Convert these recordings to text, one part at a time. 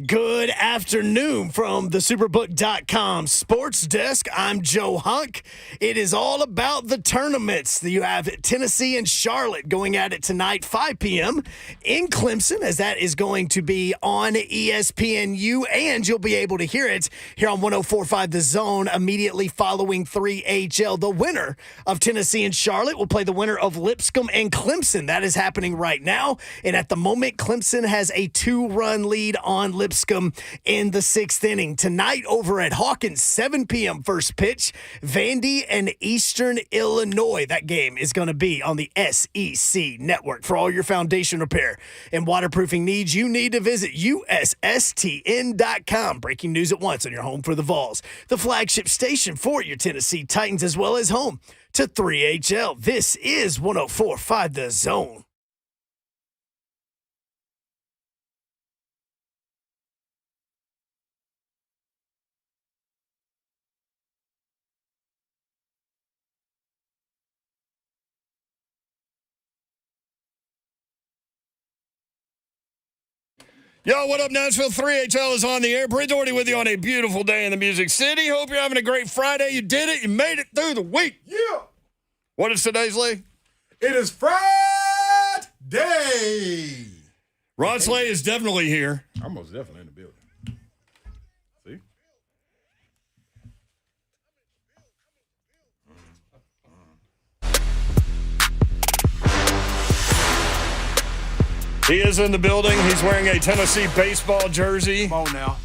Good afternoon from the Superbook.com sports desk. I'm Joe Hunk. It is all about the tournaments. You have Tennessee and Charlotte going at it tonight, 5 p.m. in Clemson, as that is going to be on ESPNU, and you'll be able to hear it here on 104.5 The Zone immediately following 3HL. The winner of Tennessee and Charlotte will play the winner of Lipscomb and Clemson. That is happening right now, and at the moment, Clemson has a 2-run lead on Lipscomb in the 6th inning. Tonight over at Hawkins, 7 p.m. first pitch, Vandy and Eastern Illinois. That game is going to be on the SEC network. For all your foundation repair and waterproofing needs, you need to visit USSTN.com. Breaking news at once on your home for the Vols, the flagship station for your Tennessee Titans, as well as home to 3HL. This is 104.5 The Zone. Yo, what up, Nashville? 3HL is on the air. Bridge Doherty with you on a beautiful day in the Music City. Hope you're having a great Friday. You did it. You made it through the week. Yeah. What is today's, Lee? It is Friday. Rod Slay is definitely here. I'm most definitely in the building. See? He is in the building. He's wearing a Tennessee baseball jersey. Come on now.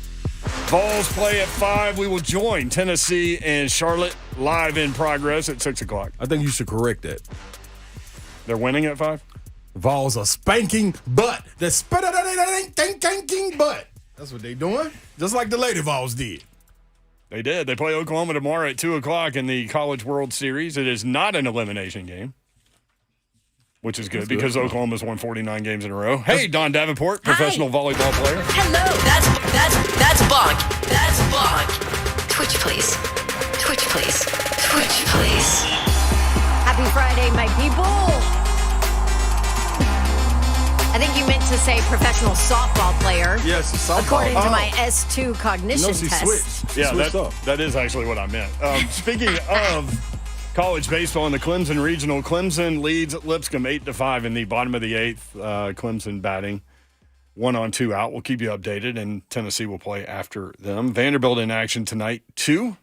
Vols play at 5. We will join Tennessee and Charlotte live in progress at 6 o'clock. I think you should correct that. They're winning at 5? Vols are spanking butt. They're spanking butt. That's what they doing. Just like the Lady Vols did. They did. They play Oklahoma tomorrow at 2 o'clock in the College World Series. It is not an elimination game, which is good because Oklahoma's won 49 games in a row. Hey, Don Davenport, professional volleyball player. Hello, that's Bonk. That's Bonk. Twitch, please. Twitch, please. Twitch, please. Happy Friday, my people. I think you meant to say professional softball player. Yes, softball. According to my S2 cognition she test. switched. Yeah, Switched up. that is actually what I meant. Speaking of college baseball in the Clemson Regional, Clemson leads Lipscomb 8-5 in the bottom of the 8th. Clemson batting 1-2 out. We'll keep you updated, and Tennessee will play after them. Vanderbilt in action tonight, 2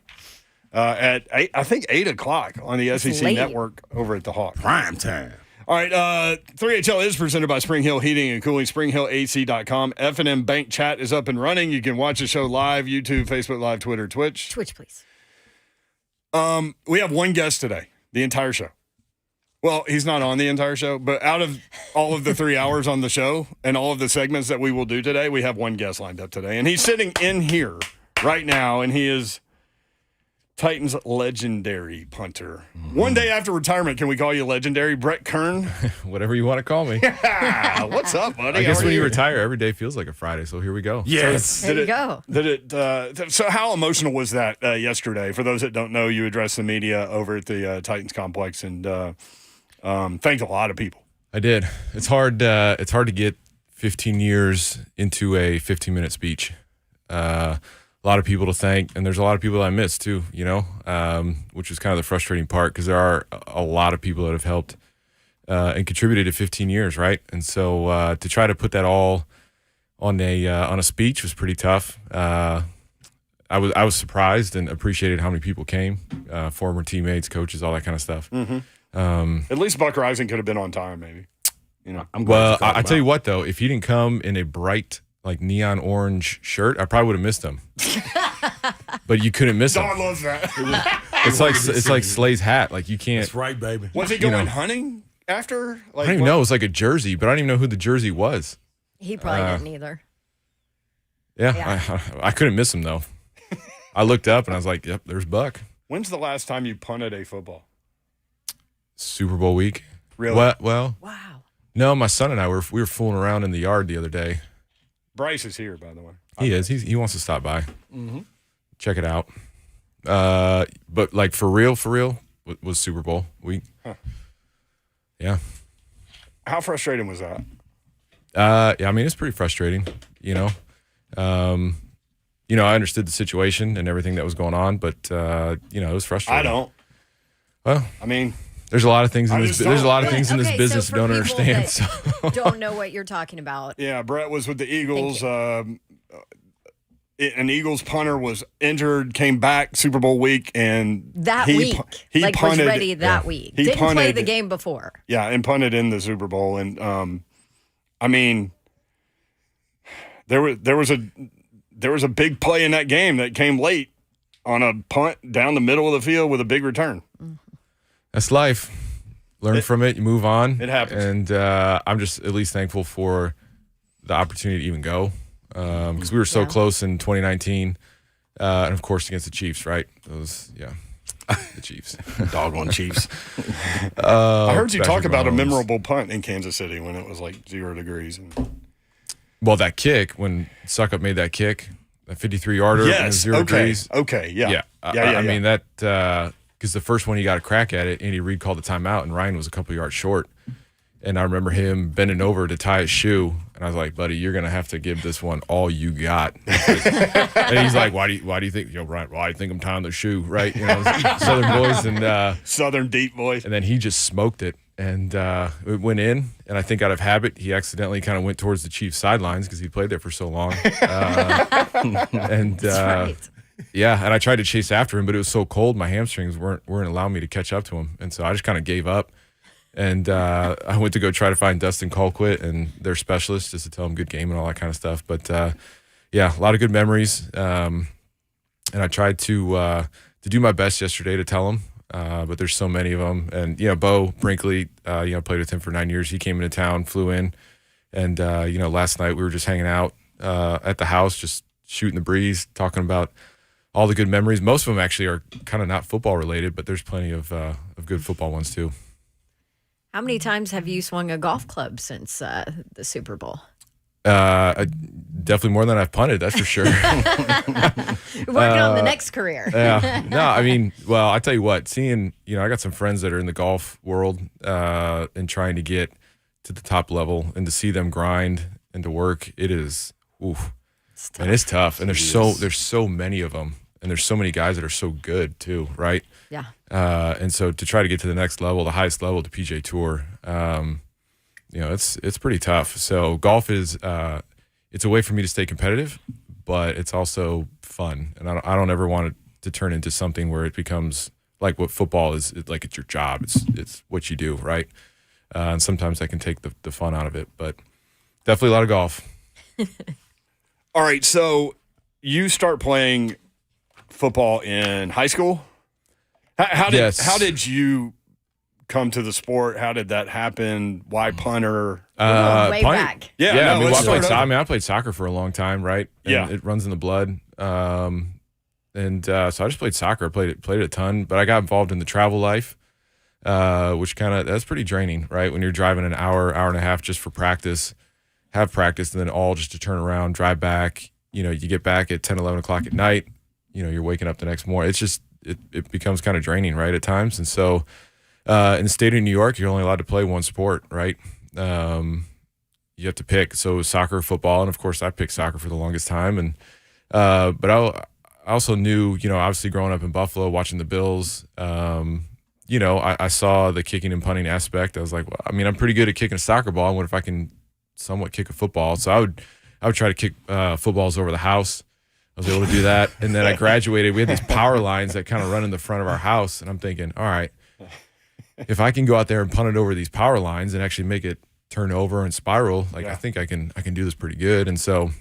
at 8 o'clock on the SEC late. network over at the Hawk. Prime time. All right, 3HL is presented by Spring Hill Heating and Cooling, springhillac.com. F&M Bank Chat is up and running. You can watch the show live, YouTube, Facebook Live, Twitter, Twitch. Twitch, please. We have one guest today, the entire show. Well, he's not on the entire show, but out of all of the 3 hours on the show and all of the segments that we will do today, we have one guest lined up today. And he's sitting in here right now, and he is Titans legendary punter. One day after retirement, can we call you legendary? Brett Kern? Whatever you want to call me. What's up, buddy? I guess How are when you retire, every day feels like a Friday, so here we go. Yes. There you go. So how emotional was that yesterday? For those that don't know, you addressed the media over at the Titans complex and thanked a lot of people. I did. It's hard to get 15 years into a 15-minute speech. A lot of people to thank, and there's a lot of people that I missed too, which is kind of the frustrating part because there are a lot of people that have helped and contributed to 15 years, right? And so to try to put that all on a speech was pretty tough. I was surprised and appreciated how many people came, former teammates, coaches, all that kind of stuff. Mm-hmm. At least Buck Rising could have been on time, maybe. I tell you what, though, if he didn't come in a bright, like neon orange shirt, I probably would have missed him. But you couldn't miss him. Don loves that. It's like Slay's hat. Like you can't. That's right, baby. Was he going hunting after? I don't even know. It was like a jersey, but I don't even know who the jersey was. He probably didn't either. Yeah. I couldn't miss him though. I looked up and I was like, "Yep, there's Buck." When's the last time you punted a football? Super Bowl week. Really? Well. Wow. No, my son and I we were fooling around in the yard the other day. Bryce is here, by the way. He is. He wants to stop by. Mm-hmm. Check it out. But like for real, was Super Bowl week. Huh. Yeah. How frustrating was that? Yeah, I mean, it's pretty frustrating, I understood the situation and everything that was going on, but it was frustrating. I don't. Well, I mean, there's a lot of things in this. There's a lot of things in this Okay, business so you don't for people understand. that So. don't know what you're talking about. yeah, Brett was with the Eagles. Thank An Eagles punter was injured, came back Super Bowl week, and That he week. he was punted. ready that week. He Didn't play punted- the game before. Yeah, and punted in the Super Bowl, and I mean, there was a big play in that game that came late on a punt down the middle of the field with a big return. That's life. Learn from it. You move on. It happens. And I'm just at least thankful for the opportunity to even go because we were so close in 2019, and of course against the Chiefs, right? The Chiefs. Doggone Chiefs. I heard you Patrick talk about a Mahomes. memorable punt in Kansas City when it was like 0 degrees. Well, that kick when Suckup made that kick, that 53-yarder, and it was 0 degrees. Okay. Yeah. Yeah. Yeah. I mean that because the first one he got a crack at it, Andy Reid called the timeout, and Ryan was a couple yards short. And I remember him bending over to tie his shoe, and I was like, "Buddy, you're gonna have to give this one all you got." And he's like, "Why do you think, Ryan? Why do you think I'm tying the shoe, right? Southern boys." And Southern deep voice. and then he just smoked it, and it went in. And I think out of habit, he accidentally kind of went towards the Chiefs sidelines because he played there for so long. And Right. yeah, and I tried to chase after him, but it was so cold, my hamstrings weren't allowing me to catch up to him, and so I just kind of gave up. And I went to go try to find Dustin Colquitt and their specialist just to tell them good game and all that kind of stuff. But yeah, a lot of good memories. And I tried to do my best yesterday to tell them, but there's so many of them. And Bo Brinkley, played with him for 9 years. He came into town, flew in, and last night we were just hanging out at the house, just shooting the breeze, talking about all the good memories. Most of them actually are kind of not football related, but there's plenty of good football ones too. How many times have you swung a golf club since the Super Bowl? Definitely more than I've punted, that's for sure. You're working on the next career. Yeah. No, I mean, well, I tell you what, seeing, I got some friends that are in the golf world and trying to get to the top level, and to see them grind and to work, it is, oof. And it's tough. And there's so many of them, and there's so many guys that are so good too, right? Yeah. And so to try to get to the next level, the highest level, the PGA Tour, it's pretty tough. So golf is it's a way for me to stay competitive, but it's also fun, and I don't ever want it to turn into something where it becomes like what football is. Like it's your job. It's what you do, right? And sometimes I can take the fun out of it, but definitely a lot of golf. All right. So you start playing football in high school. How did you come to the sport? How did that happen? Why punter? Way back. Yeah, no, let's start over. I played soccer for a long time, right? And Yeah. it runs in the blood. So I just played soccer. I played it a ton, but I got involved in the travel life, which that's pretty draining, right? When you're driving an hour and a half just for practice, have practice, and then all just to turn around, drive back. You get back at 10, 11 o'clock at night. You're waking up the next morning. It's just it becomes kind of draining, right, at times. And so in the state of New York, you're only allowed to play one sport, right? You have to pick. So it was soccer, football, and of course I picked soccer for the longest time. And but I also knew, obviously growing up in Buffalo, watching the Bills, I saw the kicking and punting aspect. I was like, well, I mean, I'm pretty good at kicking a soccer ball. What if I can somewhat kick a football? So I would try to kick footballs over the house. I was able to do that. And then I graduated. We had these power lines that kind of run in the front of our house. And I'm thinking, all right, if I can go out there and punt it over these power lines and actually make it turn over and spiral, I think I can do this pretty good. And so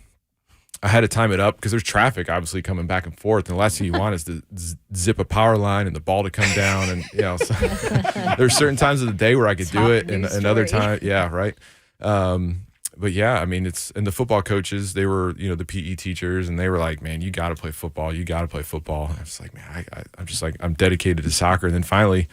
I had to time it up because there's traffic obviously coming back and forth. And the last thing you want is to zip a power line and the ball to come down. And, so there's certain times of the day where I could do it, and another time. Yeah. Right. But yeah, I mean, and the football coaches, they were, the PE teachers, and they were like, man, you got to play football. You got to play football. I was like, man, I'm just like, I'm dedicated to soccer. And then finally,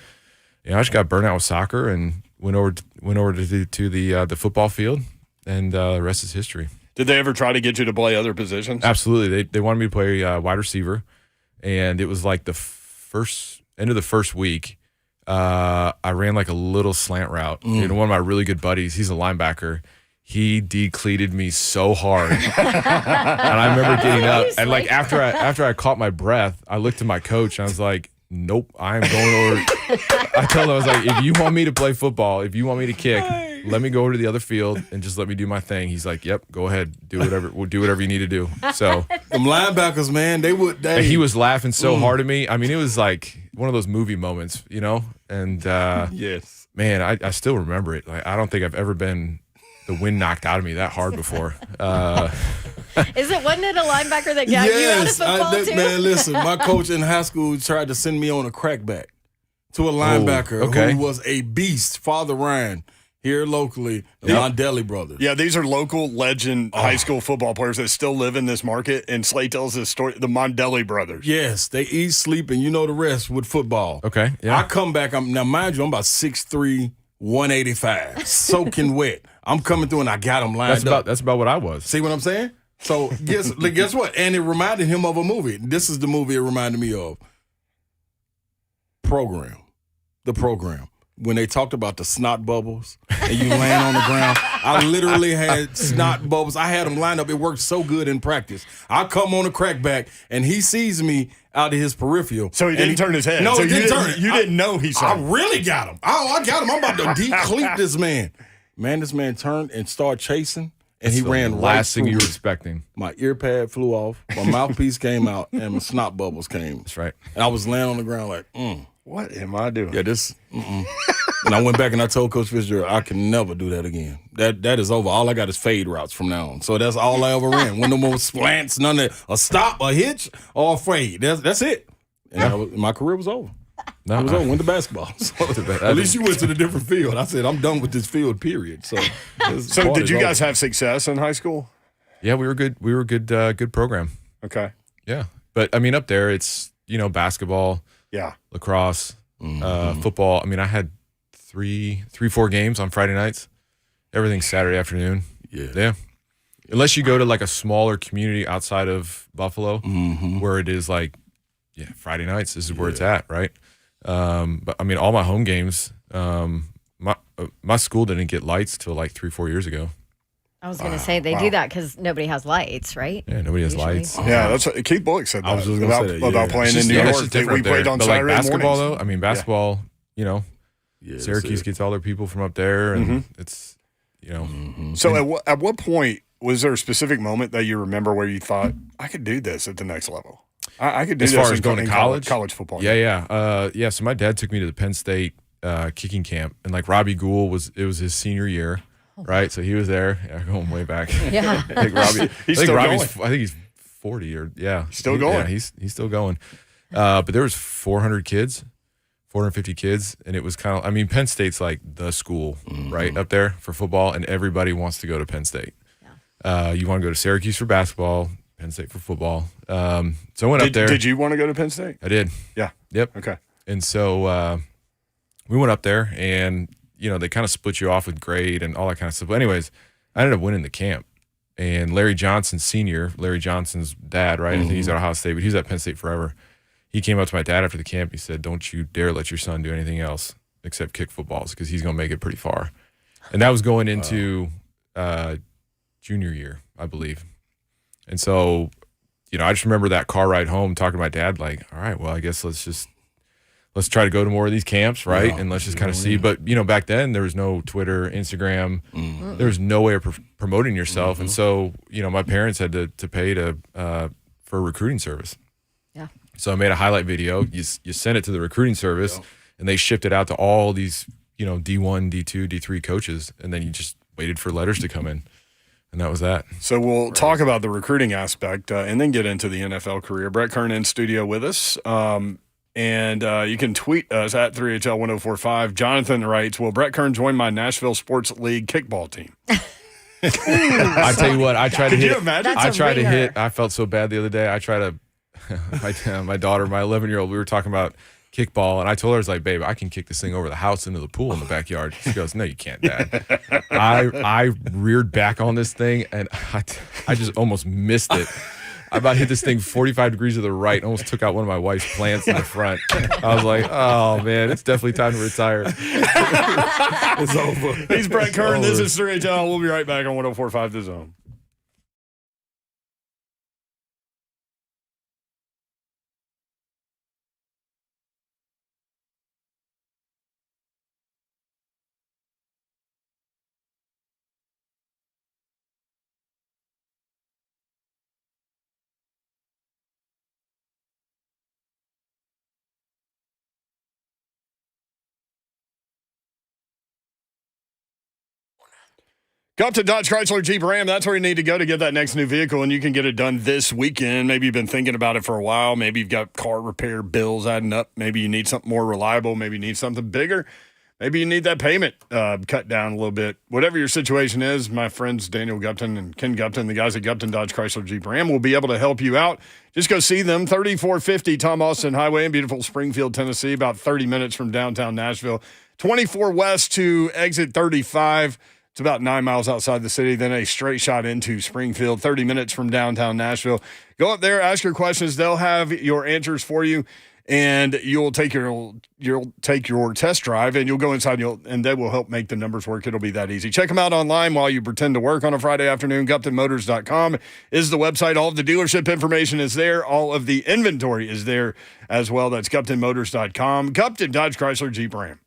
I just got burnt out with soccer and went over to the football field, and the rest is history. Did they ever try to get you to play other positions? Absolutely. They wanted me to play wide receiver, and it was like the end of the first week. I ran like a little slant route. One of my really good buddies, he's a linebacker. he decleated me so hard. And I remember getting up and like after I caught my breath, I looked at my coach and I was like, nope, I am going over. I told him, I was like, if you want me to play football, if you want me to kick, let me go over to the other field and just let me do my thing. He's like, yep, go ahead, we'll do whatever you need to do. So them linebackers, man, and he was laughing so hard at me. I mean, it was like one of those movie moments, you know? And yes, man, I still remember it. Like, I don't think I've ever been the wind knocked out of me that hard before. Wasn't it a linebacker that got you out of football too? Man, listen, my coach in high school tried to send me on a crackback to a linebacker who was a beast, Father Ryan, here locally, the Mondelli brothers. Yeah, these are local legend high school football players that still live in this market, and Slay tells this story, the Mondelli brothers. Yes, they eat, sleep, and you know the rest with football. Okay, yeah. I come back, now mind you, I'm about 6'3", 185, soaking wet. I'm coming through and I got him lined up. That's about what I was. See what I'm saying? So guess what? And it reminded him of a movie. This is the movie it reminded me of. The Program. When they talked about the snot bubbles and you land on the ground, I literally had snot bubbles. I had them lined up. It worked so good in practice. I come on a crackback and he sees me out of his peripheral. So he didn't turn his head. No, so he didn't turn it. You didn't know he saw I really got him. I got him. I'm about to decleat this man. Man, this man turned and started chasing, and he ran right last thing through you were me. expecting. My ear pad flew off, my mouthpiece came out, and my snot bubbles came. That's right. And I was laying on the ground like, What am I doing? yeah, this. And I went back and I told Coach Fitzgerald, I can never do that again. That is over. All I got is fade routes from now on. So that's all I ever ran. No more slants, none of that. A stop, a hitch, or a fade. That's it. And my career was over. No, It was over. Went to basketball. So at least you went to the different field. I said, I'm done with this field, period. So did you guys have success in high school? Yeah, we were good. We were good. Good program. Okay. Yeah, but I mean, up there, it's basketball, Yeah. lacrosse, football. I mean, I had 4 games on Friday nights. Everything's Saturday afternoon. Yeah. Unless you go to like a smaller community outside of Buffalo, where it is like, Friday nights. This is where it's at, right? But I mean, all my home games. My school didn't get lights till like 3-4 years ago. I was going to say they do that because nobody has lights, right? Yeah, nobody has Usually. lights. Yeah, that's what Keith Bullock said that. I was just gonna say that, about playing in New It's York. just different We played there. on But Saturday like basketball, mornings. though. I mean, basketball. Yeah, Syracuse gets all their people from up there, and it's So at what point was there a specific moment that you remember where you thought, I could do this at the next level? I could do as this far as going to college football. Yeah. So my dad took me to the Penn State kicking camp, and like Robbie Gould was his senior year, right? So he was there. Yeah, going way back. Yeah. I think Robbie. He's still going. I think he's 40 or Still going. Yeah, he's still going. But there was 450 kids, and it was kind of. I mean, Penn State's like the school, right up there for football, and everybody wants to go to Penn State. You want to go to Syracuse for basketball, Penn State for football. So I went up there. Did you want to go to Penn State? I did. Yeah. Yep. Okay. And so we went up there, and they kind of split you off with grade and all that kind of stuff. But anyways, I ended up winning the camp. And Larry Johnson Sr., Larry Johnson's dad, right? I think he's at Ohio State, but he was at Penn State forever. He came up to my dad after the camp. He said, "Don't you dare let your son do anything else except kick footballs, because he's going to make it pretty far." And that was going into junior year, I believe. And so, I just remember that car ride home talking to my dad, like, all right, well, I guess let's try to go to more of these camps, right? And let's just kind of see. But, back then there was no Twitter, Instagram. There was no way of promoting yourself. And so, my parents had to pay for a recruiting service. Yeah. So I made a highlight video. You sent it to the recruiting service, and they shipped it out to all these, D1, D2, D3 coaches. And then you just waited for letters to come in. And that was that. So we'll talk about the recruiting aspect and then get into the NFL career. Brett Kern in studio with us. And you can tweet us at 3HL1045. Jonathan writes, will Brett Kern join my Nashville Sports League kickball team? I tell you what, I tried to hit. Could you imagine? That's I a tried to ringer. hit. I felt so bad the other day. I tried to. My daughter, my 11-year-old, we were talking about kickball, and I told her, I was like, "Babe, I can kick this thing over the house into the pool in the backyard." She goes, "No, you can't, Dad." I reared back on this thing, and I just almost missed it. I about hit this thing 45 degrees to the right, and almost took out one of my wife's plants in the front. I was like, oh man, it's definitely time to retire. It's over. He's Brett Kern. This is 3HL. We'll be right back on 104.5 The Zone. Go up to Dodge Chrysler Jeep Ram. That's where you need to go to get that next new vehicle, and you can get it done this weekend. Maybe you've been thinking about it for a while. Maybe you've got car repair bills adding up. Maybe you need something more reliable. Maybe you need something bigger. Maybe you need that payment cut down a little bit. Whatever your situation is, my friends Daniel Gupton and Ken Gupton, the guys at Gupton Dodge Chrysler Jeep Ram, will be able to help you out. Just go see them, 3450 Tom Austin Highway in beautiful Springfield, Tennessee, about 30 minutes from downtown Nashville. 24 west to exit 35. It's about 9 miles outside the city, then a straight shot into Springfield, 30 minutes from downtown Nashville. Go up there, ask your questions. They'll have your answers for you, and you'll take your test drive, and you'll go inside, and they will help make the numbers work. It'll be that easy. Check them out online while you pretend to work on a Friday afternoon. GuptonMotors.com is the website. All of the dealership information is there. All of the inventory is there as well. That's GuptonMotors.com. Gupton Dodge Chrysler Jeep Ram.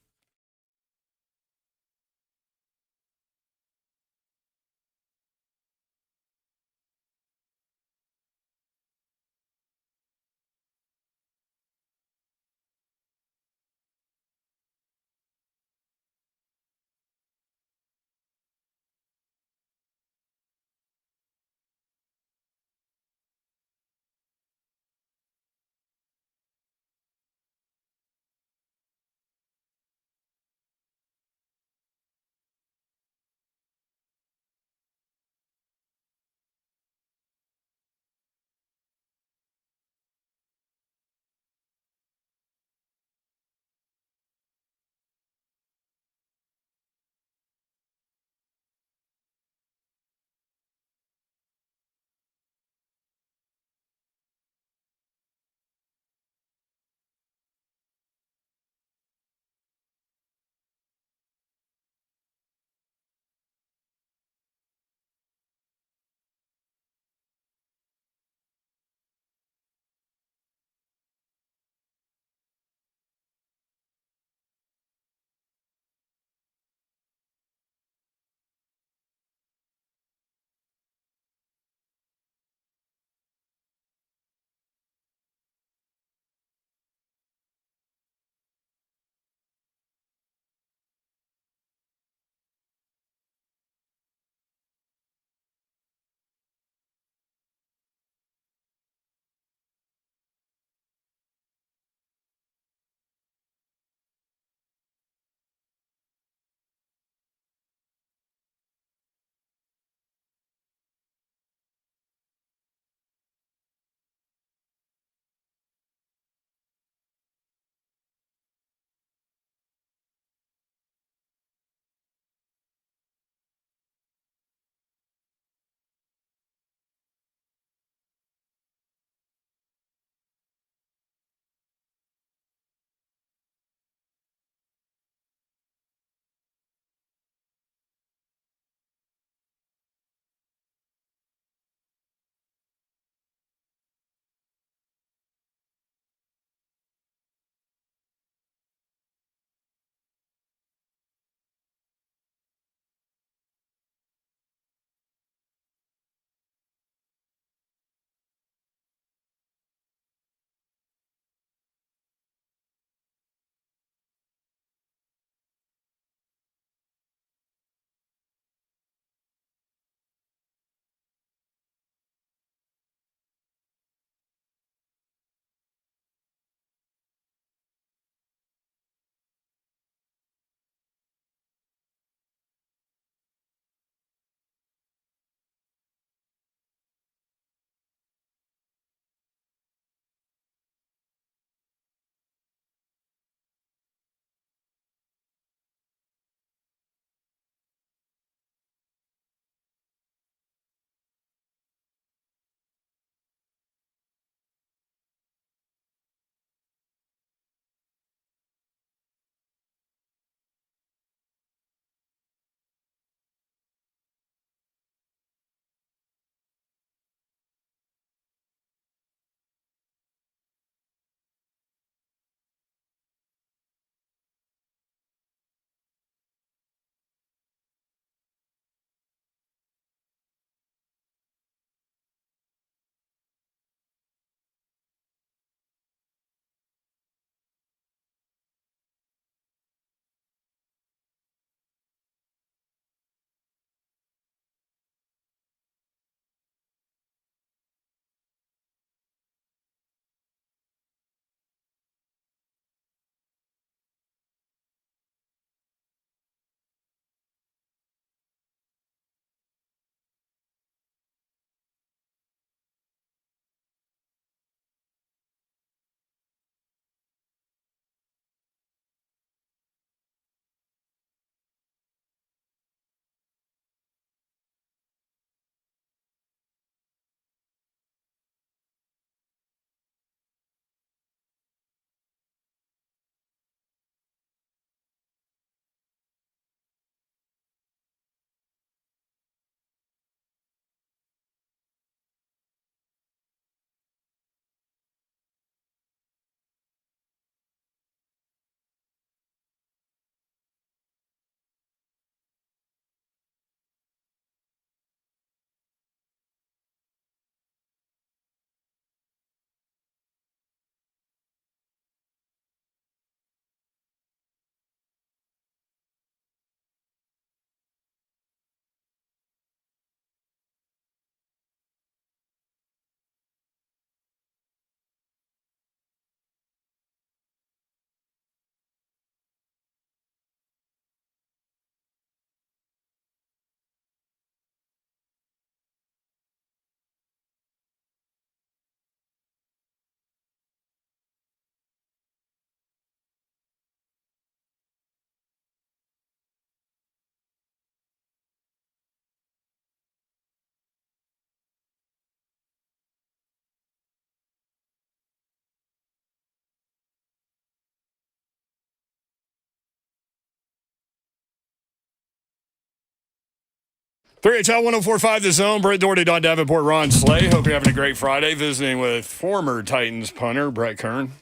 3HL 1045 The Zone. Brett Doherty, Don Davenport, Ron Slay. Hope you're having a great Friday. Visiting with former Titans punter Brett Kern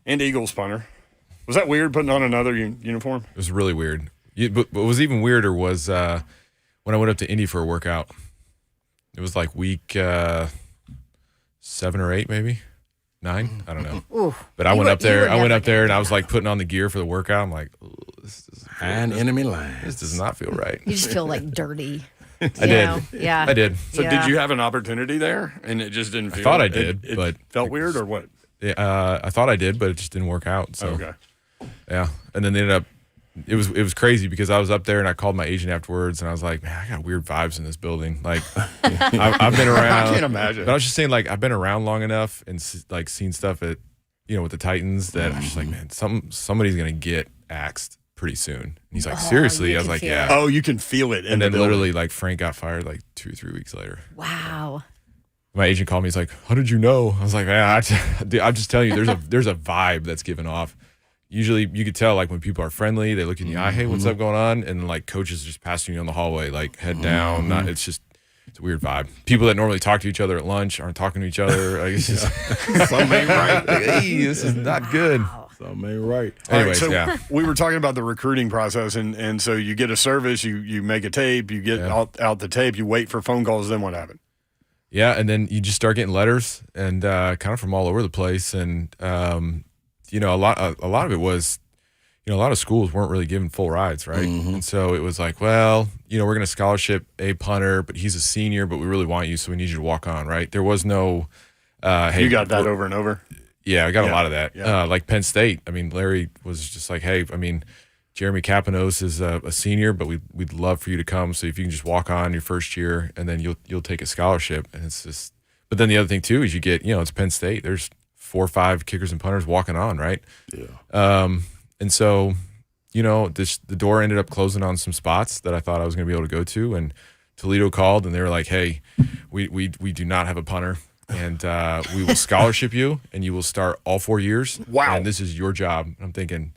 and Eagles punter. Was that weird putting on another uniform? It was really weird. But what was even weirder was when I went up to Indy for a workout. It was like week 7 or 8, maybe 9. I don't know. Ooh. But I went up there. And I was like putting on the gear for the workout. I'm like, this is And enemy line. This does not feel right. You just feel like dirty. I did. Yeah. I did. So Yeah. did you have an opportunity there and it just didn't feel? I thought I did, it but felt weird or what? I thought I did, but it just didn't work out. So Okay. yeah, and then they ended up. It was crazy because I was up there and I called my agent afterwards and I was like, man, I got weird vibes in this building. Like, I've been around. I can't imagine. But I was just saying, like, I've been around long enough and like seen stuff at, with the Titans that I'm just like, man, somebody's gonna get axed pretty soon. And he's like, seriously? you I was can like, feel yeah. it. Oh, you can feel it. And then literally, like, Frank got fired like 2 or 3 weeks later. Wow. My agent called me. He's like, "How did you know?" I was like, "Man, I'm just telling you. There's a vibe that's given off. Usually, you could tell like when people are friendly, they look in the eye, hey, what's up going on? And like coaches just passing you on the hallway, like head down. It's a weird vibe. People that normally talk to each other at lunch aren't talking to each other. Like, it's just Something ain't right. like, hey, this is not good. Something ain't right. All right, Anyways, so yeah. we were talking about the recruiting process, and so you get a service, you make a tape, you get out the tape, you wait for phone calls, then what happened? Yeah, and then you just start getting letters and kind of from all over the place, and a lot of it was, a lot of schools weren't really giving full rides, right? And so it was like, well, we're going to scholarship a punter, but he's a senior, but we really want you, so we need you to walk on, right? There was no, hey, You got that over and over? yeah, I got a lot of that. Yeah. Like Penn State, I mean, Larry was just like, hey, Jeremy Kapanos is a senior, but we'd love for you to come. So if you can just walk on your first year, and then you'll take a scholarship. And it's just, but then the other thing too is you get, it's Penn State. There's 4 or 5 kickers and punters walking on, right? Yeah. And so, the door ended up closing on some spots that I thought I was going to be able to go to. And Toledo called, and they were like, hey, we do not have a punter, and we will scholarship you, and you will start all 4 years. Wow. And this is your job. And I'm thinking,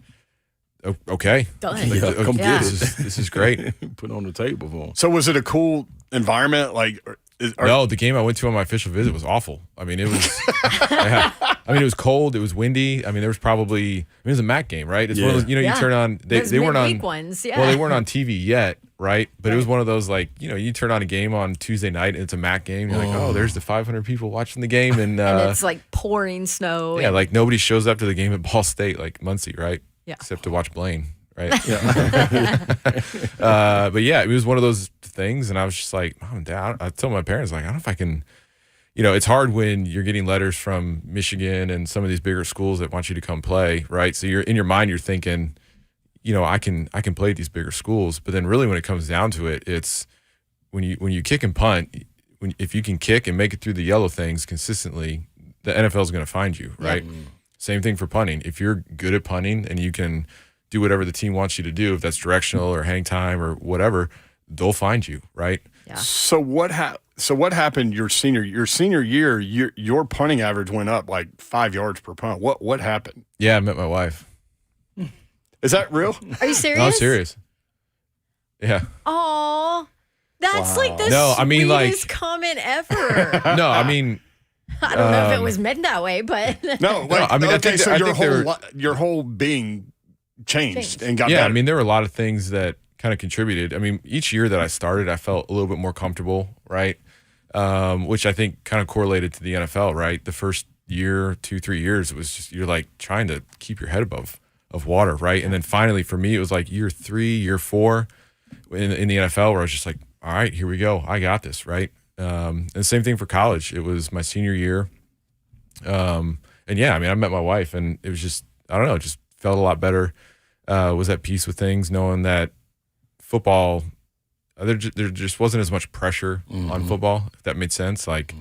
okay. Done. Like, Yeah, come get This is great. Put on the table for him. So was it a cool environment? Like, No, the game I went to on my official visit was awful. I mean, it was. Yeah. I mean, it was cold. It was windy. I mean, there was probably. it was a MAC game, right? It's one of those. You Yeah. turn on. Those They weren't on. midweek ones, yeah. Well, they weren't on TV yet, right? But it was one of those like you turn on a game on Tuesday night and it's a MAC game. You're like, oh, there's the 500 people watching the game, and And it's like pouring snow. yeah, and- like nobody shows up to the game at Ball State, like Muncie, right? Yeah. Except to watch Blaine, right? But yeah, it was one of those things, and I was just like, Mom and Dad, I told my parents, like, I don't know if I can. It's hard when you're getting letters from Michigan and some of these bigger schools that want you to come play, right? So you're in your mind, you're thinking, I can play at these bigger schools, but then really when it comes down to it, it's when you kick and punt, if you can kick and make it through the yellow things consistently, the NFL is going to find you, right? Same thing for punting. If you're good at punting and you can do whatever the team wants you to do, if that's directional or hang time or whatever, they'll find you, right? Yeah. So what happened your senior year? Your punting average went up like 5 yards per punt. What happened? Yeah, I met my wife. Is that real? Are you serious? No, I'm serious. Yeah. Aw. That's like the No, I mean, like- sweetest comment ever. No, I mean, I don't know if it was meant that way, but No. Like, I mean, I okay. think So I your think they're- your whole being changed and got yeah, better. I mean, there were a lot of things that kind of contributed. I mean, each year that I started, I felt a little bit more comfortable, right? Which I think kind of correlated to the NFL, right? The first year, 2-3 years, it was just, you're like trying to keep your head above of water, right? And then finally for me, it was like year 3, year 4 in the NFL where I was just like, all right, here we go. I got this, right? And the same thing for college. It was my senior year. And yeah, I mean, I met my wife and it was just, I don't know, it just felt a lot better. Was at peace with things, knowing that football, there just wasn't as much pressure on football, if that made sense. Like,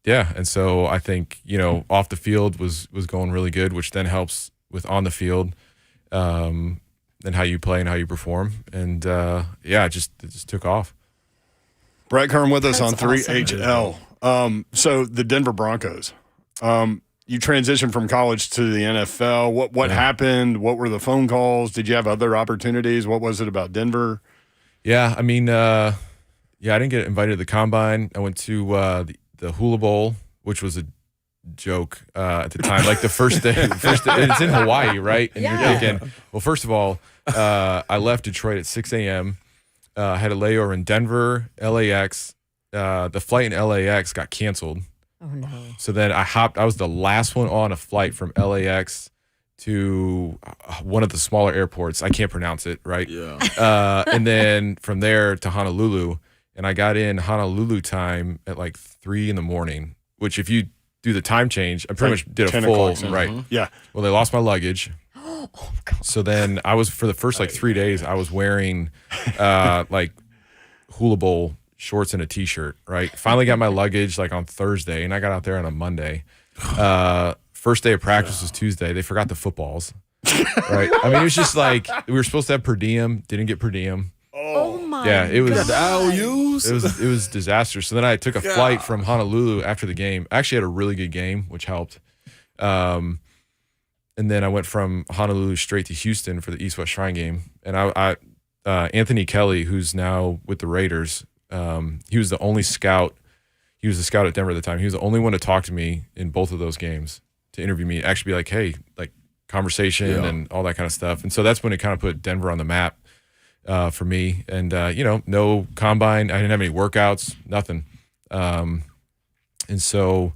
yeah. And so I think, off the field was going really good, which then helps with on the field, and how you play and how you perform. And yeah, it just took off. Brett Kern with us That's on 3HL. So the Denver Broncos. You transitioned from college to the NFL. What happened? What were the phone calls? Did you have other opportunities? What was it about Denver? Yeah, I mean, I didn't get invited to the combine. I went to the Hula Bowl, which was a joke at the time. Like the first day, it's in Hawaii, right? And you're thinking, well, first of all, I left Detroit at 6 a.m. Had a layover in Denver, LAX. The flight in LAX got canceled. Oh no! So then I was the last one on a flight from LAX to one of the smaller airports. I can't pronounce it, right? Yeah. And then from there to Honolulu, and I got in Honolulu time at like 3 a.m. Which, if you do the time change, I pretty much did a 10 full o'clock, right. Yeah. Well, they lost my luggage. So then I was, for the first like 3 days, I was wearing like Hula Bowl shorts and a t-shirt, right? Finally got my luggage like on Thursday, and I got out there on a Monday. First day of practice was Tuesday. They forgot the footballs, right? I mean, it was just like we were supposed to have per diem, didn't get per diem. Oh my! Yeah, it was The IOUs. it was disastrous. So then I took a flight from Honolulu after the game. I actually had a really good game, which helped. And then I went from Honolulu straight to Houston for the East-West Shrine game. And I Anthony Kelly, who's now with the Raiders, he was the only scout. He was a scout at Denver at the time. He was the only one to talk to me in both of those games, to interview me, actually be like, hey, like conversation and all that kind of stuff. And so that's when it kind of put Denver on the map for me. And, no combine. I didn't have any workouts, nothing. And so,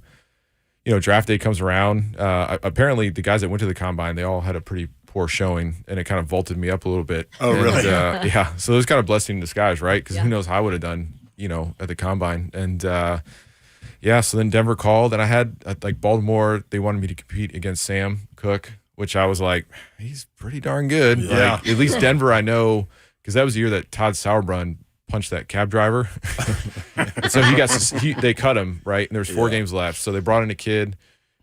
draft day comes around. Apparently the guys that went to the combine, they all had a pretty poor showing, and it kind of vaulted me up a little bit. Oh, really? Yeah. So it was kind of blessing in disguise, right? Because who knows how I would have done, at the combine. And so then Denver called, and I had like Baltimore. They wanted me to compete against Sam Cook, which I was like, he's pretty darn good. Yeah. Like, at least Denver, I know, because that was the year that Todd Sauerbrunn punched that cab driver. And so they cut him, right? And there was 4 games left. So they brought in a kid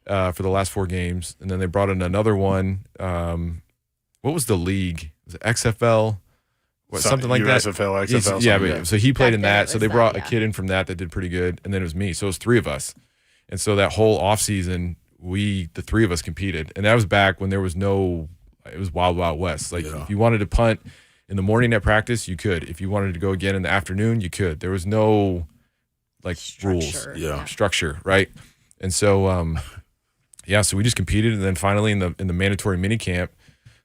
for the last 4 games, and then they brought in another one. What was the league? Was it XFL? Something like that. USFL, XFL. Yeah, so he played in Back then that. it So was they that, brought a yeah. kid in from that did pretty good, and then it was me. So it was 3 of us. And so that whole offseason, the 3 of us competed. And that was back when there was it was wild, wild west. Like if you wanted to punt in the morning at practice, you could. If you wanted to go again in the afternoon, you could. There was no like rules, structure, right? And so, so we just competed, and then finally in the mandatory mini camp,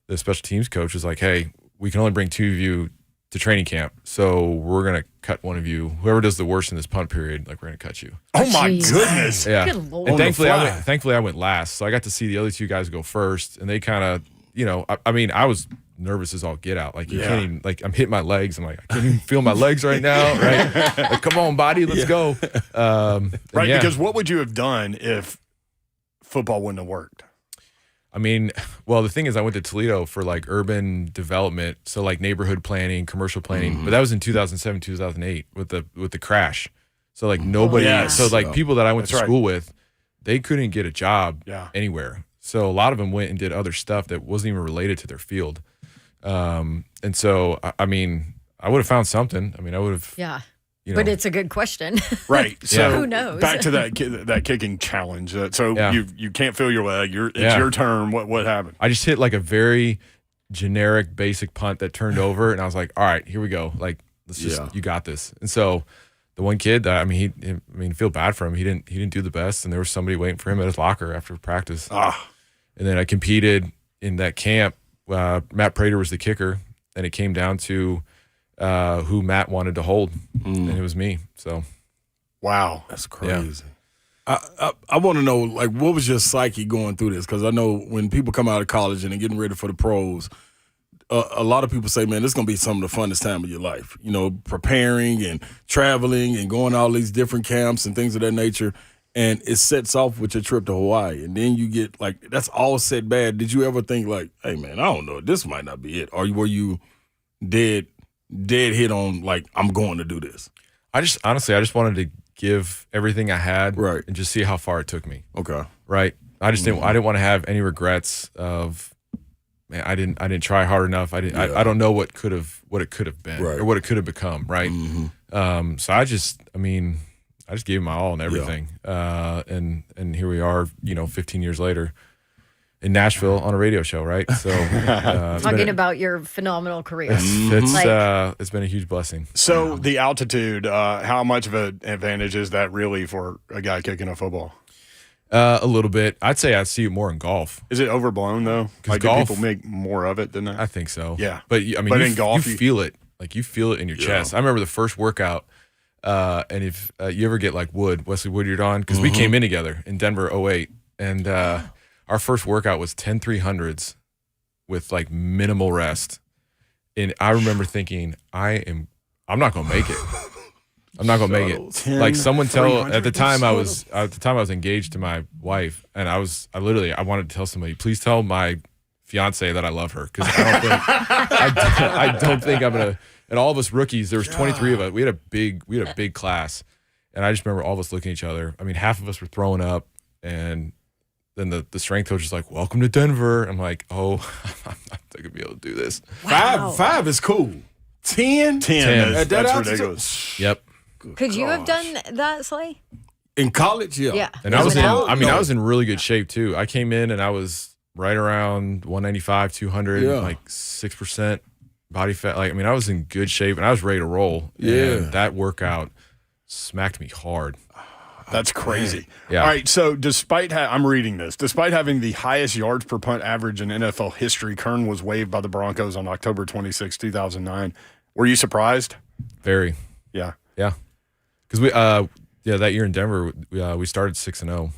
the special teams coach was like, "Hey, we can only bring 2 of you to training camp, so we're gonna cut one of you. Whoever does the worst in this punt period, like we're gonna cut you." Oh my Jeez. goodness. Yeah, Good Lord. and thankfully On the fly. I went last, so I got to see the other 2 guys go first, and they kind of, I mean, I was nervous as all get out. Like you can't even, like I'm hitting my legs. I'm like, I can't even feel my legs right now. Right? Like, come on, body, let's go. Right, because what would you have done if football wouldn't have worked? I mean, well, the thing is, I went to Toledo for like urban development, so like neighborhood planning, commercial planning. But that was in 2007, 2008 with the crash. So like nobody, Yes. so like people that I went That's to right. school with, they couldn't get a job Yeah. anywhere. So a lot of them went and did other stuff that wasn't even related to their field. And so, I mean, I would have found something. I mean, I would have, Yeah. you know, But it's a good question. Right. So Who knows? back to that kicking challenge. So Yeah. you can't feel your leg. It's Yeah. your turn. What happened? I just hit like a very generic basic punt that turned over, and I was like, all right, here we go. Like, let's just, you got this. And so the one kid, I feel bad for him. He didn't do the best, and there was somebody waiting for him at his locker after practice. And then I competed in that camp. Matt Prater was the kicker, and it came down to who Matt wanted to hold, and it was me. So, Wow. That's crazy. I want to know, like, what was your psyche going through this? Because I know when people come out of college and they're getting ready for the pros, a lot of people say, man, this is going to be some of the funnest time of your life. Preparing and traveling and going to all these different camps and things of that nature. And it sets off with your trip to Hawaii. And then you get, like, that's all set bad. Did you ever think, like, hey, man, I don't know, this might not be it? Or were you dead hit on, like, I'm going to do this? I just wanted to give everything I had, Right. and just see how far it took me. Okay. Right. I just didn't want to have any regrets of, man, I didn't try hard enough. I don't know what it could have been, Right. or what it could have become. Right. So I just gave my all and everything. And here we are, 15 years later. in Nashville on a radio show, right? So Talking about your phenomenal career. it's been a huge blessing. So the altitude, how much of an advantage is that really for a guy kicking a football? A little bit. I'd say I see it more in golf. Is it overblown though? Like golf, do people make more of it than that? I think so. Yeah. But I mean, in golf, you feel it. Like you feel it in your chest. I remember the first workout, and if you ever get like Wesley Woodyard on, because we came in together in Denver 08, and our first workout was 10 300s with like minimal rest. And I remember thinking, I'm not gonna make it. I'm not gonna make it. Like someone at the time I was engaged to my wife, and I wanted to tell somebody, please tell my fiance that I love her, because I don't think I'm gonna. And all of us rookies, there was 23 of us. We had a big class, and I just remember all of us looking at each other. I mean, half of us were throwing up, and then the strength coach was like, "Welcome to Denver." I'm like, "Oh, I'm not gonna be able to do this." Wow. Five is cool. 10? 10. That's altitude? ridiculous. Yep. Could you have done that, Slay? In college, yeah. Yeah. And I was No. I was in really good shape too. I came in and I was right around 195, 200, like 6% body fat. Like, I mean, I was in good shape and I was ready to roll. Yeah. And that workout smacked me hard. That's crazy. Yeah. All right. So despite I'm reading this, despite having the highest yards per punt average in NFL history, Kern was waived by the Broncos on October 26, 2009. Were you surprised? Very. Yeah. Yeah. Because that year in Denver, we started 6-0.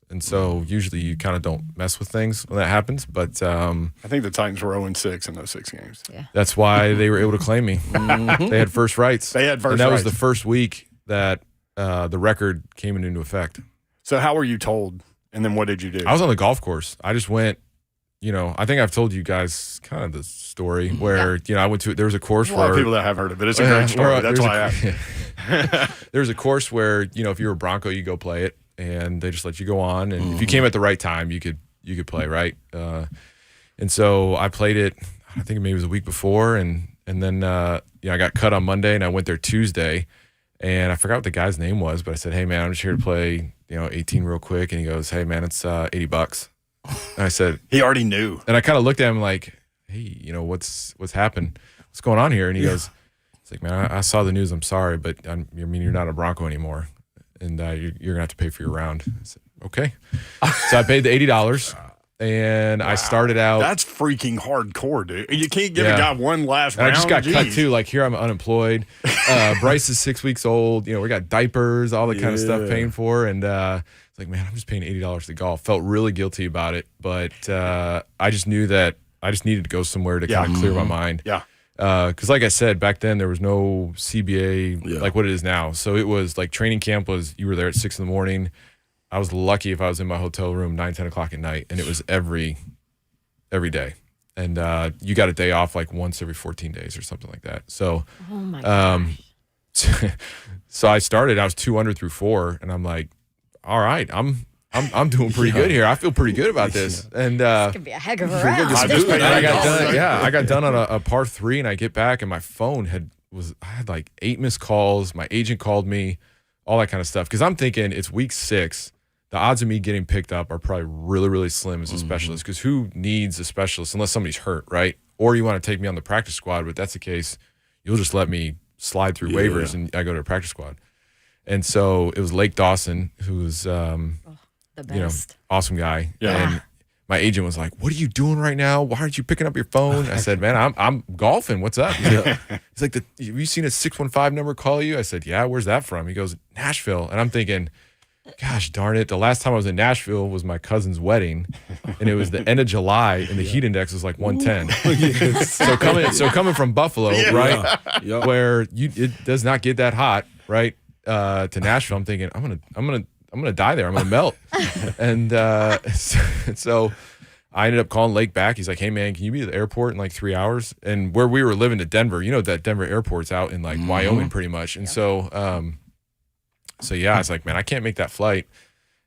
And so usually you kind of don't mess with things when that happens. But I think the Titans were 0-6 in those 6 games. Yeah. that's why they were able to claim me. They had first rights. They had first And that was rights. the first week that the record came into effect. So how were you told? And then what did you do? I was on the golf course. I just went, I think I've told you guys kind of the story where, I went to, there was a course a lot where of people that have heard of it. It's a great story. That's why I asked. There's a course where, if you're a Bronco, you go play it and they just let you go on. And if you came at the right time, you could play, right? And so I played it, I think maybe it was a week before. And then, I got cut on Monday and I went there Tuesday. And I forgot what the guy's name was, but I said, "Hey man, I'm just here to play, 18 real quick." And he goes, "Hey man, it's $80." And I said, He already knew. and I kind of looked at him like, "Hey, what's happened? What's going on here?" And he goes, "It's like, man, I saw the news. I'm sorry, but you're not a Bronco anymore, and you're gonna have to pay for your round." I said, "Okay." So I paid the $80. And I started out. That's freaking hardcore, dude. You can't give Yeah. a guy one last And round. I just got cut Jeez. too. Like here, I'm unemployed. Bryce is 6 weeks old. We got diapers, all the kind of stuff paying for. And it's like, man, I'm just paying $80 to golf. Felt really guilty about it, but I just knew that I just needed to go somewhere to kind of clear my mind. Yeah. Because like I said, back then there was no CBA like what it is now. So it was like training camp was you were there at 6 a.m. I was lucky if I was in my hotel room 9, 10 o'clock at night, and it was every day. And you got a day off like once every 14 days or something like that. So, Oh my gosh. so I started. I was 2 under through 4, and I'm like, all right, I'm doing pretty good here. I feel pretty good about this. And Could be a heck of a round. I got done. Yeah, I got done on a par 3, and I get back, and my phone I had like 8 missed calls. My agent called me, all that kind of stuff. Because I'm thinking it's week 6. The odds of me getting picked up are probably really, really slim as a specialist, because who needs a specialist unless somebody's hurt, right? Or you want to take me on the practice squad, but if that's the case, you'll just let me slide through waivers and I go to a practice squad. And so it was Lake Dawson, who's The best. awesome guy. Yeah. And my agent was like, "What are you doing right now? Why aren't you picking up your phone?" I said, "Man, I'm golfing. What's up?" He's like, "Have you seen a 615 number call you?" I said, "Yeah, where's that from?" He goes, "Nashville." And I'm thinking, gosh darn it, the last time I was in Nashville was my cousin's wedding, and it was the end of July, and the heat index was like 110. So coming from Buffalo, right, where it does not get that hot, right, to Nashville, I'm thinking I'm gonna die there. I'm gonna melt. And so I ended up calling Lake back. He's like, "Hey man, can you be at the airport in like 3 hours?" And where we were living to Denver, that Denver airport's out in like Wyoming pretty much. And so yeah, I was like, "Man, I can't make that flight."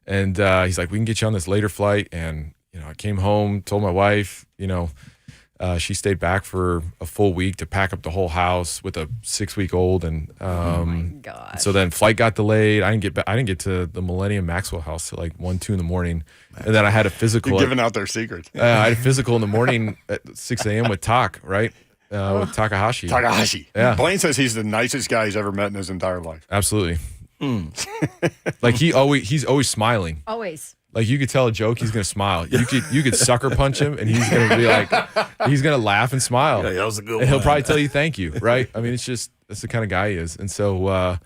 And he's like, "We can get you on this later flight." And I came home, told my wife, She stayed back for a full week to pack up the whole house with a 6-week-old, and gosh. so then flight got delayed. I didn't get to the Millennium Maxwell house till like 1, 2 in the morning, and then I had a physical. You're giving out their secrets. I had a physical in the morning at 6 a.m. with Tak, right? With Takahashi. Takahashi. Yeah. Blaine says he's the nicest guy he's ever met in his entire life. Absolutely. Like he's always smiling. Always. Like you could tell a joke, he's gonna smile. You could sucker punch him, and he's gonna be like, he's gonna laugh and smile. Yeah, that was a good And he'll one. probably tell you thank you, right? I mean, that's the kind of guy he is. And so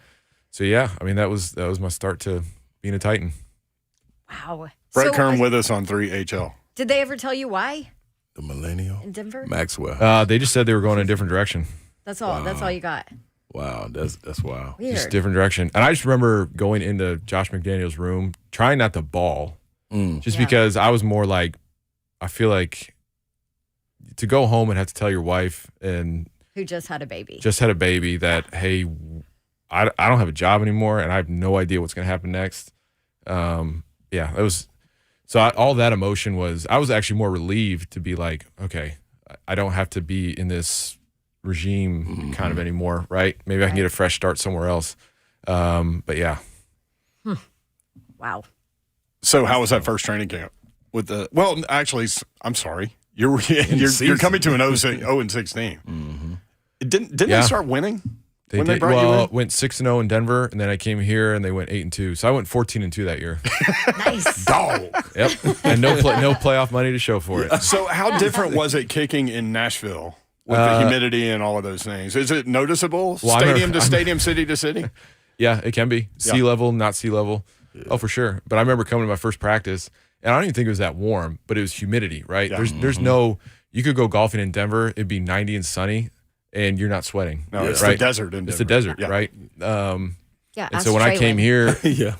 yeah, I mean that was my start to being a Titan. Wow. Brett So, Kern with us on 3HL. did they ever tell you why The Millennial in Denver? Maxwell. They just said they were going in a different direction. That's all. That's all you got. Wow, that's wild. Weird. Just different direction. And I just remember going into Josh McDaniel's room, trying not to bawl, just Yeah. because I was more like, I feel like to go home and have to tell your wife and Who just had a baby? just had a baby that, hey, I don't have a job anymore and I have no idea what's going to happen next. Yeah, it was. So all that emotion was, I was actually more relieved to be like, okay, I don't have to be in this regime kind of anymore, right? Maybe I can get a fresh start somewhere else. But yeah. Wow. So how was that first training camp? Well, actually, I'm sorry. You're season. coming to an 0-16. Didn't Yeah. they start winning? They when did, they brought you in? went 6-0 in Denver, and then I came here and they went 8-2. So I went 14-2 that year. Nice. Dog. Yep, and no playoff money to show for it. So how different was it kicking in Nashville with the humidity and all of those things? Is it noticeable? Well, Stadium to stadium, city to city? Yeah, it can be sea level, not sea level. Oh, for sure. But I remember coming to my first practice, and I don't even think it was that warm, but it was humidity, right? Yeah. There's no. You could go golfing in Denver, it'd be 90 and sunny, and you're not sweating. No, it's right? the desert in Denver. It's the desert, Yeah. right? Yeah. And ask so when I came Traylon. here, Yeah.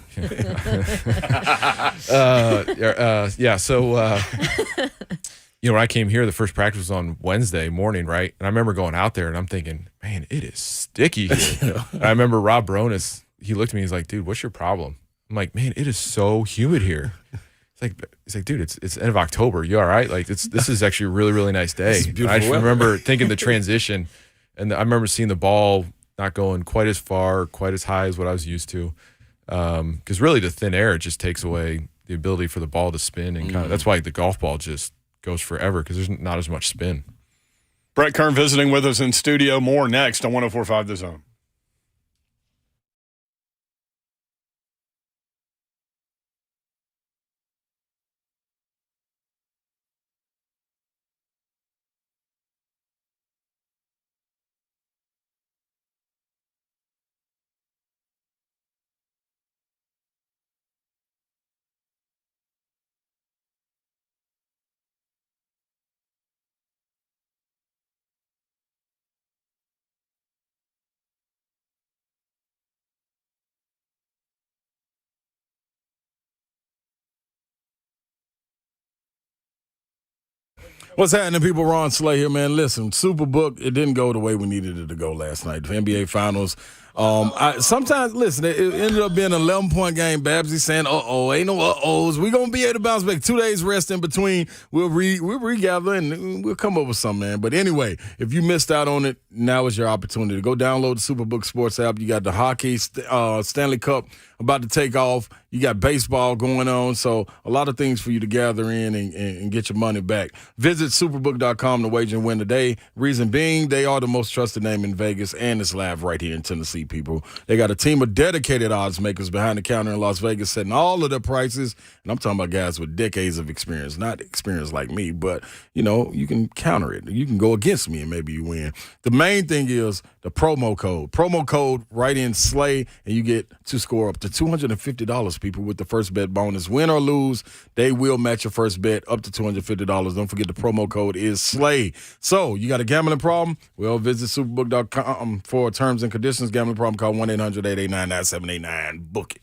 when I came here, the first practice was on Wednesday morning, right? And I remember going out there and I'm thinking, man, it is sticky here. And I remember Rob Baronis, he looked at me, he's like, dude, what's your problem? I'm like, man, it is so humid here. He's like, dude, it's end of October. You all right? Like this is actually a really, really nice day. It's And beautiful I just weather. remember thinking the transition, and I remember seeing the ball not going quite as far, quite as high as what I was used to. Because really the thin air just takes away the ability for the ball to spin, and kind of that's why the golf ball just goes forever because there's not as much spin. Brett Kern visiting with us in studio. More next on 104.5 The Zone. What's happening, people? Ron Slay here, man. Listen, Superbook, it didn't go the way we needed it to go last night. The NBA Finals. Sometimes, listen, it ended up being an 11-point game. Babsy saying, ain't no uh-ohs. We're going to be able to bounce back. 2 days rest in between. We'll regather and we'll come up with something, man. But anyway, if you missed out on it, now is your opportunity. Go download the Superbook Sports app. You got the hockey, Stanley Cup about to take off. You got baseball going on. So a lot of things for you to gather in and get your money back. Visit superbook.com to wager and win today. Reason being, they are the most trusted name in Vegas, and it's live right here in Tennessee, people. They got a team of dedicated odds makers behind the counter in Las Vegas setting all of their prices. And I'm talking about guys with decades of experience, not experience like me, but, you can counter it. You can go against me and maybe you win. The main thing is the promo code. Promo code, write in SLAY, and you get to score up to $250, people, with the first bet bonus. Win or lose, they will match your first bet up to $250. Don't forget the promo code is SLAY. So, you got a gambling problem? Well, visit superbook.com for terms and conditions. Gambling problem, call 1-800-889-9789. Book it.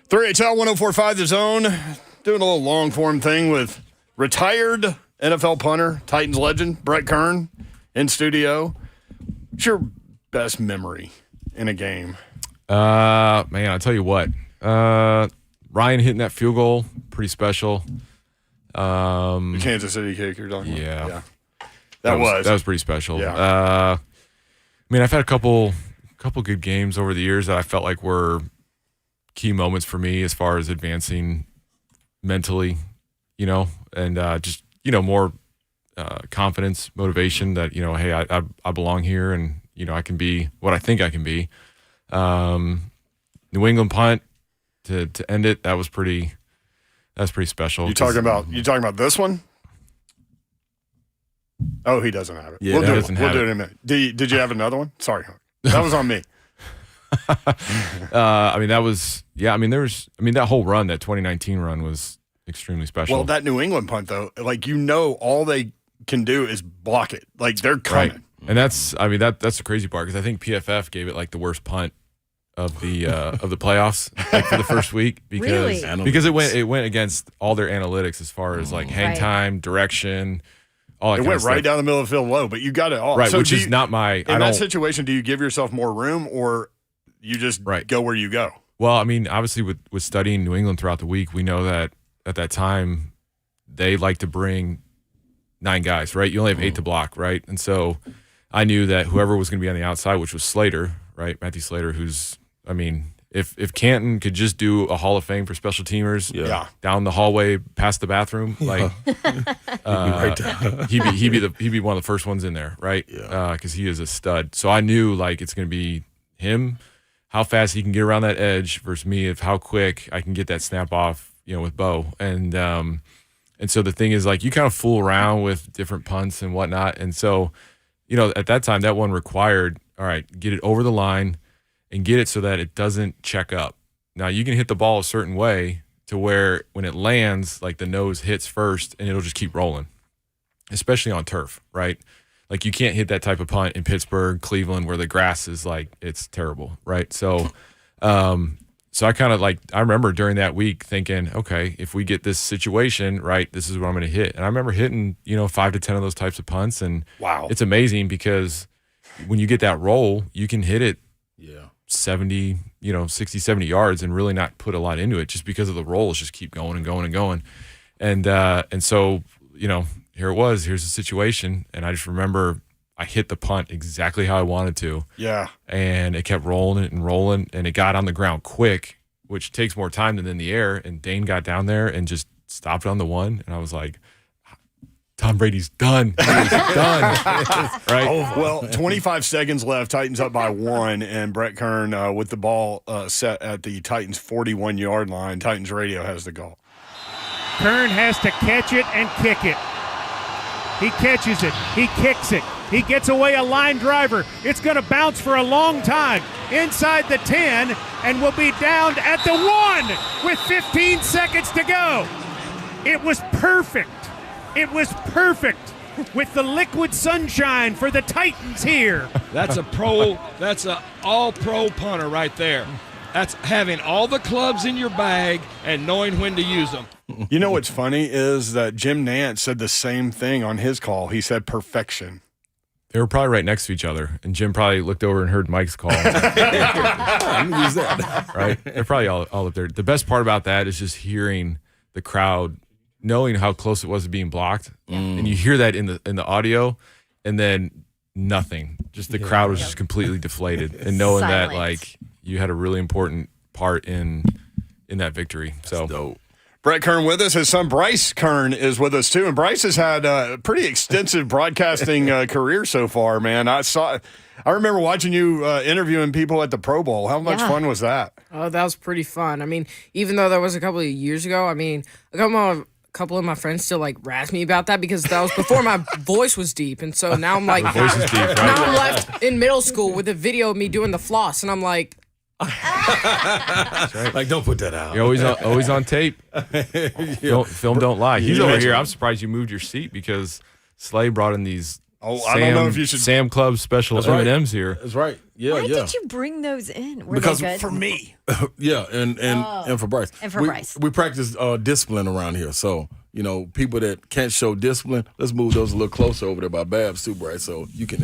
3HL 1045 The Zone, doing a little long form thing with retired NFL punter, Titans legend, Brett Kern in studio. What's your best memory in a game? Man, I'll tell you what. Ryan hitting that field goal, pretty special. The Kansas City kick you're talking about? Yeah. That was pretty special. Yeah. I mean, I've had a couple good games over the years that I felt like were key moments for me as far as advancing mentally, and just, more confidence, motivation that, hey, I belong here and, I can be what I think I can be. New England punt to end it, that's pretty special. You talking about this one? Oh, he doesn't have it. Yeah, we'll do it in a minute. Did you have another one? Sorry, that was on me. That whole run, that 2019 run was extremely special. Well, that New England punt though, all they can do is block it. Like they're coming. Right. And that's the crazy part because I think PFF gave it like the worst punt of the playoffs for the first week because Really? because it went against all their analytics as far as like hang time, direction, all that It kind went of stuff. right down the middle of the field low, but you got it all. Right, So which is not my. In that situation, do you give yourself more room or you just go where you go? Well, I mean, obviously with studying New England throughout the week, we know that at that time they like to bring 9 guys, right? You only have 8 to block, right? And so I knew that whoever was going to be on the outside, which was Slater, right? Matthew Slater, if Canton could just do a Hall of Fame for special teamers, down the hallway past the bathroom, he'd be one of the first ones in there, right? Because he is a stud. So I knew it's going to be him, how fast he can get around that edge versus me of how quick I can get that snap off, with Bo. And so the thing is you kind of fool around with different punts and whatnot. And so, at that time that one required, all right, get it over the line and get it so that it doesn't check up. Now you can hit the ball a certain way to where when it lands, the nose hits first and it'll just keep rolling, especially on turf, right? You can't hit that type of punt in Pittsburgh, Cleveland, where the grass is it's terrible, right? So, so I kind of I remember during that week thinking, okay, if we get this situation right, this is what I'm going to hit. And I remember hitting, 5 to 10 of those types of punts. And wow, it's amazing because when you get that roll, you can hit it 70, 60, 70 yards and really not put a lot into it just because of the rolls just keep going and going and going. And so, here it was, here's the situation. And I just remember I hit the punt exactly how I wanted to. Yeah. And it kept rolling and it got on the ground quick, which takes more time than in the air. And Dane got down there and just stopped on the one. And I was like, Tom Brady's done. He's done. Right? Oh, well, 25 seconds left. Titans up by 1, and Brett Kern with the ball set at the Titans' 41-yard line. Titans radio has the call. Kern has to catch it and kick it. He catches it. He kicks it. He gets away a line driver. It's going to bounce for a long time inside the 10 and will be downed at the 1 with 15 seconds to go. It was perfect. It was perfect with the liquid sunshine for the Titans here. That's a all-pro punter right there. That's having all the clubs in your bag and knowing when to use them. You know what's funny is that Jim Nance said the same thing on his call. He said perfection. They were probably right next to each other, and Jim probably looked over and heard Mike's call. Use that. Right? They're probably all up there. The best part about that is just hearing the crowd, knowing how close it was to being blocked, and you hear that in the audio, and then nothing. Just the crowd was just completely deflated, and knowing Silence. that you had a really important part in that victory. So Dope. Brett Kern with us. His son Bryce Kern is with us too, and Bryce has had a pretty extensive broadcasting career so far. Man, I remember watching you interviewing people at the Pro Bowl. How much fun was that? Oh, that was pretty fun. I mean, even though that was a couple of years ago, a couple of my friends still razz me about that because that was before my voice was deep, and so now I'm voice is deep, right? now I'm left in middle school with a video of me doing the floss, and I'm like. Right. Don't put that out. You're always on tape. Film don't lie. He's over here. I'm surprised you moved your seat because Slay brought in these Oh, I don't know if you should. Sam Club special M&Ms here. That's right. Yeah, Why yeah. did you bring those in? Were Because they good? For me. Yeah, and for Bryce. And for we, Bryce. We practice discipline around here. So, people that can't show discipline, let's move those a little closer over there by Babs too, Bryce. So you can,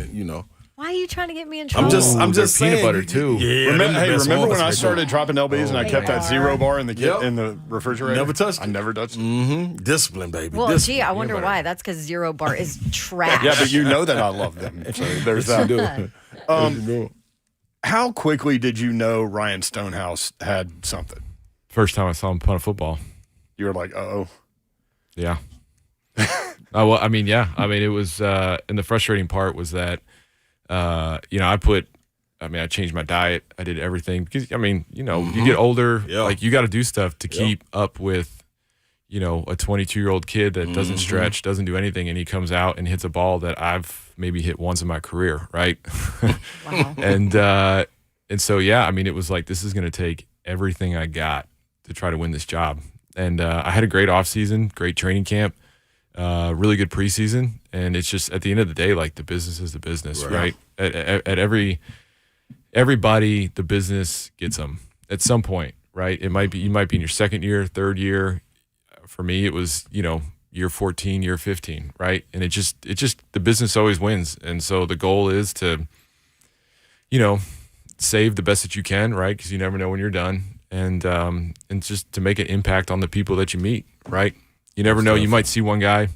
Why are you trying to get me in trouble? I'm just they're saying. peanut butter, too. Yeah, Remember when I started dropping LBs and I They kept that are. 0 bar in the Yep. in the refrigerator? Never touched it. I never touched it. Discipline, baby. Well, discipline. gee, I wonder why. That's because 0 bar is trash. Yeah, but you know that I love them. So there's that. How quickly did you know Ryan Stonehouse had something? First time I saw him punt a football. You were like, uh-oh. Yeah. Well, I mean, yeah. I mean, it was, and the frustrating part was that, I changed my diet. I did everything because, you get older, like you got to do stuff to keep up with, a 22-year-old kid that doesn't stretch, doesn't do anything, and he comes out and hits a ball that I've maybe hit once in my career, right? Wow. And so, yeah, I mean, it was like, this is going to take everything I got to try to win this job. And I had a great offseason, great training camp, really good preseason. And it's just, at the end of the day, like, the business is the business, right? At everybody, the business gets them at some point, right? You might be in your second year, third year. For me, it was, year 14, year 15, right? And it just the business always wins. And so the goal is to, save the best that you can, right? Because you never know when you're done. And just to make an impact on the people that you meet, right? You never know. You might see one guy,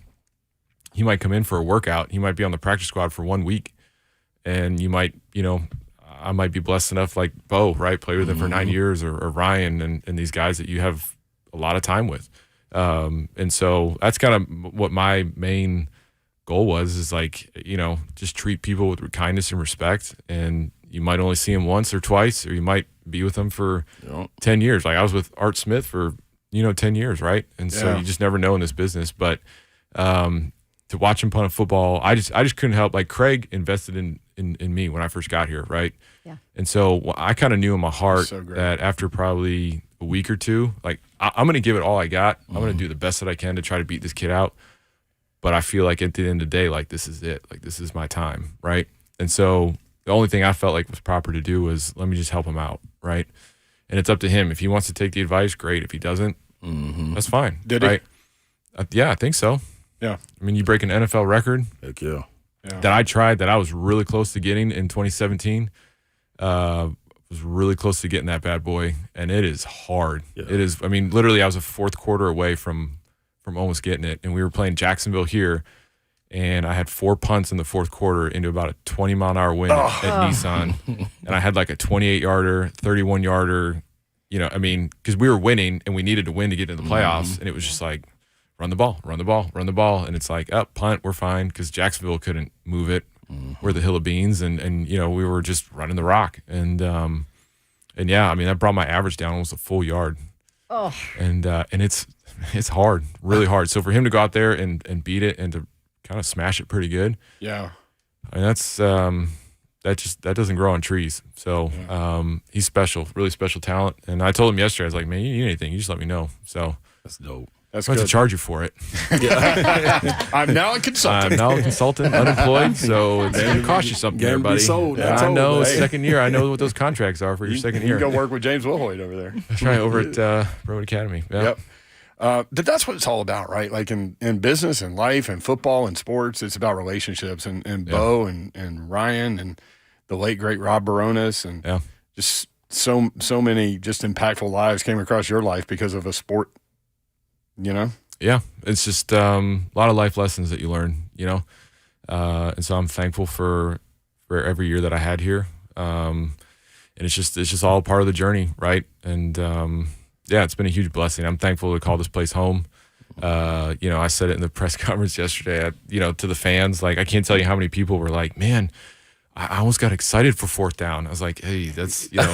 he might come in for a workout. He might be on the practice squad for 1 week. And you might, I might be blessed enough, like Bo, right? Play with him for 9 years, or Ryan and these guys that you have a lot of time with. And so that's kind of what my main goal was, is like, just treat people with kindness and respect. And you might only see them once or twice, or you might be with them for 10 years. Like I was with Art Smith for, 10 years, right? And so you just never know in this business. But to watch him punt a football, I just couldn't help. Like Craig invested in me when I first got here, right? Yeah. And so I kind of knew in my heart that after probably a week or two, like I'm going to give it all I got. I'm going to do the best that I can to try to beat this kid out. But I feel like at the end of the day, like this is it. Like this is my time, right? And so the only thing I felt like was proper to do was let me just help him out, right? And it's up to him. If he wants to take the advice, great. If he doesn't, that's fine. Did he? Right? Yeah, I think so. Yeah. I mean, you break an NFL record. Heck yeah. That I tried, that I was really close to getting in 2017. Was really close to getting that bad boy, and it is hard. Yeah. It is. I mean, literally, I was a fourth quarter away from almost getting it, and we were playing Jacksonville here, and I had 4 punts in the fourth quarter into about a 20-mile-an-hour wind at Nissan, and I had like a 28-yarder, 31-yarder. Because we were winning, and we needed to win to get into the playoffs, and it was just like, run the ball, and it's like, punt, we're fine, because Jacksonville couldn't move it. We're the Hill of Beans, and we were just running the rock, and yeah, I mean that brought my average down almost a full yard. Oh, and it's hard, really hard. So for him to go out there and beat it and to kind of smash it pretty good, yeah, I mean that's that doesn't grow on trees. So he's special, really special talent. And I told him yesterday, I was like, man, you need anything, you just let me know. So That's dope. That's I have good. to charge you for it. I'm now a consultant. I'm now a consultant, unemployed, so it's going to cost you something there, Game be buddy. sold. Yeah, That's I know, all, hey. second year. I know what those contracts are for your second You year. can go work with James Wilhoit over there. That's right, over at Road Academy. Yeah. Yep. But that's what it's all about, right? Like in business and life and football and sports, it's about relationships. And Bo and Ryan and the late, great Rob Baronis and just so many just impactful lives came across your life because of a sport, Yeah, it's just a lot of life lessons that you learn, and so I'm thankful for every year that I had here, and it's just all part of the journey, right? And it's been a huge blessing. I'm thankful to call this place home. I said it in the press conference yesterday. To the fans, like I can't tell you how many people were like, "Man, I almost got excited for fourth down." I was like, "Hey, that's we don't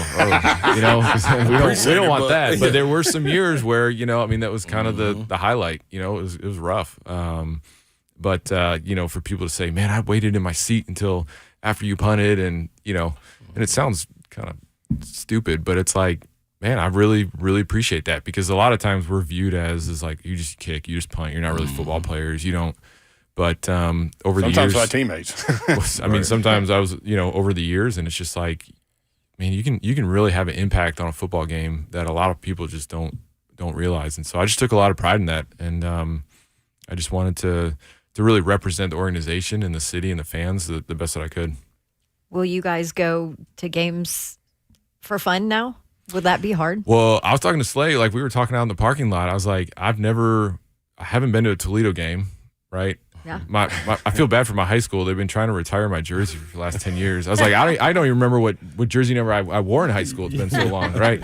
want that." But there were some years where that was kind of the highlight. It was rough. But for people to say, "Man, I waited in my seat until after you punted," and and it sounds kind of stupid, but it's like, man, I really, really appreciate that, because a lot of times we're viewed as like, you just kick, you just punt, you're not really football players, you don't. But over the Sometimes years, by teammates. I mean, sometimes I was, over the years, and it's just like, man, you can really have an impact on a football game that a lot of people just don't realize. And so I just took a lot of pride in that, and I just wanted to really represent the organization and the city and the fans the best that I could. Will you guys go to games for fun now? Would that be hard? Well, I was talking to Slay, like we were talking out in the parking lot. I was like, I haven't been to a Toledo game, right? Yeah. I feel bad for my high school. They've been trying to retire my jersey for the last 10 years. I was like, I don't even remember what jersey number I wore in high school. It's been so long, right?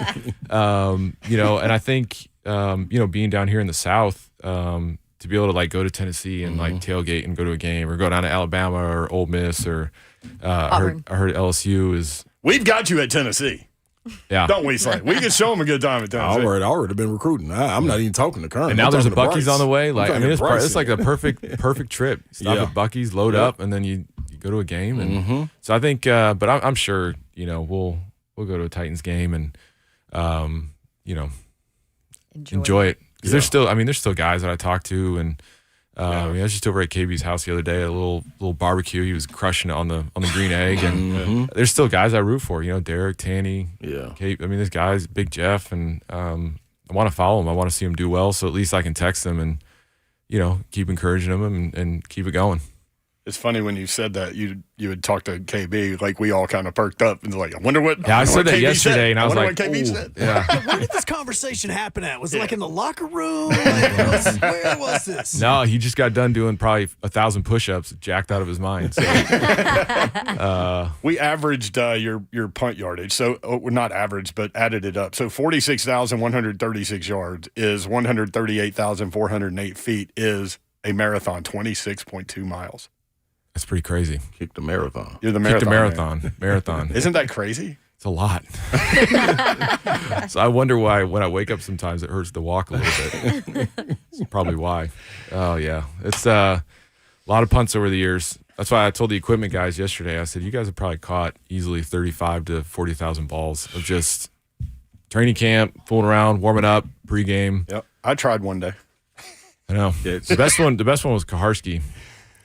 And I think, being down here in the South, to be able to like go to Tennessee and like tailgate and go to a game, or go down to Alabama or Ole Miss, or I heard LSU is. We've got you at Tennessee. Yeah. Don't we, Slay? We can show them a good time at Tennessee. I already been recruiting. I'm not even talking to Kern. And now there's a Buc-ee's on the way. Like, I mean, Bryce. it's like a perfect trip. Stop at Buc-ee's, load up, and then you go to a game. And so I think, but I'm sure, we'll go to a Titans game and, enjoy it. Because there's still guys that I talk to, and I was just over at KB's house the other day, a little barbecue. He was crushing it on the green egg, and there's still guys I root for. Derek, Tanny, Kate. I mean, there's guys, Big Jeff, and I want to follow him. I want to see him do well, so at least I can text them and keep encouraging him and keep it going. It's funny when you said that you would talk to KB, like we all kind of perked up and like, I wonder what. Yeah, I said that yesterday, and I was like, what KB said. Yeah. Where did this conversation happen at? Was it like in the locker room? Like, where was this? No, he just got done doing probably 1,000 push-ups, jacked out of his mind. So. We averaged your punt yardage, so we're not averaged, but added it up. So 46,136 yards is 138,408 feet is a marathon, 26.2 miles. That's pretty crazy. Kick the marathon. You're the Kick marathon. the marathon. Isn't that crazy? It's a lot. So I wonder why when I wake up sometimes it hurts to walk a little bit. It's probably why. Oh, yeah. It's a lot of punts over the years. That's why I told the equipment guys yesterday, I said, you guys have probably caught easily 35 to 40,000 balls of just training camp, fooling around, warming up, pregame. Yep. I tried one day. I know. The best one was Kaharski.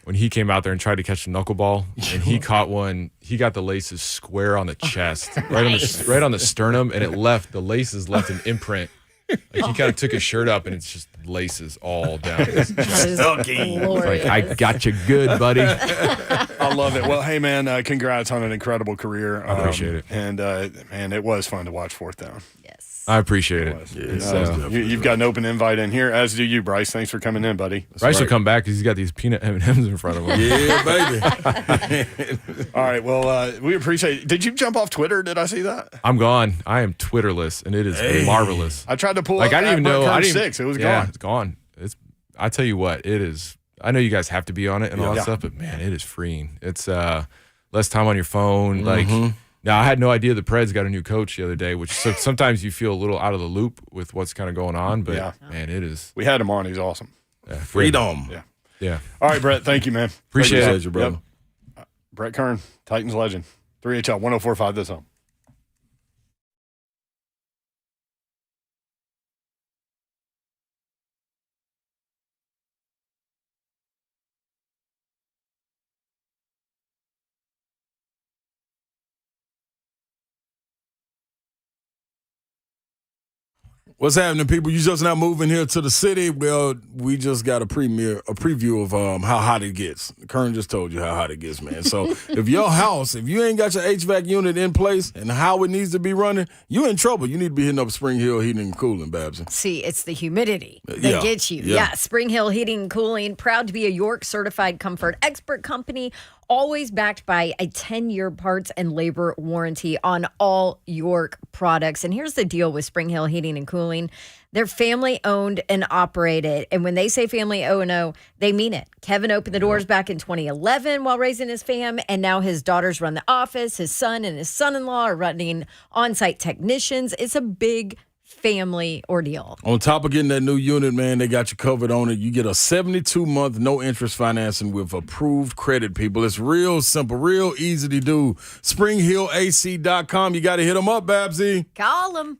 When he came out there and tried to catch a knuckleball, and he caught one, he got the laces square on the chest, right on the sternum, and the laces left an imprint. Like he kind of took his shirt up, and it's just laces all down his chest. Like, I got you good, buddy. I love it. Well, hey, man, congrats on an incredible career. I appreciate it. And, man, it was fun to watch fourth down. Yes. I appreciate it. You've got an open invite in here, as do you, Bryce. Thanks for coming in, buddy. Bryce will come back because he's got these peanut M&Ms in front of him. Yeah, baby. All right. Well, we appreciate it. Did you jump off Twitter? Did I see that? I'm gone. I am Twitterless, and it is marvelous. I tried to pull Like, up I didn't even know. Brett Kern 6. It was gone. It's gone. I tell you what, it is. I know you guys have to be on it and all that stuff, but man, it is freeing. It's less time on your phone. Like, now I had no idea the Preds got a new coach the other day, which so sometimes you feel a little out of the loop with what's kind of going on. But man, it is. We had him on. He's awesome. Freedom. Yeah. All right, Brett. Thank you, man. Appreciate it, you, brother. Yep. Brett Kern, Titans legend. 3HL 104.5 this home. What's happening, people? You just now moving here to the city? Well, we just got a preview of how hot it gets. Kern just told you how hot it gets, man. So if you ain't got your HVAC unit in place and how it needs to be running, you in trouble. You need to be hitting up Spring Hill Heating and Cooling, Babs. See, it's the humidity that gets you. Yeah, Spring Hill Heating and Cooling, proud to be a York certified comfort expert company, always backed by a 10-year parts and labor warranty on all York products. And here's the deal with Spring Hill Heating and Cooling. They're family owned and operated. And when they say family O&O, they mean it. Kevin opened the doors back in 2011 while raising his fam. And now his daughters run the office. His son and his son-in-law are running on-site technicians. It's a big family ordeal. On top of getting that new unit, man, they got you covered on it. You get a 72-month no-interest financing with approved credit, people. It's real simple, real easy to do. SpringHillAC.com. You got to hit them up, Babsy. Call them.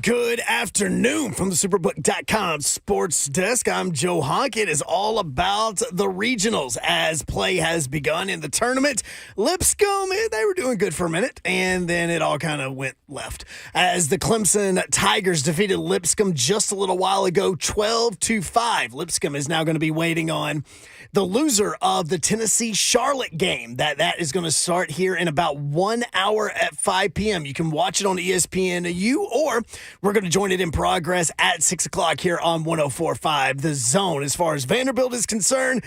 Good afternoon from the Superbook.com sports desk. I'm Joe Honk. It is all about the regionals as play has begun in the tournament. Lipscomb, they were doing good for a minute, and then it all kind of went left as the Clemson Tigers defeated Lipscomb just a little while ago, 12-5. Lipscomb is now going to be waiting on the loser of the Tennessee-Charlotte game. That is going to start here in about 1 hour at 5 p.m. You can watch it on ESPNU, or we're going to join it in progress at 6 o'clock here on 104.5 The Zone. As far as Vanderbilt is concerned,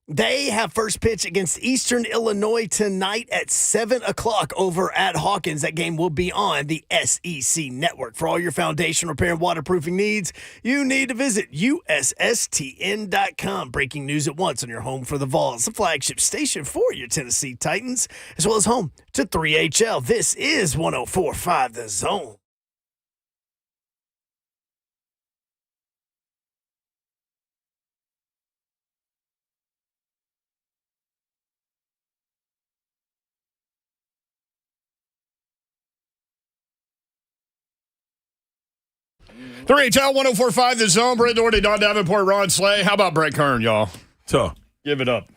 they have first pitch against Eastern Illinois tonight at 7 o'clock over at Hawkins. That game will be on the SEC Network. For all your foundation repair and waterproofing needs, you need to visit USSTN.com. Breaking news at once on your home for the Vols, the flagship station for your Tennessee Titans, as well as home to 3HL. This is 104.5 The Zone. Three HL 104.5 The Zone. Brett Doherty, Don Davenport, Ron Slay. How about Brett Kern, y'all? Tough. Give it up.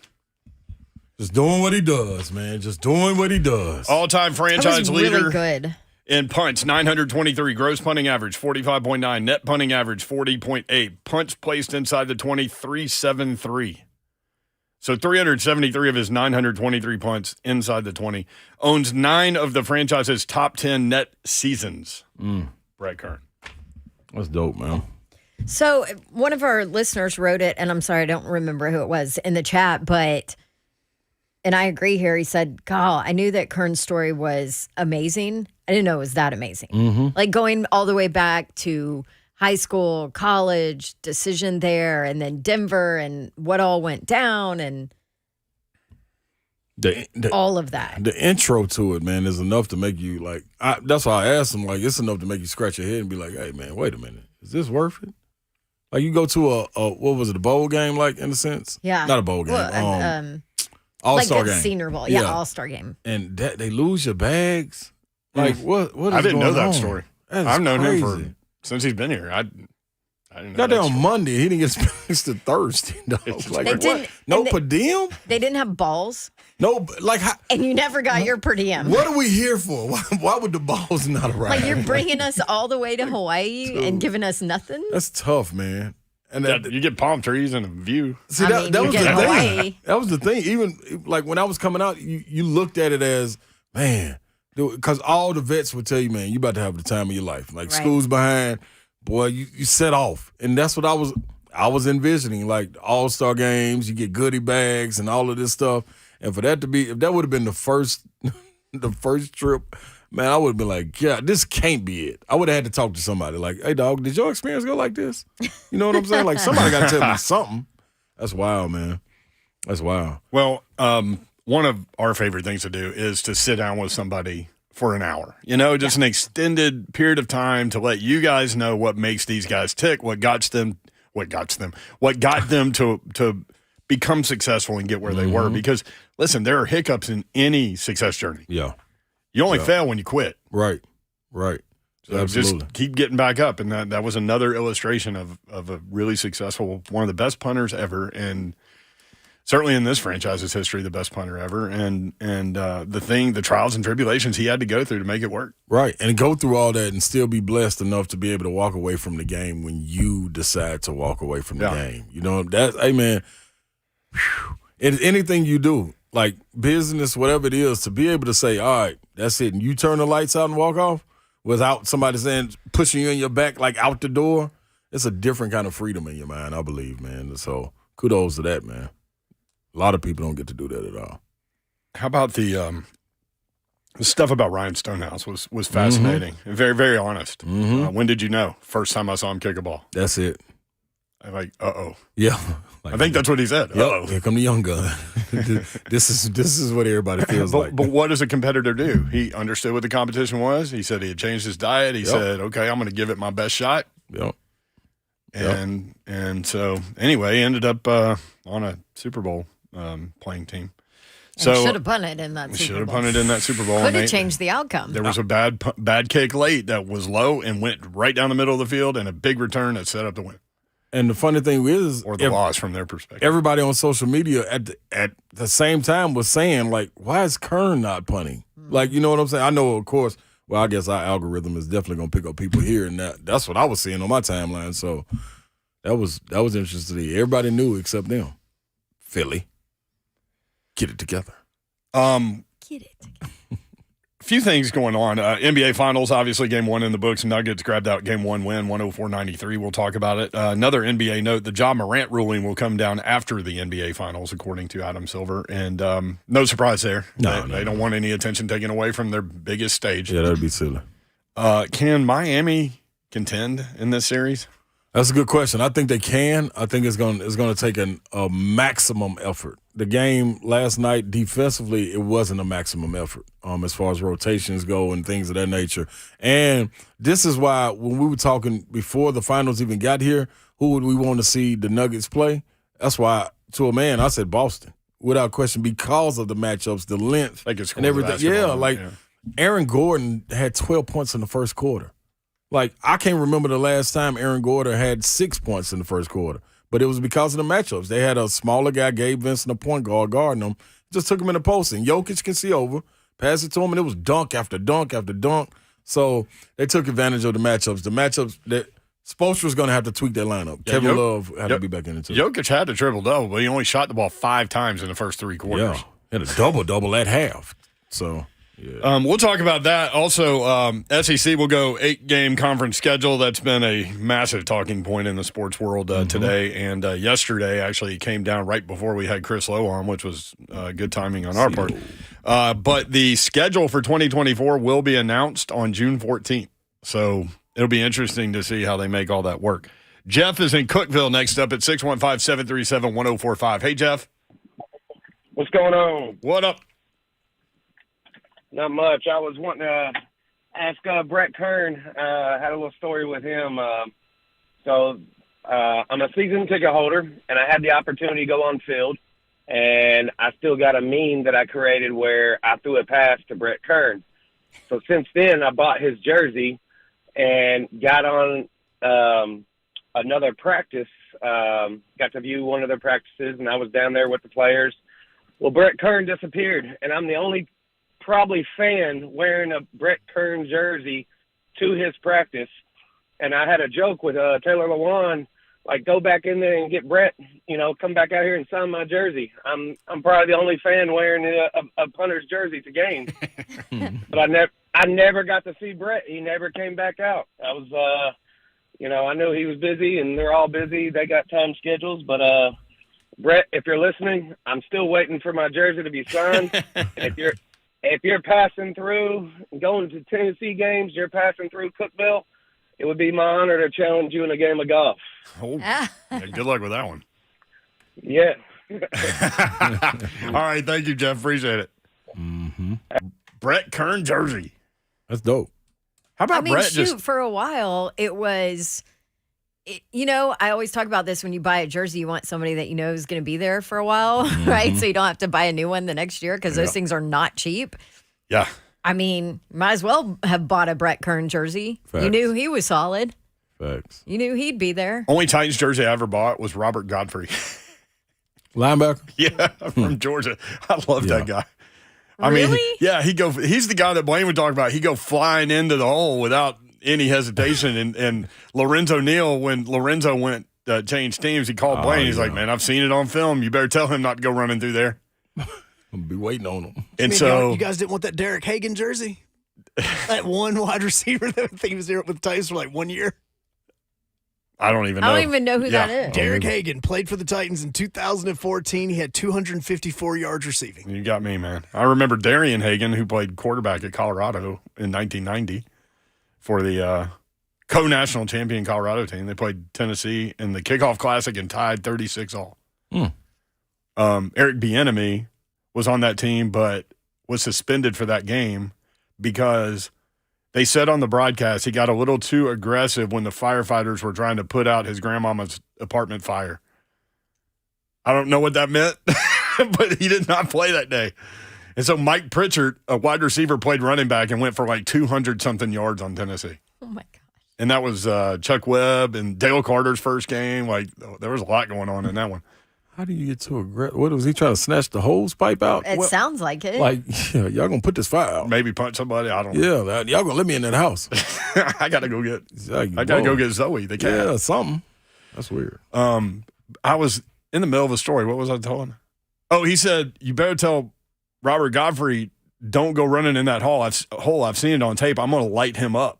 Just doing what he does, man. Just doing what he does. All-time franchise That was really leader good. in punts, 923. Gross punting average, 45.9. Net punting average, 40.8. Punts placed inside the 20, 373. So 373 of his 923 punts inside the 20. Owns 9 of the franchise's top 10 net seasons. Brett Kern. That's dope, man. So one of our listeners wrote it, and I'm sorry, I don't remember who it was in the chat, and I agree here. He said, "God, I knew that Kern's story was amazing. I didn't know it was that amazing. Like going all the way back to high school, college, decision there, and then Denver, and what all went down, and all of that." The intro to it, man, is enough to make you like. That's why I asked him. Like, it's enough to make you scratch your head and be like, "Hey, man, wait a minute, is this worth it?" Like, you go to a what was it, a bowl game, like in a sense? Yeah, not a bowl game. Well, All-Star like a game, Senior Bowl, yeah, All-Star game, and that they lose your bags. Like, what? What is I didn't know going that on? story. That is I've known crazy. him since he's been here. I didn't know Got that there on story. Monday. He didn't get spent to Thursday. Dog. Like, They what? didn't- No and they- per diem. they didn't have balls, No, like how, and you never got your per diem. what are we here for? Why would the balls not arrive? Like, you're bringing us all the way to Hawaii and giving us nothing? That's tough, man. And Yeah, you get palm trees and a view. see, I that, mean, that you was the get thing. Hawaii. That was the thing. Even like when I was coming out, you looked at it as, man, because all the vets would tell you, man, you about to have the time of your life. Like, Right. school's behind, boy, you set off, and that's what I was envisioning. Like All-Star games, you get goodie bags and all of this stuff. And for that to be, if that would have been the first trip, man, I would have been like, yeah, this can't be it. I would have had to talk to somebody like, hey, dog, did your experience go like this? You know what I'm saying? Like, somebody got to tell me something. That's wild, man. That's wild. Well, one of our favorite things to do is to sit down with somebody for an hour. You know, just an extended period of time to let you guys know what makes these guys tick, what got them to become successful and get where they were. Because listen, there are hiccups in any success journey. Yeah. You only fail when you quit. Right. So Absolutely. just keep getting back up. And that was another illustration of a really successful, one of the best punters ever, and certainly in this franchise's history, the best punter ever. And the trials and tribulations he had to go through to make it work. Right. And go through all that and still be blessed enough to be able to walk away from the game when you decide to walk away from the game. You know, that's, hey, man, anything you do, like business, whatever it is, to be able to say, all right, that's it, and you turn the lights out and walk off without somebody saying, pushing you in your back, like out the door, it's a different kind of freedom in your mind, I believe, man. So kudos to that, man. A lot of people don't get to do that at all. How about the stuff about Ryan Stonehouse was fascinating and very, very honest. When did you know? First time I saw him kick a ball. That's it. I'm like, uh-oh. Yeah. Like, I think that's what he said. Uh-oh. Here come the young gun. This is what everybody feels like. But what does a competitor do? He understood what the competition was. He said he had changed his diet. He said, okay, I'm going to give it my best shot. Yep. And so anyway, he ended up on a Super Bowl playing team. So should have punted in that Super Bowl. Should have punted in that Super Bowl. Could have changed the outcome. There was a bad kick late that was low and went right down the middle of the field, and a big return that set up the win. And the funny thing is, or the loss from their perspective. Everybody on social media at the same time was saying, like, why is Kern not punting? Like, you know what I'm saying? I know, of course, well, I guess our algorithm is definitely going to pick up people here, and that's what I was seeing on my timeline. So that was interesting to see. Everybody knew except them. Philly, get it together. Get it together. A few things going on. NBA Finals, obviously, Game 1 in the books. Nuggets grabbed out Game 1 win, 104-93. We'll talk about it. Another NBA note, the Ja Morant ruling will come down after the NBA Finals, according to Adam Silver. And no surprise there. They don't want any attention taken away from their biggest stage. Yeah, that'd be silly. Can Miami contend in this series? That's a good question. I think they can. I think it's going to take a maximum effort. The game last night, defensively, it wasn't a maximum effort as far as rotations go and things of that nature. And this is why when we were talking before the finals even got here, who would we want to see the Nuggets play? That's why, to a man, I said Boston, without question, because of the matchups, the length, and everything. Yeah, Aaron Gordon had 12 points in the first quarter. Like, I can't remember the last time Aaron Gordon had 6 points in the first quarter. But it was because of the matchups. They had a smaller guy, Gabe Vincent, a point guard, guarding him. Just took him in the post. And Jokic can see over, pass it to him, and it was dunk after dunk after dunk. So they took advantage of the matchups. The matchups that Spoelstra was going to have to tweak that lineup. Yeah, Kevin Love had to be back in it, too. Jokic had a triple-double, but he only shot the ball 5 times in the first 3 quarters. Yeah, he had a double-double at half. So... yeah. We'll talk about that. Also, SEC will go 8-game conference schedule. That's been a massive talking point in the sports world today. And yesterday, actually, it came down right before we had Chris Lowe on, which was good timing on our part. But the schedule for 2024 will be announced on June 14th. So it'll be interesting to see how they make all that work. Jeff is in Cookeville next up at 615-737-1045. Hey, Jeff. What's going on? What up? Not much. I was wanting to ask Brett Kern. Had a little story with him. I'm a season ticket holder, and I had the opportunity to go on field, and I still got a meme that I created where I threw a pass to Brett Kern. So since then, I bought his jersey and got on another practice. Got to view one of their practices, and I was down there with the players. Well, Brett Kern disappeared, and I'm the only probably fan wearing a Brett Kern jersey to his practice. And I had a joke with Taylor Lewan, like, go back in there and get Brett, come back out here and sign my jersey. I'm probably the only fan wearing a punter's jersey to games. But I never got to see Brett. He never came back out. I was I knew he was busy, and they're all busy. They got time schedules, but Brett, if you're listening, I'm still waiting for my jersey to be signed. And if you're passing through, going to Tennessee games, you're passing through Cookeville, it would be my honor to challenge you in a game of golf. Oh, yeah, good luck with that one. Yeah. All right, thank you, Jeff. Appreciate it. Mm-hmm. Brett Kern jersey. That's dope. How about Brett? For a while, it was... I always talk about this when you buy a jersey, you want somebody that you know is going to be there for a while, right? So you don't have to buy a new one the next year because those things are not cheap. Yeah. I mean, might as well have bought a Brett Kern jersey. Facts. You knew he was solid. Facts. You knew he'd be there. Only Titans jersey I ever bought was Robert Godfrey. Linebacker? Yeah, from Georgia. I love that guy. Really? Yeah, he's the guy that Blaine would talk about. He'd go flying into the hole without any hesitation. And Lorenzo Neal, when Lorenzo went changed teams, he called Blaine. He's like, man, I've seen it on film. You better tell him not to go running through there. I'll be waiting on him. And so you guys didn't want that Derek Hagan jersey? That one wide receiver that I think was there with the Titans for like 1 year? I don't even know. I don't even know who that is. Derek Hagan played for the Titans in 2014. He had 254 yards receiving. You got me, man. I remember Darian Hagan, who played quarterback at Colorado in 1990 for the co-national champion Colorado team. They played Tennessee in the kickoff classic and tied 36-all. Eric Bieniemy was on that team but was suspended for that game because they said on the broadcast he got a little too aggressive when the firefighters were trying to put out his grandmama's apartment fire. I don't know what that meant, but he did not play that day. And so Mike Pritchard, a wide receiver, played running back and went for like 200-something yards on Tennessee. Oh, my gosh. And that was Chuck Webb and Dale Carter's first game. Like, there was a lot going on in that one. How do you get so aggressive? What was he trying to snatch the hose pipe out? It sounds like it. Like, yeah, y'all gonna put this fire out? Maybe punch somebody. I don't know. Yeah, y'all gonna let me in that house? I gotta go get. Like, I gotta go get Zoe. The cat. Yeah, something. That's weird. I was in the middle of a story. What was I telling? Oh, he said you better tell Robert Godfrey don't go running in that hole. I've seen it on tape. I'm gonna light him up.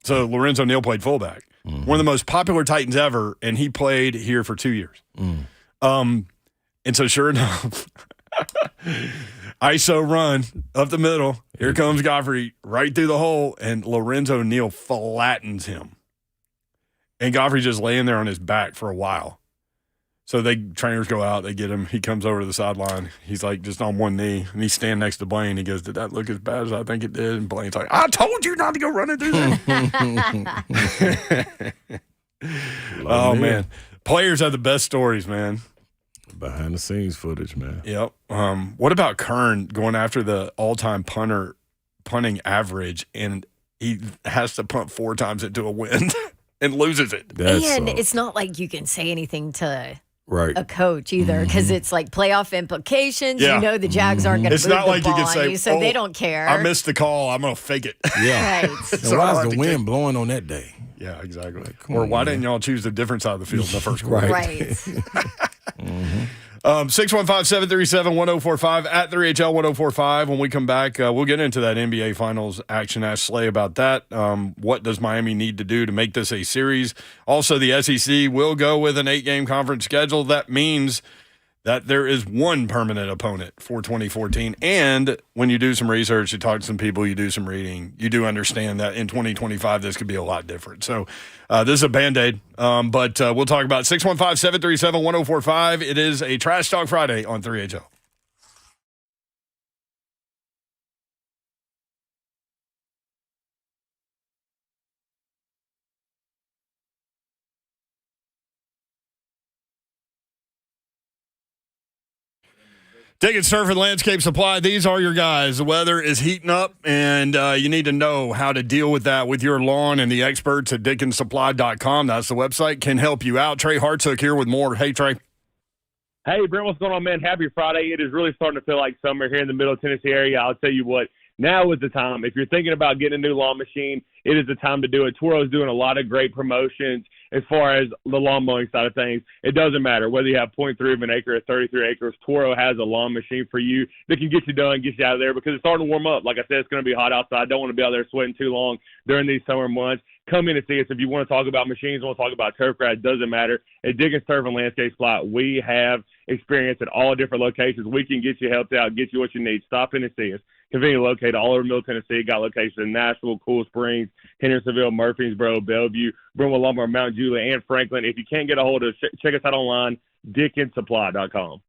So Lorenzo Neal played fullback. One of the most popular Titans ever, and he played here for 2 years. And so sure enough, ISO run up the middle. Here comes Godfrey right through the hole, and Lorenzo Neal flattens him. And Godfrey's just laying there on his back for a while. So trainers go out, they get him. He comes over to the sideline. He's like just on one knee, and he's standing next to Blaine. He goes, "Did that look as bad as I think it did?" And Blaine's like, "I told you not to go running through that." Oh, man. Players have the best stories, man. Behind the scenes footage, man. Yep. What about Kern going after the all-time punting average, and he has to punt 4 times into a wind and loses it? It's not like you can say anything to a coach either, because it's like playoff implications. Yeah. You know the Jags aren't going to It's move not the like you ball can on say, you, so they don't care. I missed the call. I'm going to fake it. Yeah. Right. And why is the wind blowing on that day? Yeah, exactly. Come Or on, why man. didn't y'all choose the different side of the field in the first quarter? Right. 615-737-1045 at 3HL1045. When we come back, we'll get into that NBA Finals action. Ask Slay about that. What does Miami need to do to make this a series? Also, the SEC will go with an 8-game conference schedule. That means that there is one permanent opponent for 2014. And when you do some research, you talk to some people, you do some reading, you do understand that in 2025, this could be a lot different. So this is a Band-Aid, but we'll talk about 615-737-1045. It is a Trash Talk Friday on 3HL. Diggins Surf and Landscape Supply, these are your guys. The weather is heating up, and you need to know how to deal with that with your lawn, and the experts at DickinsSupply.com, that's the website, can help you out. Trey Hartsook here with more. Hey, Trey. Hey, Brent, what's going on, man? Happy Friday. It is really starting to feel like summer here in the Middle Tennessee area. I'll tell you what, now is the time. If you're thinking about getting a new lawn machine, it is the time to do it. Toro is doing a lot of great promotions as far as the lawn mowing side of things. It doesn't matter whether you have 0.3 of an acre or 33 acres. Toro has a lawn machine for you that can get you done, get you out of there, because it's starting to warm up. Like I said, it's going to be hot outside. Don't want to be out there sweating too long during these summer months. Come in and see us. If you want to talk about machines, want to talk about turf grass, doesn't matter. At Diggins Turf and Landscape Supply, we have experience at all different locations. We can get you helped out, get you what you need. Stop in and see us. Conveniently located all over Middle Tennessee. Got locations in Nashville, Cool Springs, Hendersonville, Murfreesboro, Bellevue, Brentwood, Lombard, Mount Juliet, and Franklin. If you can't get a hold of us, check us out online, DickinsSupply.com.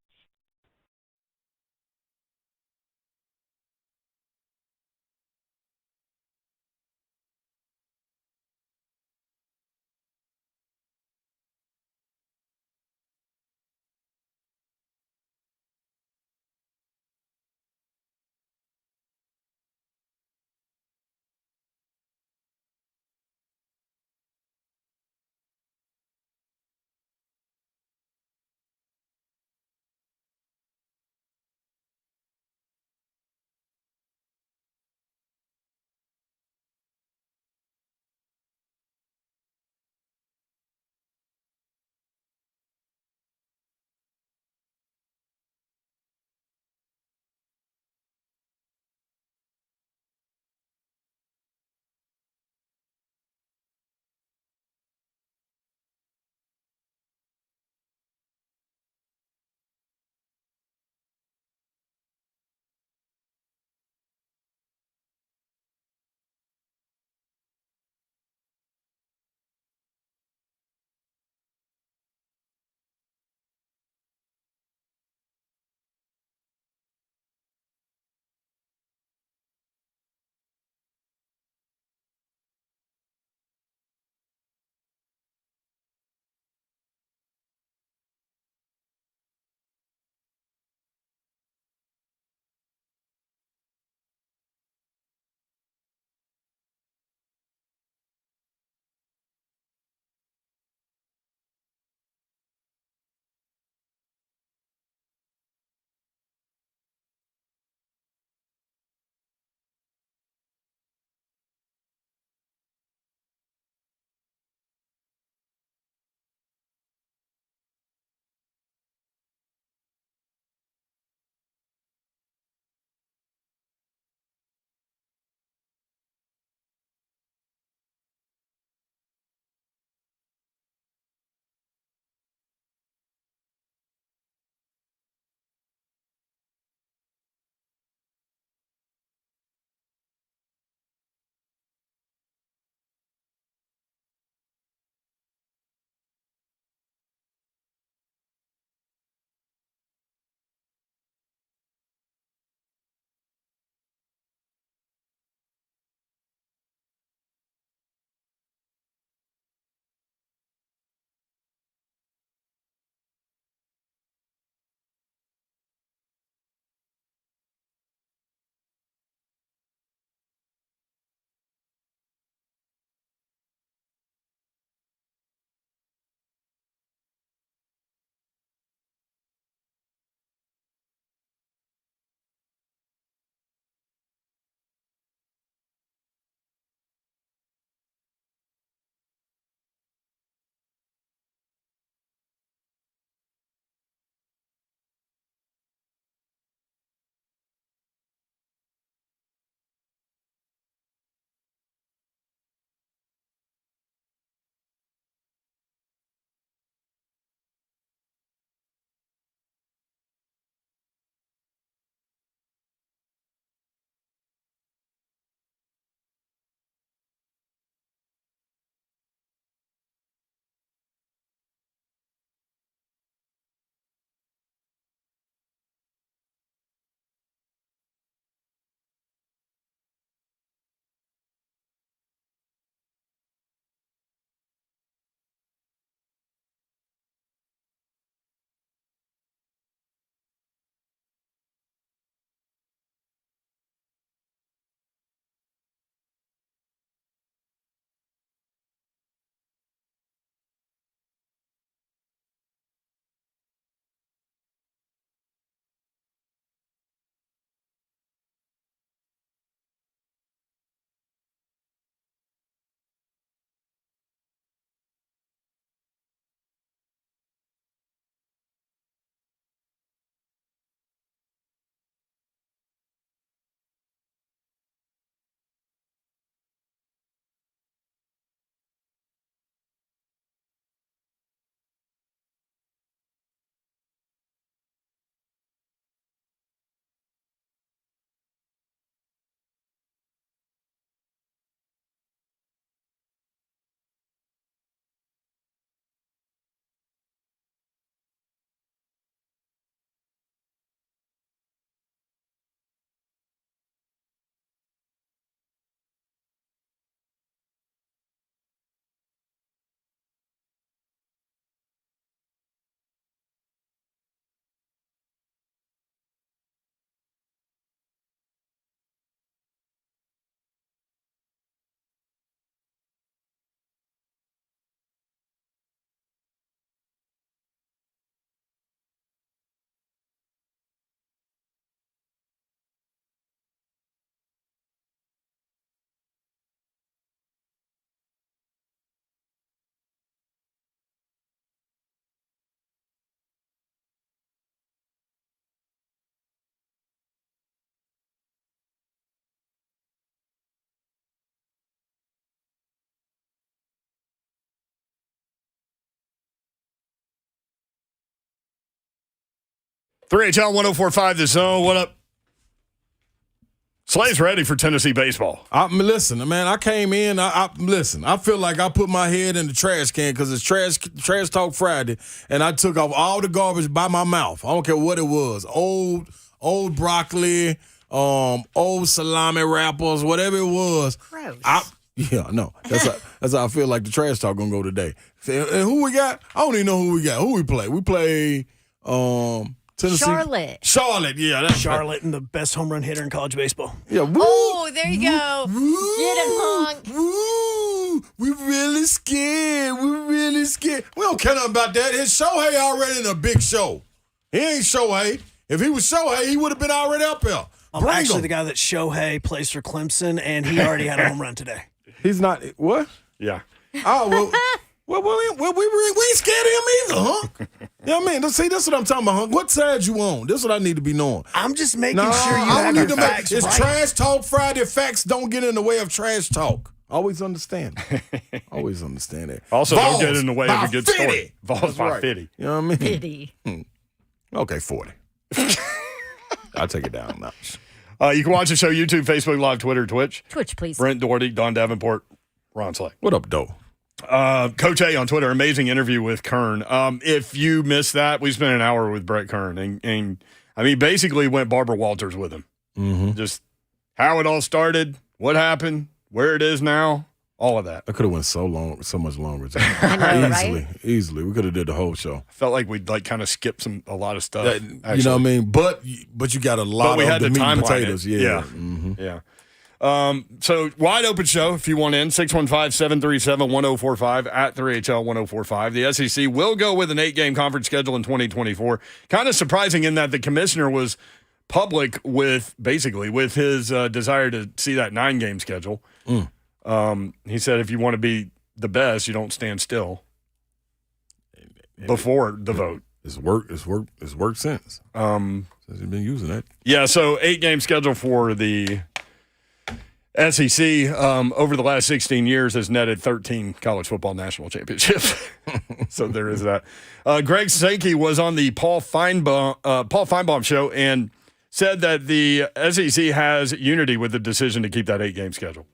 3HL 104.5 The Zone. What up? Slay's ready for Tennessee baseball. Listen, man, I came in. Listen, I feel like I put my head in the trash can because it's trash Talk Friday, and I took off all the garbage by my mouth. I don't care what it was. Old broccoli, old salami wrappers, whatever it was. Gross. That's how I feel like the trash talk gonna go today. And who we got? I don't even know who we got. Who we play? We play Tennessee. Charlotte, yeah. That's Charlotte and the best home run hitter in college baseball. Yeah. Woo, Oh, there you go. Get him, Honk. Woo, we really scared. We don't care nothing about that. His Shohei already in a big show. He ain't Shohei. If he was Shohei, he would have been already up there. I'm actually the guy that Shohei plays for Clemson, and he already had a home run today. He's not what? Yeah. Oh well. We ain't scared of him either, huh? You know what I mean? See, that's what I'm talking about, huh? What side you on? This is what I need to be knowing. I'm just making sure you have your facts It's right. Trash Talk Friday. Facts don't get in the way of trash talk. Always understand. Always understand that. Also, Vols don't get in the way of a good 50. story. Vols by Right. 50. You know what I mean? 50. Okay, 40. I'll take it down a notch. You can watch the show YouTube, Facebook Live, Twitter, Twitch. Twitch, please. Brent Doherty, Don Davenport, Ron Slay. What up, Doe? Coach A on Twitter, amazing interview with Kern. If you missed that, we spent an hour with Brett Kern. And I mean, basically went Barbara Walters with him. Mm-hmm. Just how it all started, what happened, where it is now, all of that. I could have went so much longer. I know, Easily. We could have did the whole show. Felt like we'd like kind of skip a lot of stuff. You know what I mean? But you got a lot we of had the to meat and timeline potatoes. it. Yeah. Yeah. So wide open show if you want in, 615-737-1045 at 3HL 1045. The SEC will go with an 8-game conference schedule in 2024. Kind of surprising in that the commissioner was public with his desire to see that 9-game schedule. He said if you want to be the best, you don't stand still before the vote. It's worked since. Since he's been using that. Yeah, so 8-game schedule for the SEC over the last 16 years has netted 13 college football national championships. So there is that. Greg Sankey was on the Paul Feinbaum show and said that the SEC has unity with the decision to keep that 8-game schedule.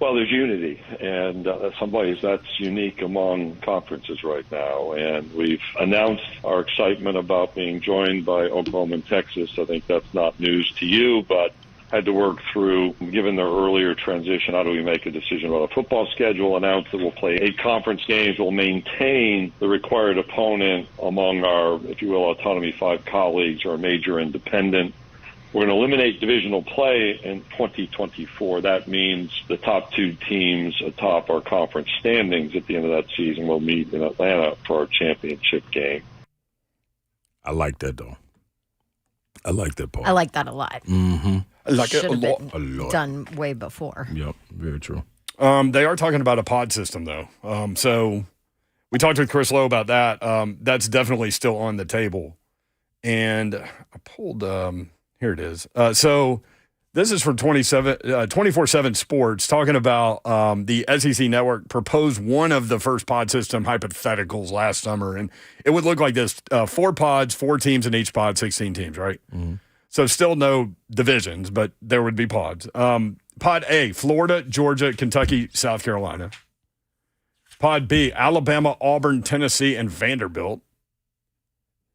Well, there's unity, and in some ways that's unique among conferences right now. And we've announced our excitement about being joined by Oklahoma and Texas. I think that's not news to you, but had to work through, given their earlier transition, how do we make a decision about a football schedule, announce that we'll play 8 conference games, we'll maintain the required opponent among our, if you will, Autonomy 5 colleagues or major independent. We're going to eliminate divisional play in 2024. That means the top 2 teams atop our conference standings at the end of that season will meet in Atlanta for our championship game. I like that, though. I like that, Paul. I like that a lot. Mm-hmm. I like it a lot. Done way before. Yep, very true. They are talking about a pod system, though. So we talked with Chris Lowe about that. That's definitely still on the table. And I pulled here it is. So this is from 24/7 Sports talking about the SEC Network proposed one of the first pod system hypotheticals last summer. And it would look like this, 4 pods, 4 teams in each pod, 16 teams, right? Mm-hmm. So still no divisions, but there would be pods. Pod A, Florida, Georgia, Kentucky, South Carolina. Pod B, Alabama, Auburn, Tennessee, and Vanderbilt.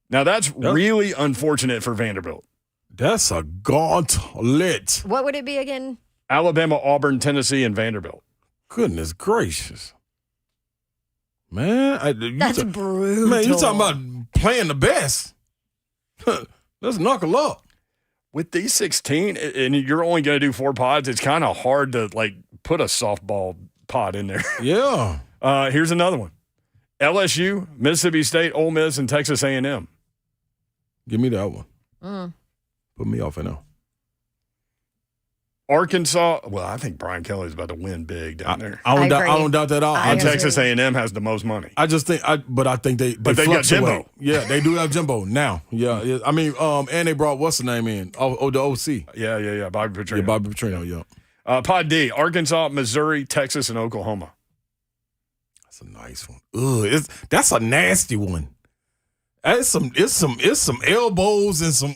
Now that's really unfortunate for Vanderbilt. That's a gauntlet. What would it be again? Alabama, Auburn, Tennessee, and Vanderbilt. Goodness gracious. Man. That's brutal. Man, you talking about playing the best. Let's knuckle up. With these 16, and you're only going to do 4 pods, it's kind of hard to, like, put a softball pod in there. Yeah. Here's another one. LSU, Mississippi State, Ole Miss, and Texas A&M. Give me that one. Mm. Put me off now. Arkansas, well, I think Brian Kelly's about to win big down there. I don't doubt that at all. And Texas A&M has the most money. I just think, but I think they got Jimbo. Yeah, they do have Jimbo now. Yeah. I mean, and they brought what's the name in? Oh, the OC. Yeah. Bobby Petrino. Yeah, Bobby Petrino. Yeah. Pod D: Arkansas, Missouri, Texas, and Oklahoma. That's a nice one. Ugh, that's a nasty one. It's some elbows and some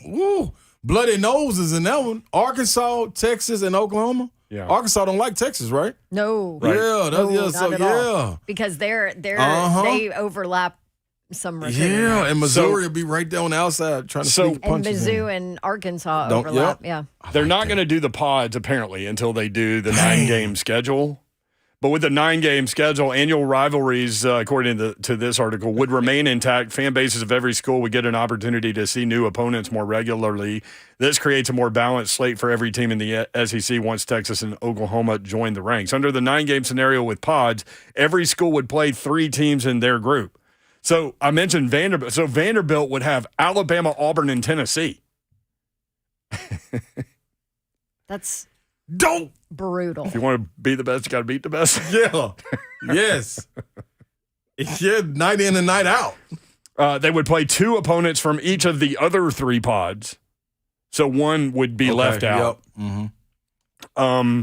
bloody noses in that one. Arkansas, Texas, and Oklahoma. Yeah. Arkansas don't like Texas, right? No. Right. Yeah, not at all. Because they overlap some recruiting. Yeah, and Missouri will be right there on the outside trying to sneak punches. And Mizzou and Arkansas overlap. Yeah. They're not going to do the pods apparently until they do the 9-game schedule. But with the 9-game schedule, annual rivalries, according to this article, would remain intact. Fan bases of every school would get an opportunity to see new opponents more regularly. This creates a more balanced slate for every team in the SEC once Texas and Oklahoma join the ranks. Under the 9-game scenario with pods, every school would play 3 teams in their group. So I mentioned Vanderbilt. So Vanderbilt would have Alabama, Auburn, and Tennessee. That's dope. Brutal. If you want to be the best, you got to beat the best. Yeah. Yes. Yeah, night in and night out. They would play 2 opponents from each of the other 3 pods. So one would be left out. Yep. Mm-hmm.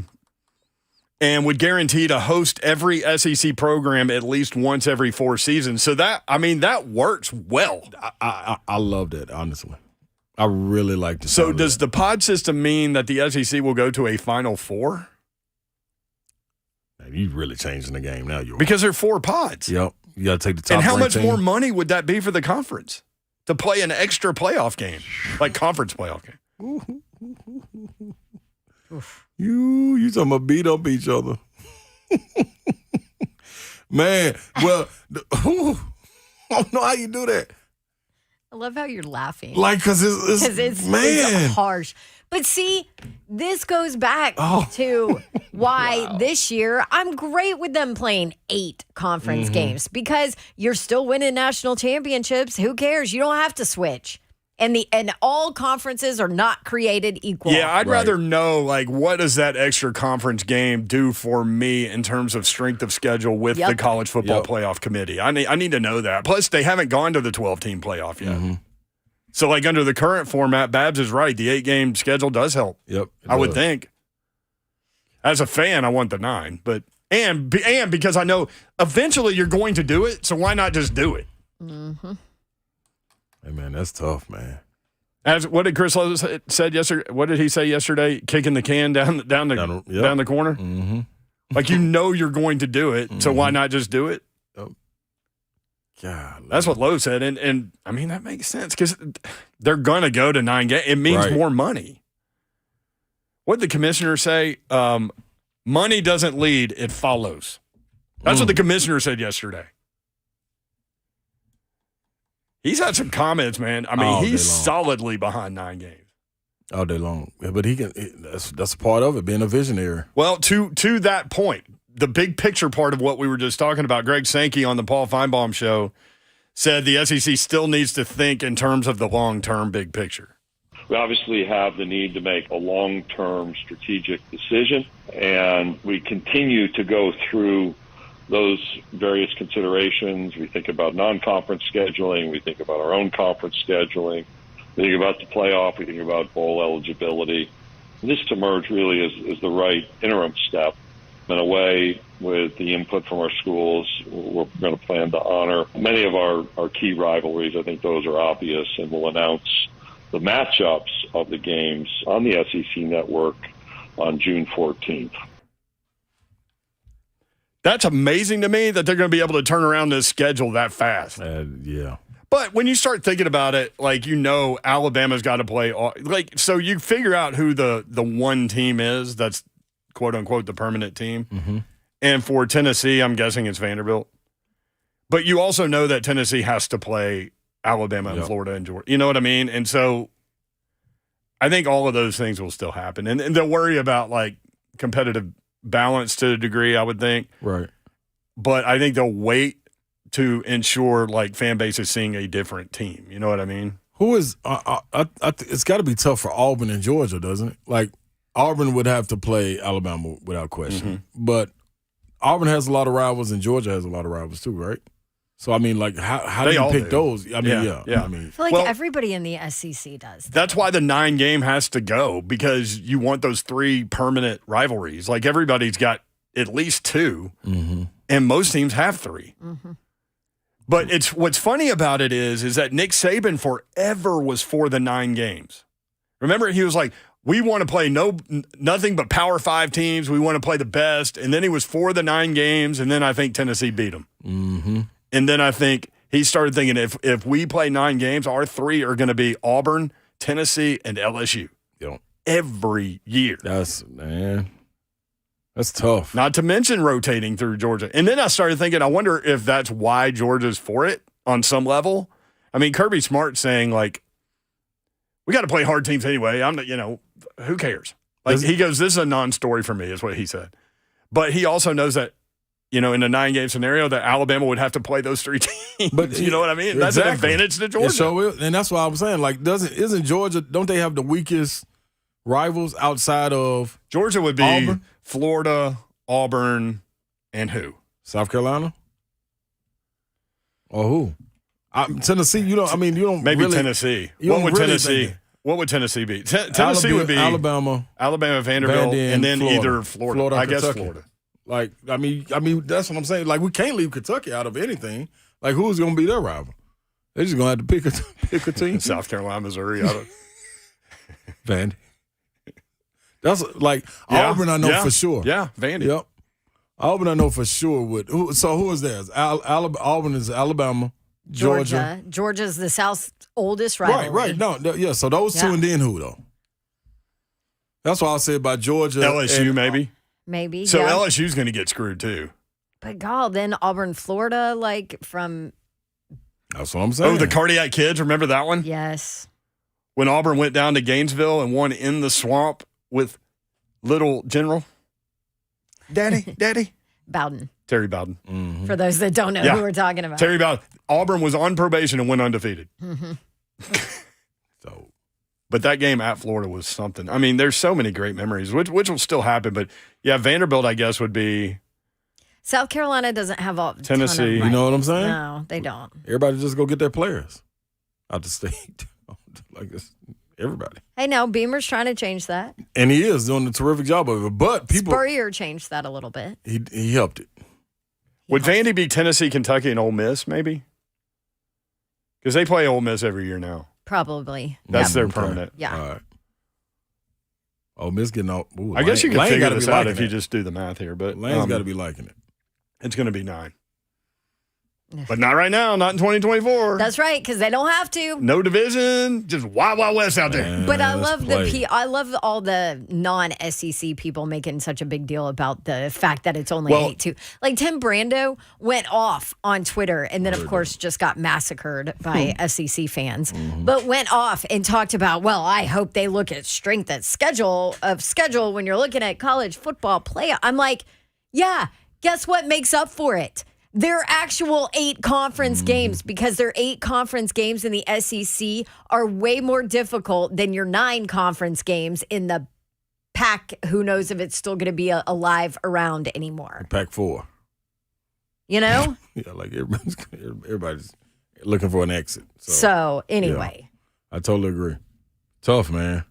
And would guarantee to host every SEC program at least once every 4 seasons. So that works well. I love that, honestly. I really like to. So does the pod system mean that the SEC will go to a Final Four? Man, you really changing the game now. Because there are 4 pods. Yep. You got to take the top. And how much team. more money would that be for the conference to play an extra playoff game, like conference playoff game? You talking about beat up each other. Man, well, I don't know how you do that. I love how you're laughing. Like, because it's harsh. But see, this goes back to why this year I'm great with them playing 8 conference games because you're still winning national championships. Who cares? You don't have to switch. And all conferences are not created equal. Yeah, I'd rather know, like, what does that extra conference game do for me in terms of strength of schedule with the college football playoff committee? I need to know that. Plus, they haven't gone to the 12-team playoff yet. Mm-hmm. So, like, under the current format, Babs is right. The 8-game schedule does help. Yep. I would think. As a fan, I want the 9. But and because I know eventually you're going to do it, so why not just do it? Mm-hmm. Hey, man, that's tough, man. What did Chris Lowe said yesterday? What did he say yesterday? Kicking the can down the corner? Mm-hmm. Like, you're going to do it, so why not just do it? God, that's what Lowe said, and I mean that makes sense because they're going to go to 9 games. It means more money. What did the commissioner say? Money doesn't lead; it follows. That's what the commissioner said yesterday. He's had some comments, man. I mean, he's solidly behind 9 games all day long. Yeah, but he can. That's a part of it, being a visionary. Well, to that point, the big picture part of what we were just talking about, Greg Sankey on the Paul Feinbaum show said the SEC still needs to think in terms of the long-term big picture. We obviously have the need to make a long-term strategic decision, and we continue to go through those various considerations. We think about non-conference scheduling. We think about our own conference scheduling. We think about the playoff. We think about bowl eligibility. And this to merge really is the right interim step. In a way, with the input from our schools, we're going to plan to honor many of our key rivalries. I think those are obvious, and we'll announce the matchups of the games on the SEC network on June 14th. That's amazing to me that they're going to be able to turn around this schedule that fast. Yeah. But when you start thinking about it, like, Alabama's got to play. So you figure out who the one team is that's, quote unquote, the permanent team. Mm-hmm. And for Tennessee, I'm guessing it's Vanderbilt. But you also know that Tennessee has to play Alabama and Florida and Georgia. You know what I mean? And so I think all of those things will still happen. And they'll worry about, like, competitive balance to a degree, I would think. Right. But I think they'll wait to ensure, like, fan base is seeing a different team. You know what I mean? Who is it's got to be tough for Auburn and Georgia, doesn't it? Like, Auburn would have to play Alabama without question. Mm-hmm. But Auburn has a lot of rivals and Georgia has a lot of rivals too, right? So, I mean, like, how do you pick those? I mean, yeah. I mean, I feel like everybody in the SEC does. That's why the 9-game has to go, because you want those 3 permanent rivalries. Like, everybody's got at least 2, and most teams have 3. Mm-hmm. But what's funny about it is that Nick Saban forever was for the 9 games. Remember, he was like, we want to play nothing but Power 5 teams. We want to play the best. And then he was for the 9 games, and then I think Tennessee beat him. Mm-hmm. And then I think he started thinking, if we play 9 games, our 3 are going to be Auburn, Tennessee, and LSU. Yep. Every year. That's tough. Not to mention rotating through Georgia. And then I started thinking, I wonder if that's why Georgia's for it on some level. I mean, Kirby Smart's saying, like, we got to play hard teams anyway. I'm not, who cares? Like, he goes, this is a non-story for me, is what he said. But he also knows that, in a 9-game scenario, that Alabama would have to play those 3 teams. But you know what I mean? That's an advantage to Georgia. And that's why I was saying, like, isn't Georgia, don't they have the weakest rivals outside of Georgia would be Auburn? Florida, Auburn, and who? South Carolina? Or who? Tennessee, you don't maybe really, Tennessee. What would Tennessee be? Tennessee would be Alabama, Vanderbilt, and then Florida. Either Florida. I guess Florida. Like, I mean, that's what I'm saying. Like, we can't leave Kentucky out of anything. Like, who's going to be their rival? They're just going to have to pick a team. South Carolina, Missouri. Out of Vandy. That's like Auburn. I know for sure. Yeah, Vandy. Yep. Auburn, I know for sure would. Who is theirs? Auburn is Alabama. Georgia. Georgia's the South's oldest rivalry. Right. No, yeah. So those 2, and then who though? That's why I said about Georgia. LSU, maybe. Maybe. So LSU's going to get screwed too. But God, then Auburn, Florida, like from. That's what I'm saying. Oh, the Cardiac Kids. Remember that one? Yes. When Auburn went down to Gainesville and won in the swamp with Little General. Daddy. Bowden. Terry Bowden. Mm-hmm. For those that don't know who we're talking about. Terry Bowden. Auburn was on probation and went undefeated. Mm-hmm. But that game at Florida was something. I mean, there's so many great memories, which will still happen. But, yeah, Vanderbilt, I guess, would be. South Carolina doesn't have all Tennessee. You know what I'm saying? No, they don't. Everybody just go get their players out the state. Like this, everybody. Hey, now Beamer's trying to change that. And he is doing a terrific job of it. But people. Spurrier changed that a little bit. He helped it. Would Vandy be Tennessee, Kentucky, and Ole Miss, maybe? Because they play Ole Miss every year now. Probably. That's their permanent. Yeah. All right. Ole Miss getting out. Ooh, I guess you can figure this out if you you just do the math here. But Lane's got to be liking it. It's going to be 9. But not right now, not in 2024. That's right, because they don't have to. No division, just Wild Wild West out there. But I love I love all the non-SEC people making such a big deal about the fact that it's only 8-2. Like Tim Brando went off on Twitter and then, of course, just got massacred by SEC fans. Mm-hmm. But went off and talked about, well, I hope they look at strength of schedule when you're looking at college football play. I'm like, yeah, guess what makes up for it? Their actual 8 conference games, because their 8 conference games in the SEC are way more difficult than your 9 conference games in the Pac. Who knows if it's still going to be alive around anymore? Pac 4. You know? Yeah, like everybody's looking for an exit. So anyway, I totally agree. Tough, man.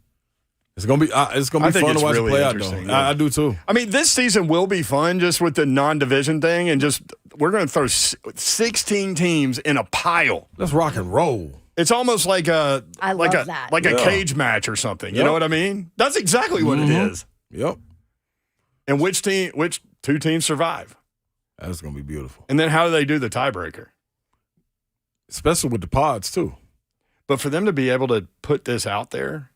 It's gonna be fun to watch it play out, though. I do too. I mean, this season will be fun just with the non-division thing, and just we're going to throw 16 teams in a pile. Let's rock and roll. It's almost like a cage match or something. You know what I mean? That's exactly what it is. Yep. And which 2 teams survive? That's gonna be beautiful. And then how do they do the tiebreaker? Especially with the pods too. But for them to be able to put this out there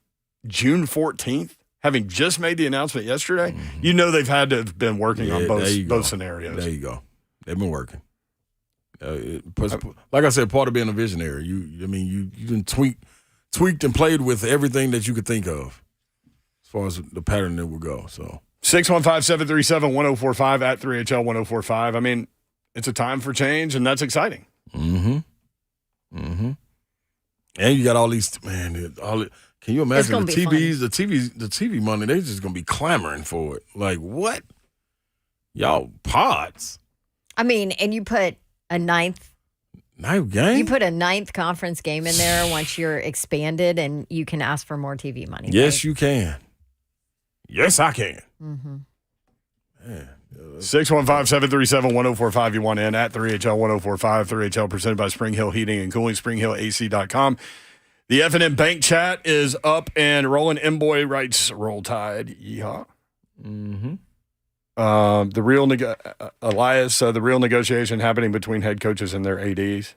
June 14th, having just made the announcement yesterday, you know they've had to have been working on both scenarios. There you go. They've been working. Like I said, part of being a visionary. You done tweaked and played with everything that you could think of as far as the pattern that would go. So 615-737-1045 at 3HL1045. I mean, it's a time for change, and that's exciting. Mm-hmm. And you got all these can you imagine the TV money? They're just gonna be clamoring for it. Like what? Y'all pods. I mean, and you put a ninth game. You put a 9th conference game in there once you're expanded, and you can ask for more TV money. Yes, right? you can. Yes, I can. Mm-hmm. Man, 615-737-1045. You want in at 3HL1045. 3HL presented by Spring Hill Heating and Cooling, springhillac.com. The F&M Bank chat is up and rolling. M-Boy writes, Roll Tide, yeehaw. Mm-hmm. The real negotiation happening between head coaches and their ADs.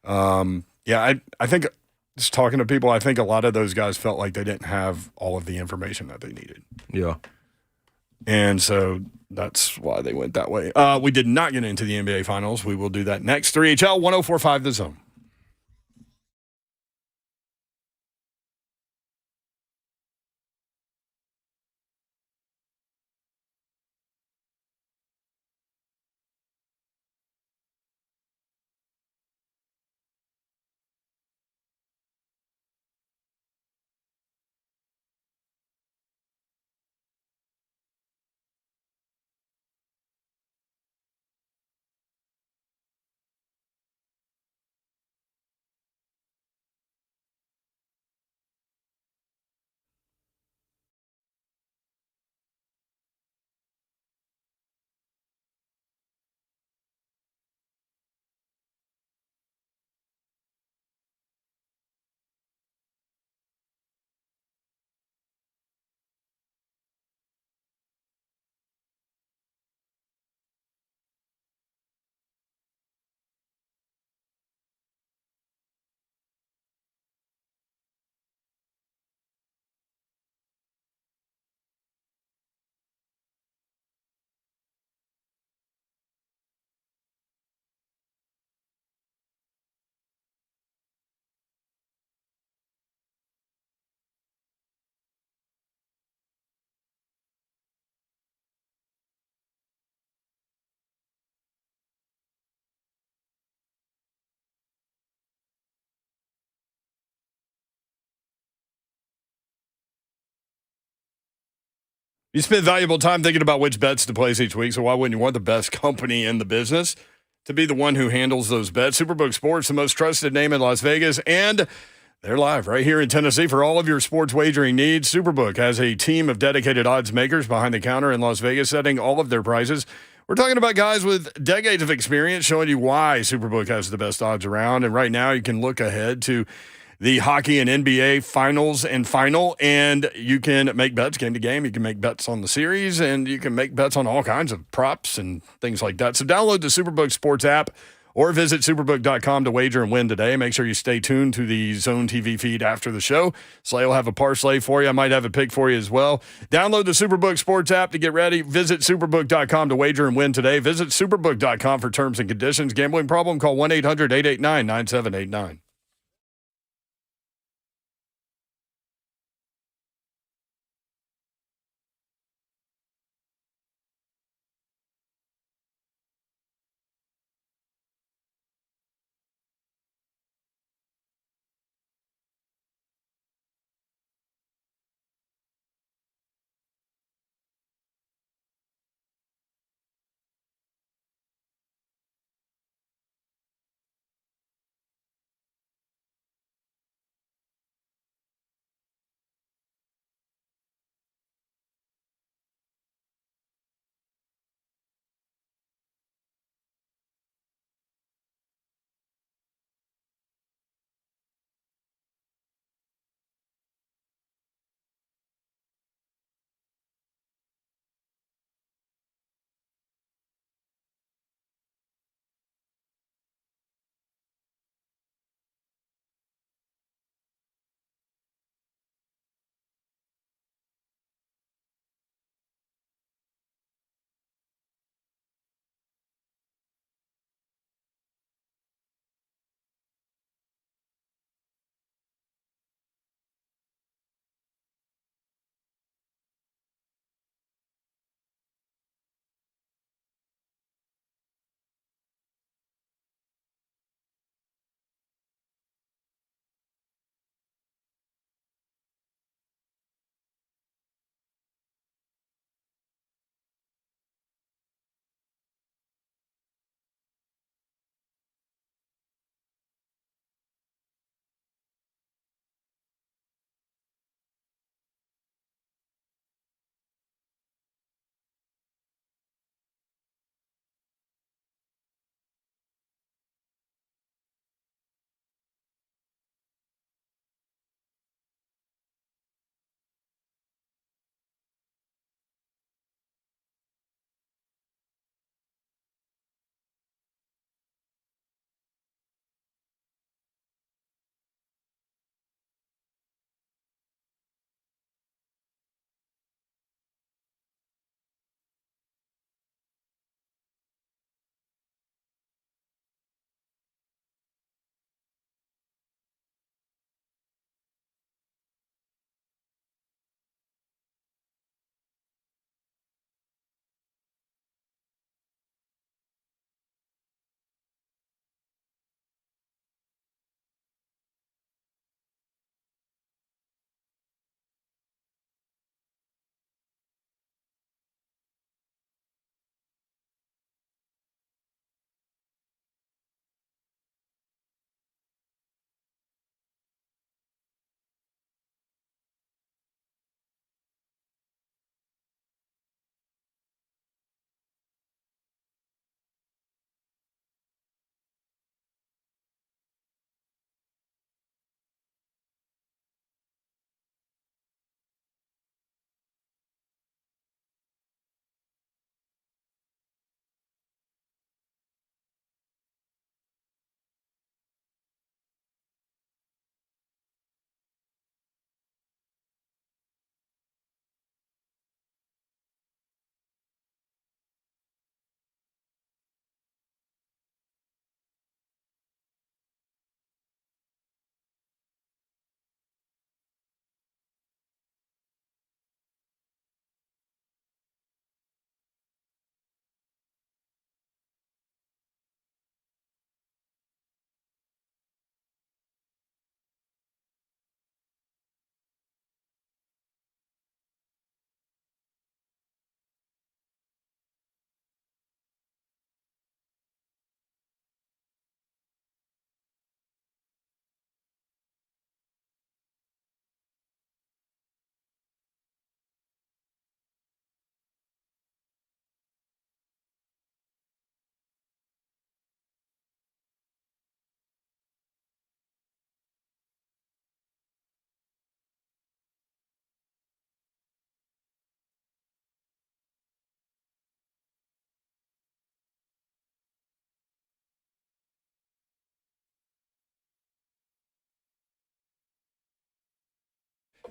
I think just talking to people, I think a lot of those guys felt like they didn't have all of the information that they needed. Yeah. And so that's why they went that way. We did not get into the NBA Finals. We will do that next. 3HL 1045 The Zone. You spend valuable time thinking about which bets to place each week, so why wouldn't you want the best company in the business to be the one who handles those bets? Superbook Sports, the most trusted name in Las Vegas, and they're live right here in Tennessee for all of your sports wagering needs. Superbook has a team of dedicated odds makers behind the counter in Las Vegas setting all of their prices. We're talking about guys with decades of experience showing you why Superbook has the best odds around, and right now you can look ahead to the hockey and NBA finals and final, and you can make bets game to game. You can make bets on the series, and you can make bets on all kinds of props and things like that. So download the Superbook Sports app or visit superbook.com to wager and win today. Make sure you stay tuned to the Zone TV feed after the show. Slay will have a parlay for you. I might have a pick for you as well. Download the Superbook Sports app to get ready. Visit superbook.com to wager and win today. Visit superbook.com for terms and conditions. Gambling problem? Call 1-800-889-9789.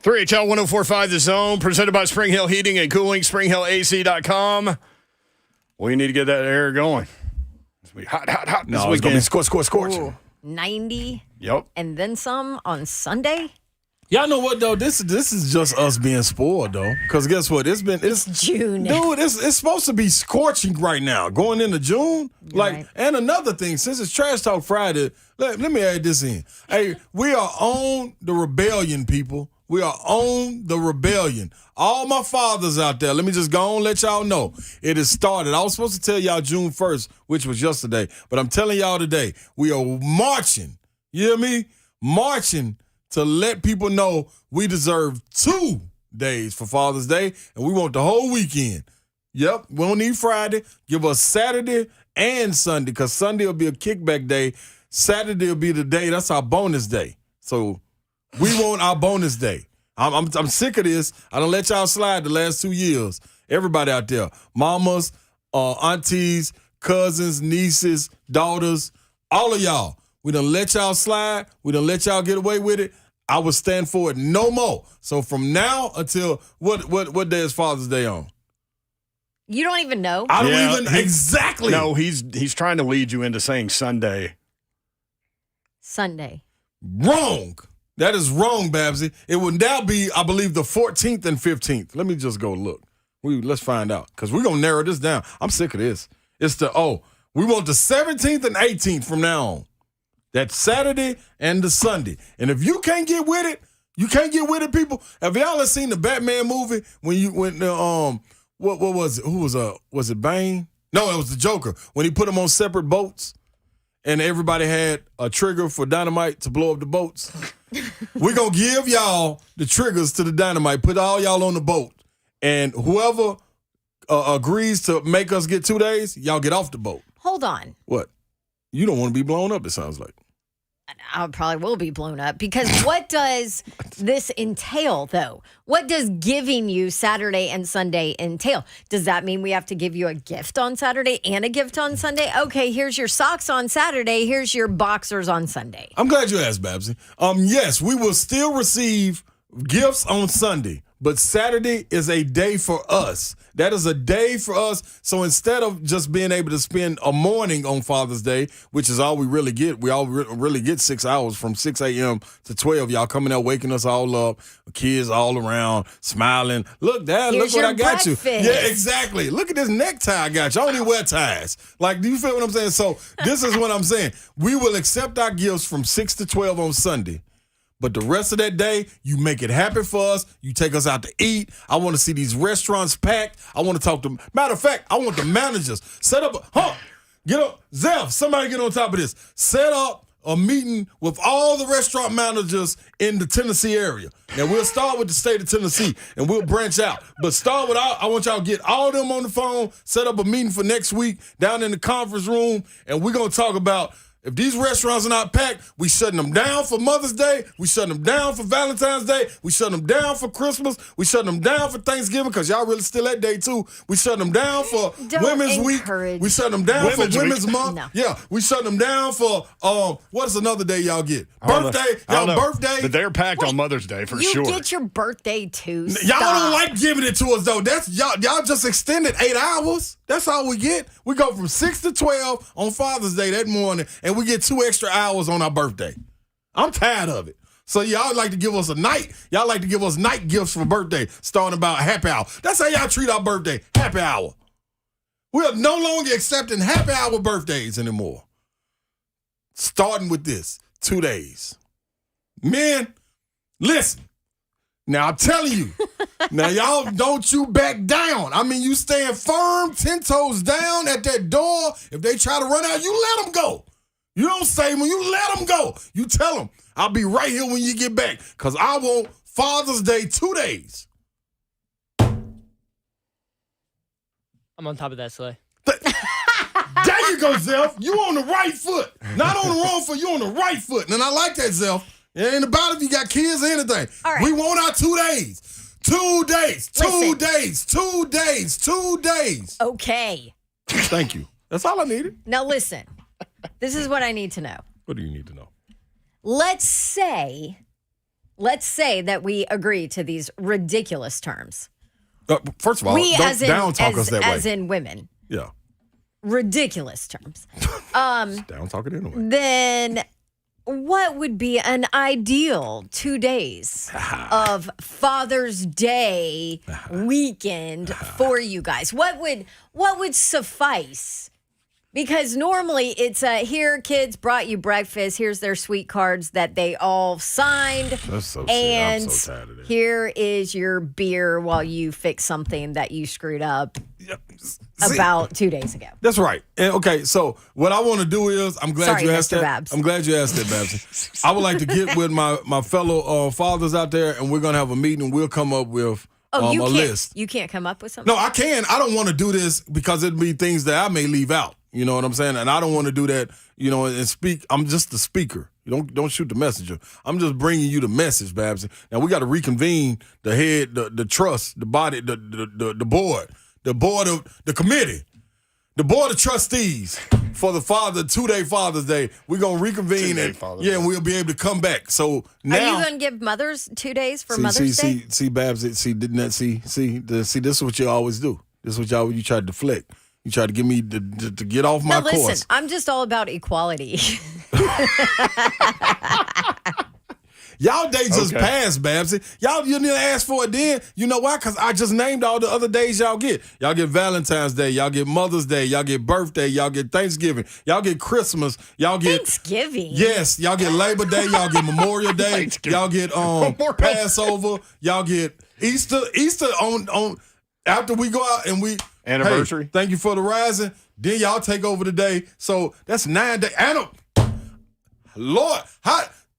3HL 1045 The Zone, presented by Spring Hill Heating and Cooling, springhillac.com. We need to get that air going. It's going to be hot this No, it's going to be scorching. Ooh, 90. Yep. And then some on Sunday. Y'all know what though? This is just us being spoiled though. Because guess what? It's June. Dude, it's supposed to be scorching right now. Going into June. Right. And another thing, since it's Trash Talk Friday, let me add this in. Hey, we are on the rebellion, people. We are on the rebellion. All my fathers out there, let me just go on and let y'all know. It has started. I was supposed to tell y'all June 1st, which was yesterday. But I'm telling y'all today, we are marching. You hear me? Marching to let people know we deserve 2 days for Father's Day, and we want the whole weekend. Yep, we don't need Friday. Give us Saturday and Sunday, because Sunday will be a kickback day. Saturday will be the day. That's our bonus day. So we want our bonus day. I'm sick of this. I done let y'all slide the last 2 years. Everybody out there, mamas, aunties, cousins, nieces, daughters, all of y'all. We done let y'all slide. We done let y'all get away with it. I would stand for it no more. So from now until what day is Father's Day on? You don't even know. I don't even exactly. No, he's trying to lead you into saying Sunday. Sunday. Wrong. That is wrong, Babsy. It would now be, I believe, the 14th and 15th. Let me just go look. Let's find out, because we're going to narrow this down. I'm sick of this. It's we want the 17th and 18th from now on. That's Saturday and the Sunday. And if you can't get with it, you can't get with it, people. Have y'all ever seen the Batman movie when what was it? Who was it Bane? No, it was the Joker. When he put them on separate boats and everybody had a trigger for dynamite to blow up the boats. We're going to give y'all the triggers to the dynamite, put all y'all on the boat. And whoever agrees to make us get 2 days, y'all get off the boat. Hold on. What? You don't want to be blown up, it sounds like. I probably will be blown up, because what does this entail, though? What does giving you Saturday and Sunday entail? Does that mean we have to give you a gift on Saturday and a gift on Sunday? Okay, here's your socks on Saturday. Here's your boxers on Sunday. I'm glad you asked, Babsy. Yes, we will still receive gifts on Sunday, but Saturday is a day for us. That is a day for us. So instead of just being able to spend a morning on Father's Day, which is all we really get, we all really get 6 hours from 6 a.m. to 12. Y'all coming out, waking us all up, kids all around, smiling. Look, Dad, Here's look what I got breakfast. you. Yeah, exactly. Look at this necktie I got you. I don't even wear ties. Like, do you feel what I'm saying? So this is what I'm saying. We will accept our gifts from 6 to 12 on Sunday. But the rest of that day, you make it happen for us. You take us out to eat. I want to see these restaurants packed. I want to talk to them. Matter of fact, I want the managers set up get up. Zeph, somebody get on top of this. Set up a meeting with all the restaurant managers in the Tennessee area. Now, we'll start with the state of Tennessee, and we'll branch out. But start with I want y'all to get all of them on the phone, set up a meeting for next week down in the conference room, and we're going to talk about, if these restaurants are not packed, we shutting them down for Mother's Day. We shutting them down for Valentine's Day. We shutting them down for Christmas. We shutting them down for Thanksgiving, because y'all really still that day too. We shutting them down for Women's Week. We shutting them down for Women's Month. No. Yeah, we shutting them down for what's another day y'all get? Birthday. Y'all birthday. But they're packed on Mother's Day for sure. You get your birthday too. Y'all don't like giving it to us though. That's y'all just extended 8 hours. That's all we get. We go from 6 to 12 on Father's Day that morning, and we get 2 extra hours on our birthday. I'm tired of it. So y'all like to give us a night. Y'all like to give us night gifts for birthday, starting about happy hour. That's how y'all treat our birthday, happy hour. We are no longer accepting happy hour birthdays anymore. Starting with this, 2 days. Men, listen. Now, I'm telling you. Now, y'all, don't you back down. I mean, you stand firm, 10 toes down at that door. If they try to run out, you let them go. You don't say when you let them go. You tell them, I'll be right here when you get back, because I want Father's Day 2 days. I'm on top of that, Slay. There you go, Zeph. You on the right foot. Not on the wrong foot. You on the right foot. And I like that, Zeph. It ain't about if you got kids or anything. All right. We want our 2 days. 2 days. 2 Listen. days. 2 days. 2 days. Okay. Thank you. That's all I needed. Now listen. This is what I need to know. What do you need to know? Let's say let's say that we agree to these ridiculous terms. First of all, don't down talk us that way. As in women. Yeah. Ridiculous terms. Down talk it anyway. Then what would be an ideal 2 days of Father's Day weekend for you guys? What would suffice? Because normally it's here, kids brought you breakfast. Here's their sweet cards that they all signed. That's so and I'm so tired of that. here is your beer while you fix something that you screwed up about 2 days ago. That's right. And okay, so what I want to do is, I'm glad Sorry, you asked Mr. that. Babs. I'm glad you asked that, Babs. I would like to get with my fellow fathers out there, and we're gonna have a meeting. We'll come up with a list. You can't come up with something? No, I can. I don't want to do this because it'd be things that I may leave out. You know what I'm saying? And I don't want to do that, and speak. I'm just the speaker. You don't shoot the messenger. I'm just bringing you the message, Babs. Now, we got to reconvene the head, the trust, the body, the board, the committee, the board of trustees for the 2-day Father's Day. We're going to reconvene. And we'll be able to come back. So now. Are you going to give mothers 2 days for Mother's Day? See, Babs, this is what you always do. This is what you try to deflect. You try to get me to get off my course. Listen, I'm just all about equality. Y'all day just passed, Babsy. You didn't ask for it then. You know why? Because I just named all the other days y'all get. Y'all get Valentine's Day. Y'all get Mother's Day. Y'all get birthday. Y'all get Thanksgiving. Y'all get Christmas. Y'all get Thanksgiving. Yes. Y'all get Labor Day. Y'all get Memorial Day. Y'all get Passover. Y'all get Easter. Easter on after we go out and we anniversary. Hey, thank you for the rising. Then y'all take over the day. So that's 9 days. Lord,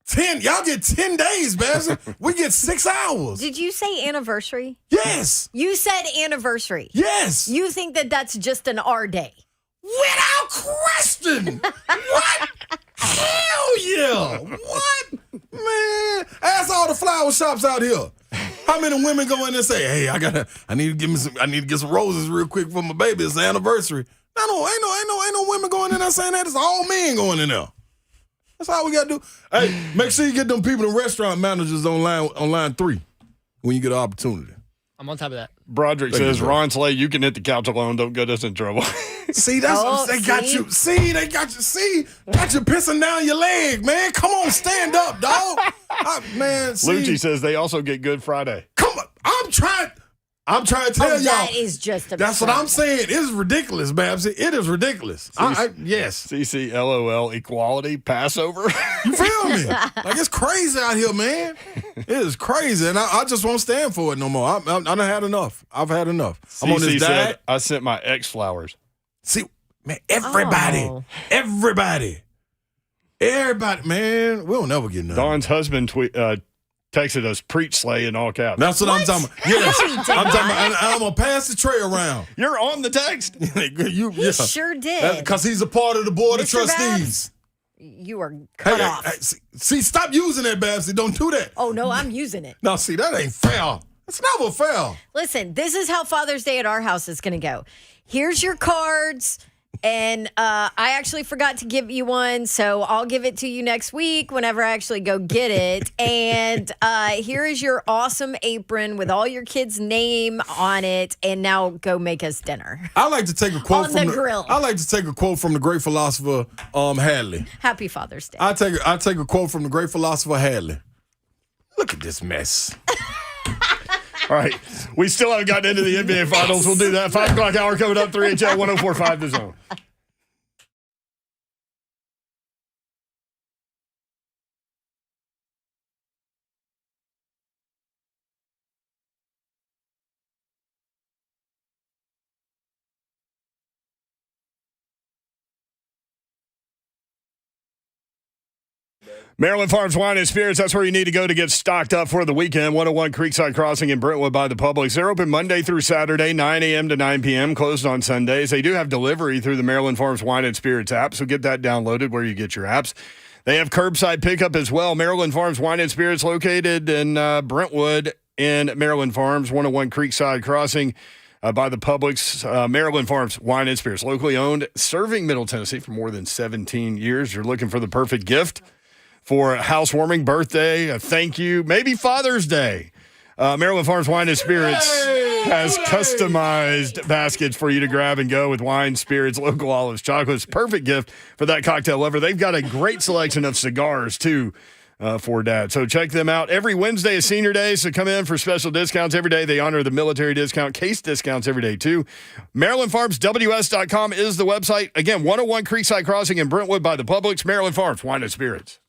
10. Y'all get 10 days, Babs. We get 6 hours. Did you say anniversary? Yes. You said anniversary. Yes. You think that that's just an R day? Without question. What? Hell yeah. What? Man. Ask all the flower shops out here. How many women go in there and say, "Hey, I need to get some roses real quick for my baby. It's the anniversary." No, ain't no women going in there saying that. It's all men going in there. That's all we got to do. Hey, make sure you get them people, the restaurant managers on line 3 when you get an opportunity. I'm on top of that. Broderick says, Ron Slay, you can hit the couch alone. Don't get us in trouble. See, they got you. See, they got you. See, got you pissing down your leg, man. Come on, stand up, dog. Man, see. Lucci says they also get Good Friday. Come on. I'm trying to tell y'all. That is just absurd. That's what I'm saying. It is ridiculous, Babsy. It is ridiculous. Yes. CC, LOL, equality, Passover. You feel me? Like, it's crazy out here, man. It is crazy. And I just won't stand for it no more. I done had enough. I've had enough. I'm on this diet. I sent my ex flowers. See, man, everybody, man, we'll never get none. Dawn's husband texted us, preach Slay in all caps. That's what I'm talking about. Yes. I'm talking about, I'm going to pass the tray around. You're on the text. He sure did. Because he's a part of the board of Mr. trustees. Babs, you are cut off. See, stop using that, Babsy. Don't do that. Oh, no, I'm using it. No, see, that ain't fair. It's never fair. Listen, this is how Father's Day at our house is going to go. Here's your cards. And I actually forgot to give you one, so I'll give it to you next week whenever I actually go get it. And here is your awesome apron with all your kids' name on it. And now go make us dinner. I like to take a quote on from the grill. I like to take a quote from the great philosopher Hadley. Happy Father's Day. I take a quote from the great philosopher Hadley. Look at this mess. All right. We still haven't gotten into the NBA Finals. We'll do that. 5 o'clock hour coming up, 3HL 104.5 The Zone. Maryland Farms Wine and Spirits, that's where you need to go to get stocked up for the weekend. 101 Creekside Crossing in Brentwood by the Publix. They're open Monday through Saturday, 9 a.m. to 9 p.m., closed on Sundays. They do have delivery through the Maryland Farms Wine and Spirits app, so get that downloaded where you get your apps. They have curbside pickup as well. Maryland Farms Wine and Spirits located in Brentwood in Maryland Farms, 101 Creekside Crossing by the Publix. Maryland Farms Wine and Spirits, locally owned, serving Middle Tennessee for more than 17 years. You're looking for the perfect gift for a housewarming, birthday, a thank you, maybe Father's Day. Maryland Farms Wine and Spirits has customized baskets for you to grab and go with wine, spirits, local olives, chocolates. Perfect gift for that cocktail lover. They've got a great selection of cigars, too, for Dad. So check them out. Every Wednesday is Senior Day, so come in for special discounts every day. They honor the military discount, case discounts every day, too. MarylandFarmsWS.com is the website. Again, 101 Creekside Crossing in Brentwood by the Publix. Maryland Farms Wine and Spirits.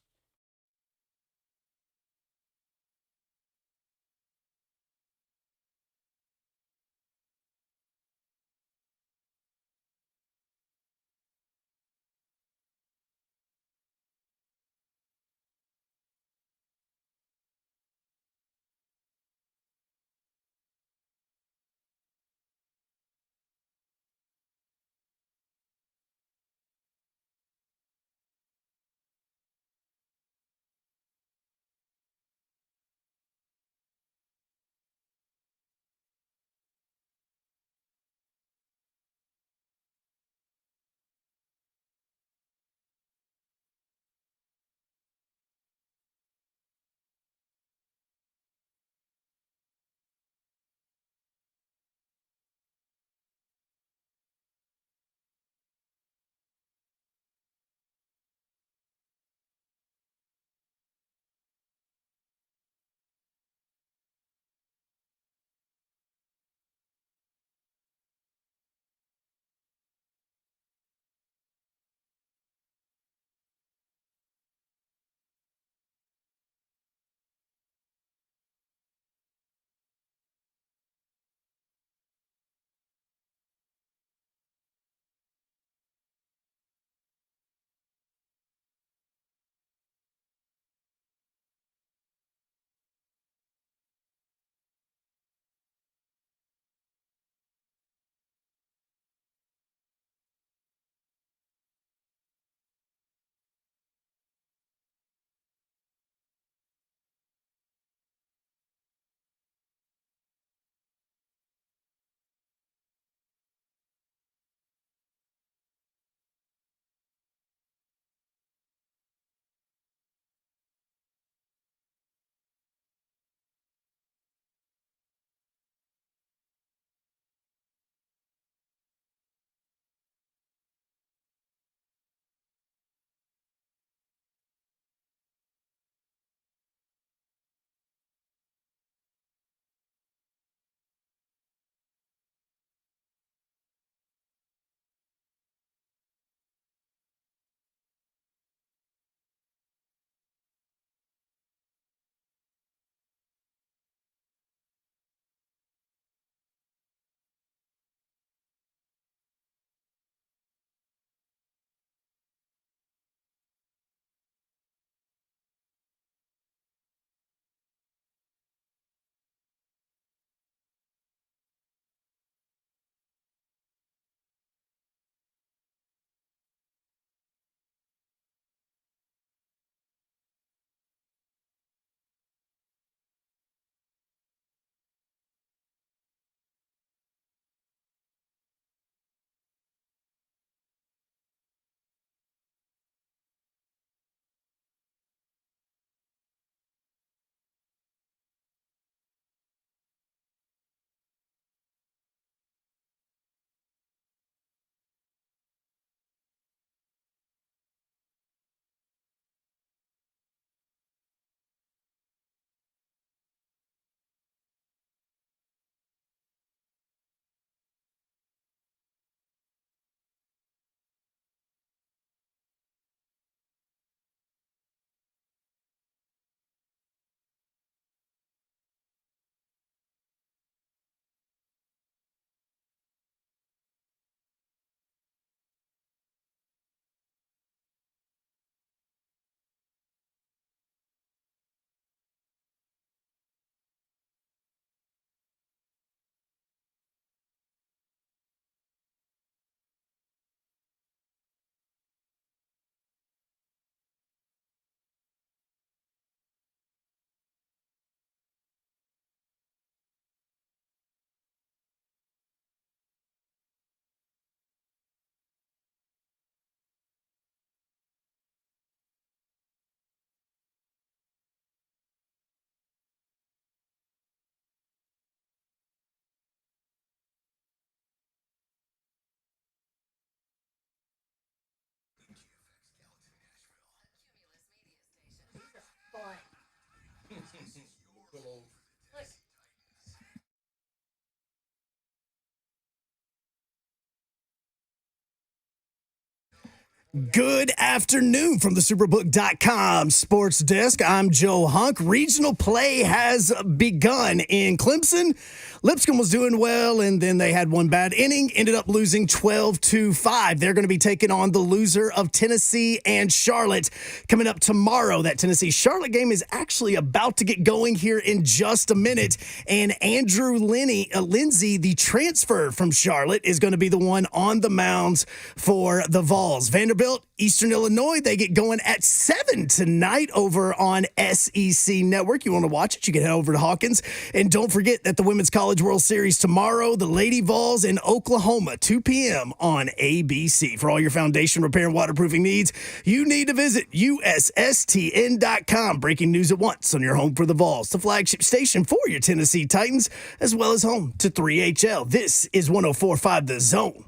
Good afternoon from the Superbook.com sports desk. I'm Joe Hunk. Regional play has begun in Clemson. Lipscomb was doing well, and then they had one bad inning, ended up losing 12-5. They're going to be taking on the loser of Tennessee and Charlotte coming up tomorrow. That Tennessee-Charlotte game is actually about to get going here in just a minute, and Andrew Lindsey, the transfer from Charlotte, is going to be the one on the mounds for the Vols. Vanderbilt, Eastern Illinois, they get going at 7 tonight over on SEC Network. You want to watch it, you can head over to Hawkins. And don't forget that the Women's College World Series tomorrow, the Lady Vols in Oklahoma, 2 p.m. on ABC. For all your foundation repair and waterproofing needs, you need to visit USSTN.com. Breaking news at once on your home for the Vols, the flagship station for your Tennessee Titans, as well as home to 3HL. This is 104.5 The Zone.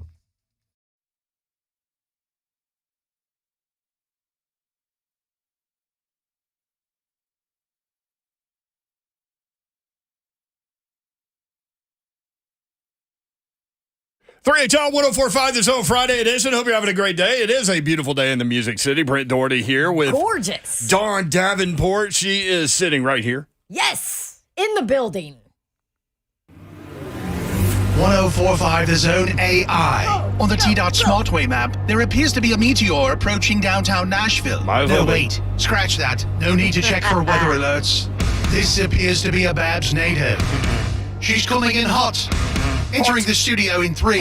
HL 104.5 The Zone Friday edition. Hope you're having a great day. It is a beautiful day in the Music City. Brent Doherty here with gorgeous Dawn Davenport. She is sitting right here. Yes, in the building. 104.5 The Zone AI. On the T-Dot Smartway map, there appears to be a meteor approaching downtown Nashville. No, wait. Scratch that. No need to check for weather alerts. This appears to be a Babs native. She's coming in hot. Entering the studio in 3,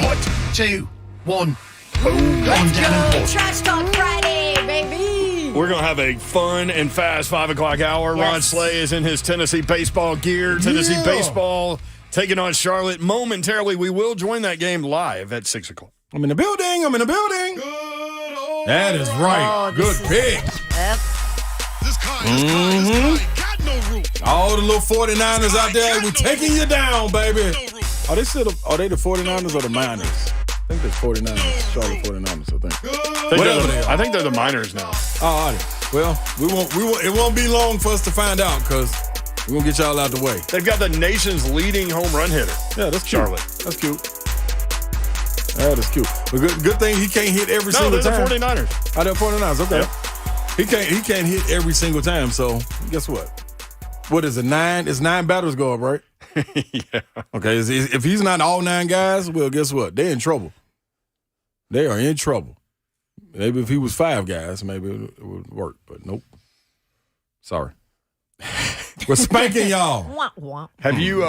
2, 1. Let's go! Trash Talk Friday, baby! We're going to have a fun and fast 5 o'clock hour. Yes. Ron Slay is in his Tennessee baseball gear. Tennessee baseball taking on Charlotte momentarily. We will join that game live at 6 o'clock. I'm in the building. That is right. Good pick. Yep. All the little 49ers out there, we're taking you down, baby. Are they the 49ers or the Miners? I think they're 49ers. Charlotte 49ers, I think. I think they're the Miners now. Oh, all right. Well, it won't be long for us to find out because we're going to get y'all out the way. They've got the nation's leading home run hitter. Yeah, that's Charlotte. Cute. That's cute. That is cute. But good thing he can't hit every single time. No, they're the 49ers. Oh, they're 49ers. Okay. Yep. He can't hit every single time, so guess what? What is it, 9? It's 9 batters go up, right? Yeah. Okay, if he's not all 9 guys, well, guess what? They're in trouble. They are in trouble. Maybe if he was 5 guys, maybe it would work, but nope. Sorry. We're spanking y'all. Wah, wah. Have you,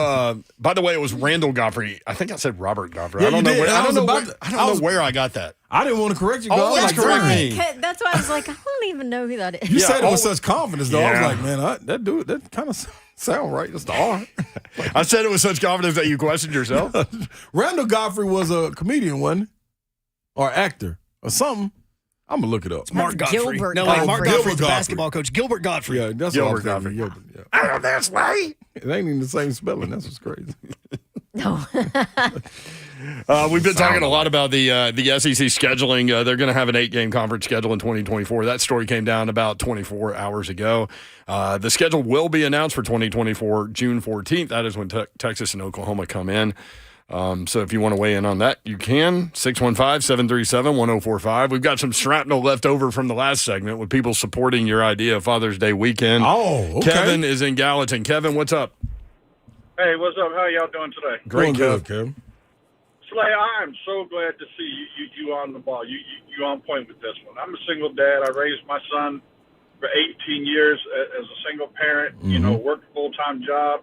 by the way, it was Randall Godfrey. I think I said Robert Godfrey. Yeah, I don't know you did. where, I don't know I know where I got that. I didn't want to correct you. Always I was correct me. That's why I was like, I don't even know who that is. You said it with such confidence, though. I Yeah. was like, man, that kind of sound right. It's the R. I said it with such confidence that you questioned yourself. Randall Godfrey was a comedian, wasn't he? Or actor or something. I'm going to look it up. It's Mark Godfrey. Gilbert no, like Mark Godfrey. Godfrey's the Gilbert basketball coach. Gilbert Godfrey. Yeah, that's Gilbert what I'm thinking. Godfrey. Gilbert, yeah. Oh, that's right. It ain't even the same spelling. That's what's crazy. No. We've been talking a lot about the SEC scheduling. They're going to have an 8-game conference schedule in 2024. That story came down about 24 hours ago. The schedule will be announced for 2024 June 14th. That is when Texas and Oklahoma come in. So if you want to weigh in on that, you can. 615-737-1045. We've got some shrapnel left over from the last segment with people supporting your idea of Father's Day weekend. Oh, okay. Kevin is in Gallatin. Kevin, what's up? Hey, what's up? How y'all doing today? Great, Good, Kevin. Slay, I am so glad to see you on the ball. You on point with this one. I'm a single dad. I raised my son for 18 years as a single parent. Mm-hmm. You know, worked a full-time job.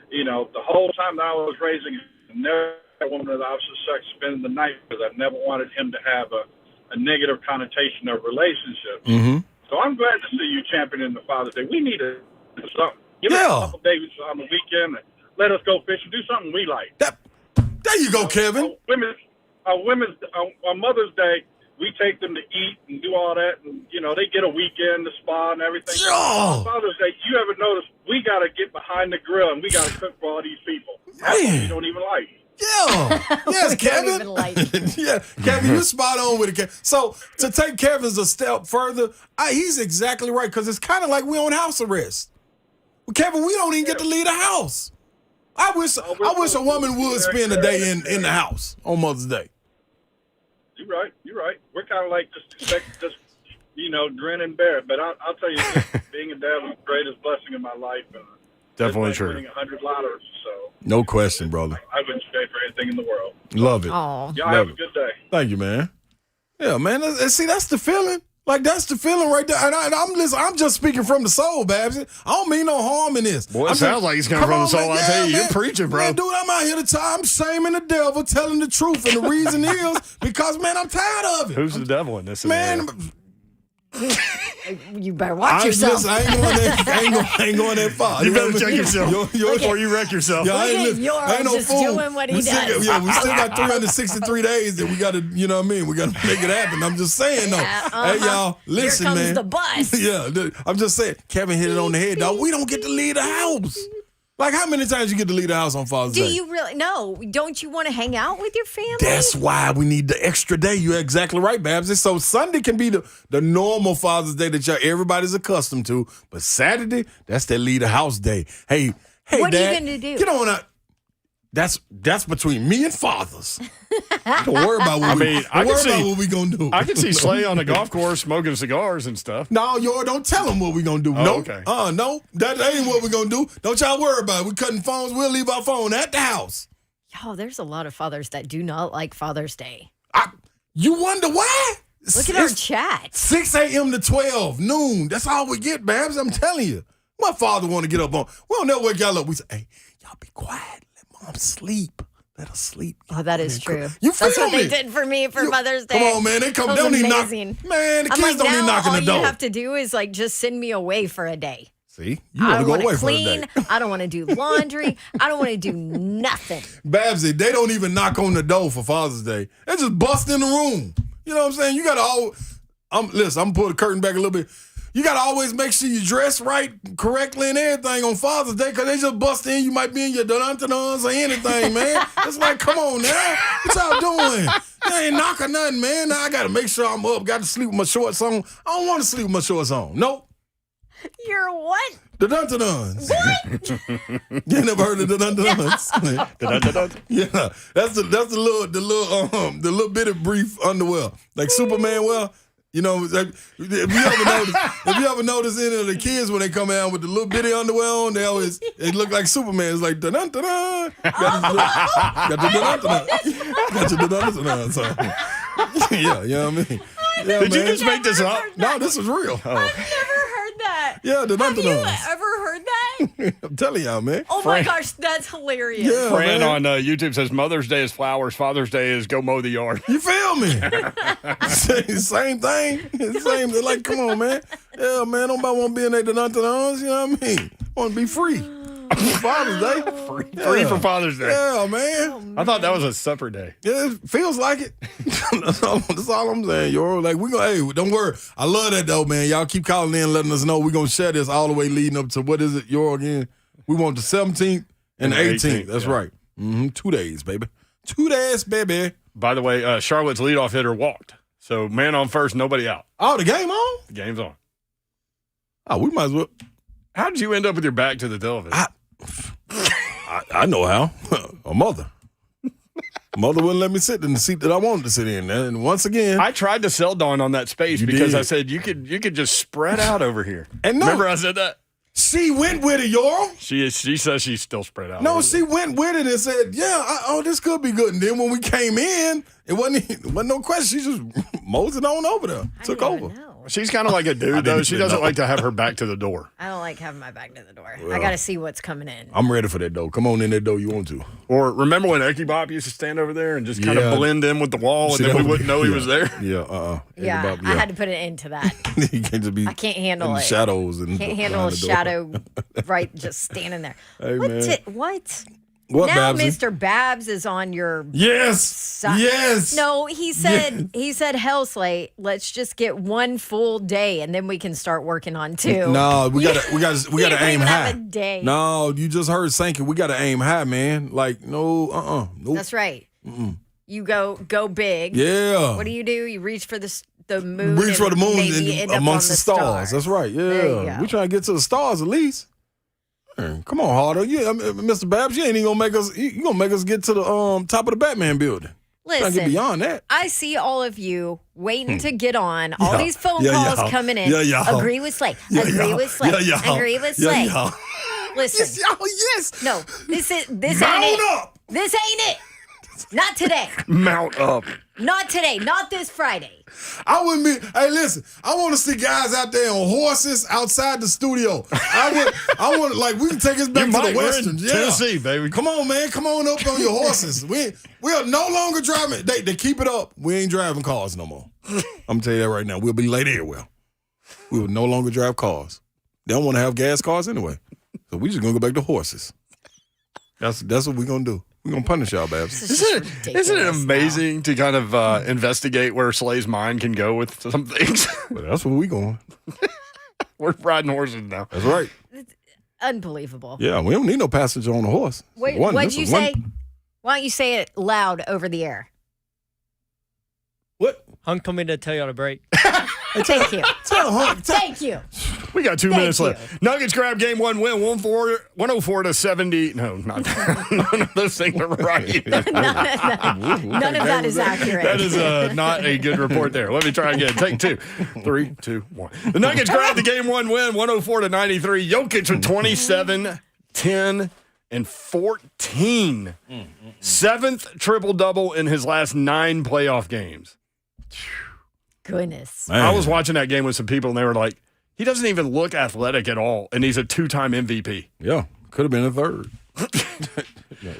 You know, the whole time that I was raising him, never had a woman of the opposite sex spending the night because I never wanted him to have a negative connotation of relationships. Mm-hmm. So I'm glad to see you championing the Father's Day. We need to do something. Give us a couple days on the weekend and let us go fishing. Do something we like. There you go, Kevin. On Mother's Day, we take them to eat and do all that, and you know they get a weekend, the spa, and everything. On Father's Day, you ever notice we got to get behind the grill and we got to cook for all these people? That's what we don't even like. Yeah. Yes, Kevin. Yeah, Kevin, you're spot on with it. So to take Kevin's a step further, he's exactly right because it's kind of like we on house arrest. Well, Kevin, we don't even get to leave the house. I wish a woman would spend a day in the house on Mother's Day. You're right. We're kind of like just grin and bear it. But I'll tell you, being a dad was the greatest blessing in my life. And definitely it's like true. winning 100 lotters. So No question, brother. I wouldn't trade for anything in the world. Love it. Oh, Y'all have a good day. Thank you, man. Yeah, man. See, that's the feeling. Like, that's the feeling right there. And I'm just speaking from the soul, Babs. I don't mean no harm in this. Boy, it sounds like he's coming from the soul. I tell you, you're preaching, bro. Man, dude, I'm out here I'm shaming the devil, telling the truth. And the reason is because, man, I'm tired of it. Who's the devil in this? Man, you better watch yourself. I ain't going that far. You better check yourself Yours before you wreck yourself. Yeah, I ain't no just fool. doing what he we does. we still got 363 days that we got to, you know what I mean? We got to make it happen. I'm just saying, though. Hey, y'all, listen, Here comes man. the bus. Yeah, I'm just saying. Kevin hit it on the head, dog. We don't get to leave the house. Like, how many times you get to leave the house on Father's Day? Do you really? No. Don't you want to hang out with your family? That's why we need the extra day. You're exactly right, Babs. So Sunday can be the normal Father's Day that everybody's accustomed to. But Saturday, that's that leave the house day. Hey, what Dad, are you going to do? Get on That's between me and fathers. Don't worry about what we gonna do. I can see Slay on a golf course smoking cigars and stuff. No, don't tell them what we gonna do. No, okay. No, that ain't what we gonna do. Don't y'all worry about it. We cutting phones. We'll leave our phone at the house. Yo, there's a lot of fathers that do not like Father's Day. You wonder why? Look at our chat. 6 a.m. to 12 noon. That's all we get, Babs. I'm telling you. My father want to get up on. We don't never wake y'all up. We say, hey, y'all be quiet. Let mom sleep. Let her sleep. Oh, that is true. You feel That's what me? they did for me for Mother's Day. Come on, man. They come. They don't even knock. Man, the kids don't even knock on the door. All you have to do is just send me away for a day. See, you I want to don't go away clean. for a day. I don't want to do laundry. I don't want to do nothing. Babsy, they don't even knock on the door for Father's Day. They just bust in the room. You know what I'm saying? You got to always. Listen, I'm going to pull the curtain back a little bit. You got to always make sure you dress right, correctly and everything on Father's Day because they just bust in. You might be in your dun-dun-duns or anything, man. It's like, come on now. What y'all doing? You ain't knocking nothing, man. Now I got to make sure I'm up. Got to sleep with my shorts on. I don't want to sleep with my shorts on. Nope. You're what? The dun-dun-duns. What? You ain't never heard of the dun-dun-duns? Dun-dun-dun-dun. Yeah. That's the little bitty brief underwear. Like Superman wear. You know, like, if you ever notice any of the kids when they come out with the little bitty underwear on, they look like Superman. It's like dun dun dun. Got the dun dun got your dun dun dun. So yeah, you know what I mean. Yeah, Did you just make this up? No, this is real. I've never heard that. Yeah, the dun Have dun you dun. ever heard that? I'm telling y'all, man. Oh my gosh, that's hilarious. Yeah, Fran man. on YouTube says Mother's Day is flowers, Father's Day is go mow the yard. You feel me? Same thing. Same. Like, come on, man. Yeah, man. Nobody want to be in there dun-dun-duns. You know what I mean? Want to be free. Father's Day. Free for Father's Day. Yeah, man. I thought that was a separate day. Yeah, it feels like it. That's all I'm saying, yo. Like, hey, don't worry. I love that, though, man. Y'all keep calling in, letting us know. We're going to share this all the way leading up to, what is it, Yor, again? We want the 17th and the 18th. That's right. 2 days, baby. 2 days, baby. By the way, Charlotte's leadoff hitter walked. So, man on first, nobody out. Oh, the game on? The game's on. Oh, we might as well. How did you end up with your back to the television? I know how. A mother. Mother wouldn't let me sit in the seat that I wanted to sit in. And once again, I tried to sell Dawn on that space because did. I said you could just spread out over here. And remember I said that? She went with it, y'all. She says she's still spread out. No, she went with it and said, yeah, this could be good. And then when we came in, it wasn't no question. She just moseyed on over there. Took over. She's kind of like a dude, though. She doesn't like to have her back to the door. I don't like having my back to the door. Well, I got to see what's coming in. I'm ready for that, though. Come on in that door you want to. Or remember when Ecky Bob used to stand over there and just kind of blend in with the wall and then we wouldn't know he was there? Yeah, Yeah, I had to put an end to that. You can't just be I can't handle in it. shadows. And Can't handle a shadow right just standing there. Hey, what? man. What? What, now Babsy? Mr. Babs is on your Yes. Yes. No, he said, hell, Slay, let's just get one full day and then we can start working on two. No, we gotta aim high. Have a day. No, you just heard Sankey. We gotta aim high, man. Like, nope. That's right. You go big. Yeah. What do? You reach for the moon. Reach for the moon maybe and end up amongst on the stars. That's right. There you Yeah. go. We trying to get to the stars at least. Man, come on, Harder. Mr. Babs, you ain't even gonna make us. You gonna make us get to the top of the Batman building. Trying to Listen, get beyond that. I see all of you waiting to get on. All these phone calls coming in. Agree with Slay. Agree with Slay. Agree with Slay. Listen. Yes. No, this ain't Mount it. up. This ain't it. Not today. Mount up. Not today. Not this Friday. I wouldn't be. Hey, listen. I want to see guys out there on horses outside the studio. I want like we can take us back to the westerns. Yeah. Tennessee, baby. Come on, man. Come on up on your horses. We are no longer driving. They keep it up. We ain't driving cars no more. I'm gonna tell you that right now. We'll be late everywhere. We will no longer drive cars. They don't want to have gas cars anyway. So we just gonna go back to horses. That's what we're gonna do. We're going to punish y'all, Babs. Isn't it amazing to kind of investigate where Slay's mind can go with some things? Well, that's where we going. We're riding horses now. That's right. It's unbelievable. Yeah, we don't need no passenger on a horse. Wait, what'd you say? Why don't you say it loud over the air? What? Hunk told me to tell y'all to break. Thank you. Thank you. We got 2 minutes left. Nuggets grab game 1 win, 104-70. No, not that. None of those things are right. None of that is accurate. That is not a good report there. Let me try again. Take 2. 3, 2, 1. The Nuggets grab the game 1 win, 104-93. Jokic with 27, 10, and 14. 7th triple-double in his last 9 playoff games. Goodness. Man. I was watching that game with some people, and they were like, he doesn't even look athletic at all, and he's a 2-time MVP. Yeah, could have been a third.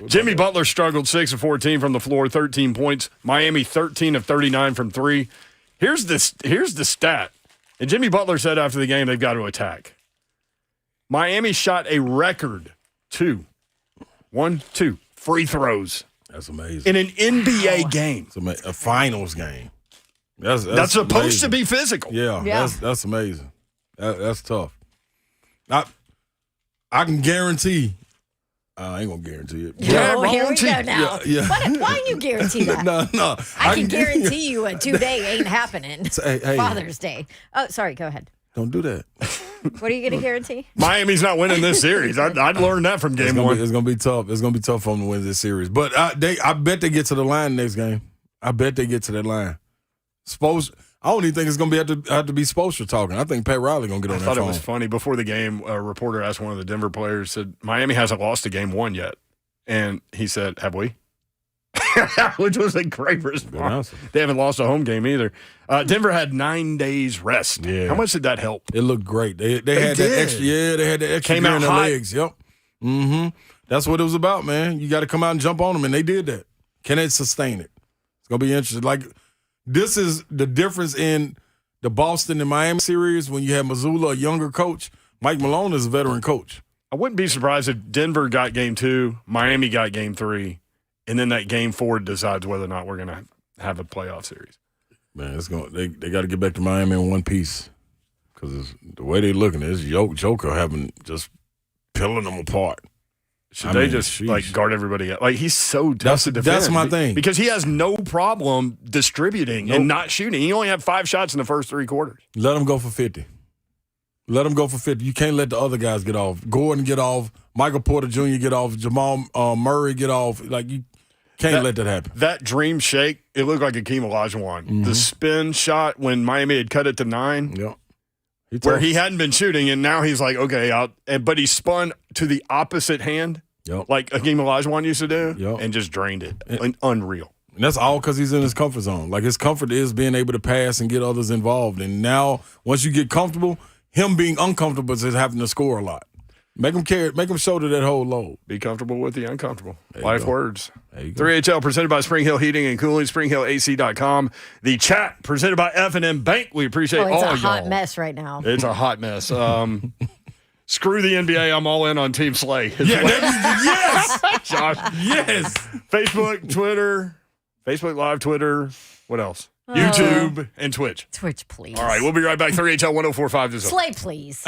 Jimmy Butler struggled 6 of 14 from the floor, 13 points. Miami 13 of 39 from 3. Here's the stat. And Jimmy Butler said after the game they've got to attack. Miami shot a record 2 free throws. That's amazing. In an NBA game. It's a finals game. That's supposed to be physical. Yeah. That's amazing. That's tough. I can guarantee. I ain't gonna guarantee it. No, here we go now. Yeah. Why do you guarantee that? No. I can guarantee you a 2-day ain't happening. Hey. Father's Day. Oh, sorry. Go ahead. Don't do that. What are you going to guarantee? Miami's not winning this series. I'd learned that from game 1. It's gonna be tough. It's gonna be tough for them to win this series. But I bet they get to the line next game. I bet they get to that line. I don't even think it's going to have to be Spoelstra talking. I think Pat Riley going to get on that phone. I thought it was funny. Before the game, a reporter asked one of the Denver players, said, Miami hasn't lost a game 1 yet. And he said, have we? Which was a great response. They haven't lost a home game either. Denver had 9 days rest. Yeah. How much did that help? It looked great. They had that extra. Yeah, they had that extra Came gear out in their hot. legs. Yep. Mm-hmm. That's what it was about, man. You got to come out and jump on them, and they did that. Can they sustain it? It's going to be interesting. Like, this is the difference in the Boston and Miami series when you have Mazzulla, a younger coach. Mike Malone is a veteran coach. I wouldn't be surprised if Denver got game 2, Miami got game 3, and then that game 4 decides whether or not we're going to have a playoff series. Man, they got to get back to Miami in one piece because the way they're looking at it, Joker having just peeling them apart. Should they just guard everybody up? Like, he's so tough to defend. That's my thing. Because he has no problem distributing and not shooting. He only had 5 shots in the first 3 quarters. Let him go for 50. You can't let the other guys get off. Gordon get off. Michael Porter Jr. get off. Jamal Murray get off. Like, you can't let that happen. That dream shake, it looked like Akeem Olajuwon. Mm-hmm. The spin shot when Miami had cut it to 9. Yeah. Where he hadn't been shooting, and now he's like, okay, but he spun to the opposite hand, like Akeem Olajuwon used to do, and just drained it. Unreal. And that's all because he's in his comfort zone. Like, his comfort is being able to pass and get others involved. And now, once you get comfortable, him being uncomfortable is having to score a lot. Make him shoulder that whole load. Be comfortable with the uncomfortable. Life words. 3HL presented by Spring Hill Heating and Cooling, springhillac.com. The chat presented by F&M Bank. We appreciate all y'all. It's a hot mess right now. It's a hot mess. Screw the NBA. I'm all in on Team Slay. Yes! Josh. Yes! Facebook Live, Twitter. What else? YouTube and Twitch. Twitch, please. All right, we'll be right back. 3HL 1045 this Slay, please.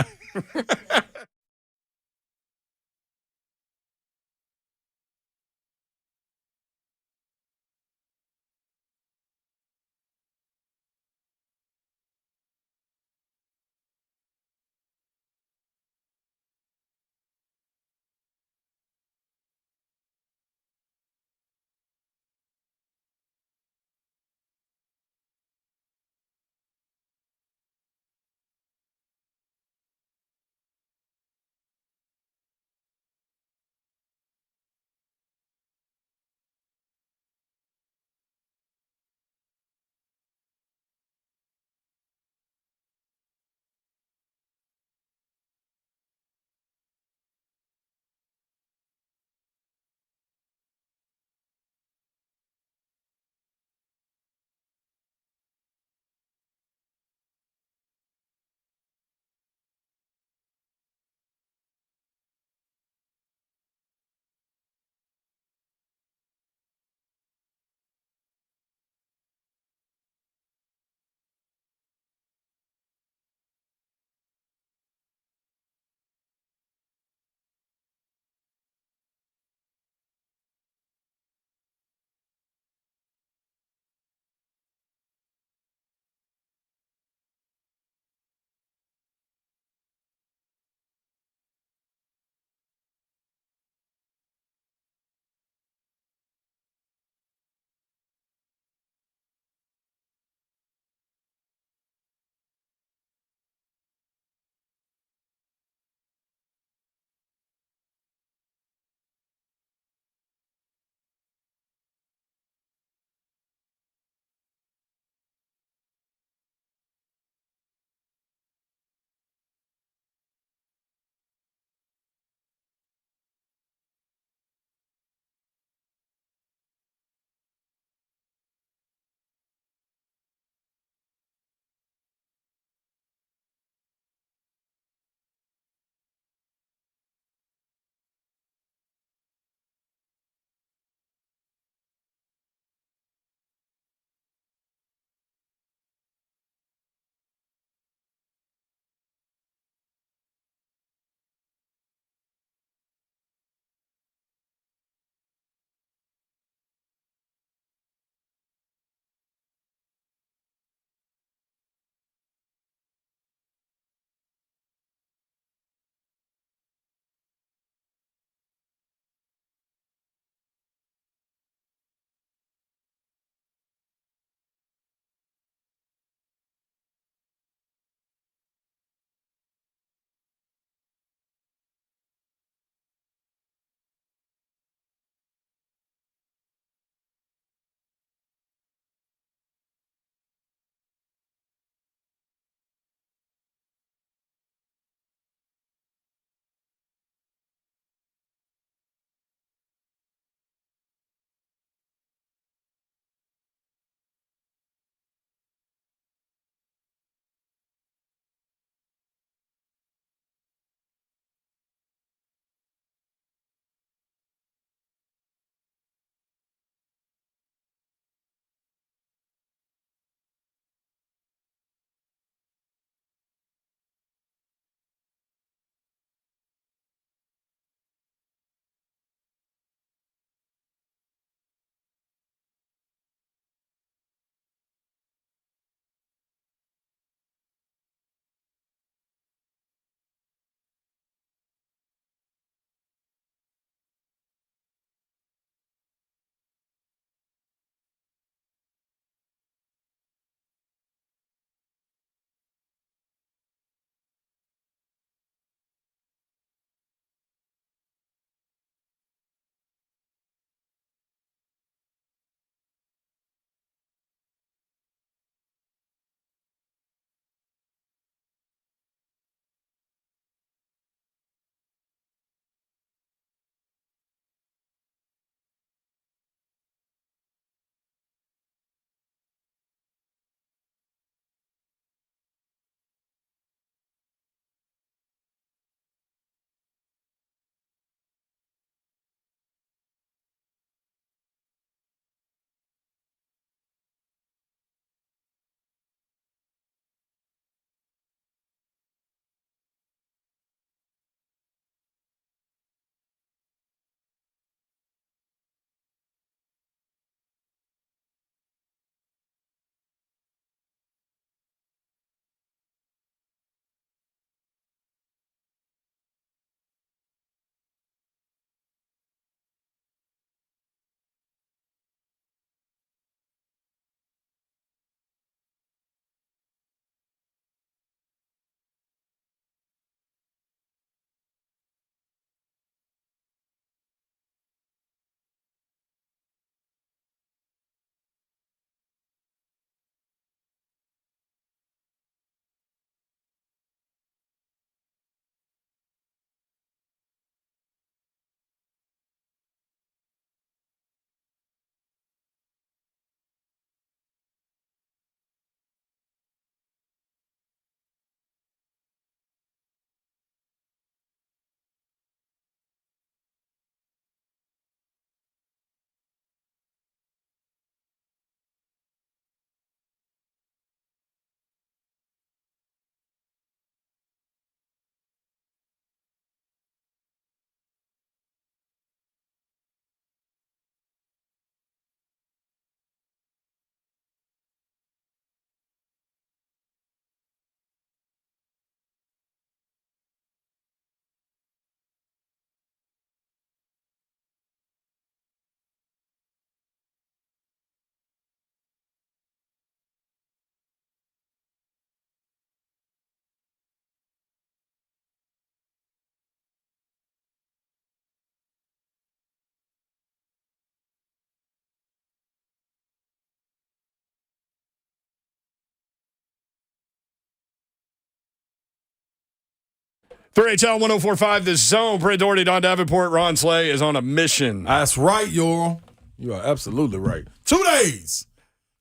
3HL 1045, The Zone. Brett Doherty, Don Davenport, Ron Slay is on a mission. That's right, Yoral. You are absolutely right. 2 days.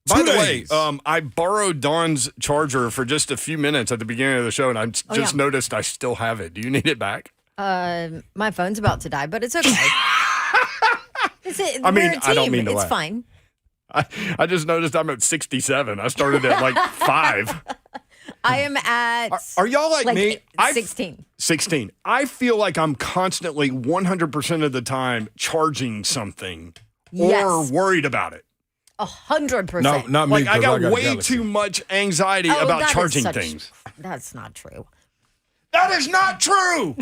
By the way, I borrowed Don's charger for just a few minutes at the beginning of the show, and I just noticed I still have it. Do you need it back? My phone's about to die, but it's okay. I mean, I don't mean to It's laugh. fine. I just noticed I'm at 67. I started at like 5. I am at. Are y'all like me? 16. 16. I feel like I'm constantly 100% of the time charging something or Yes. worried about it. 100%. No, not me. Like I 'cause got a way Galaxy. too much anxiety Oh, about that is charging such- things. That's not true. That is not true.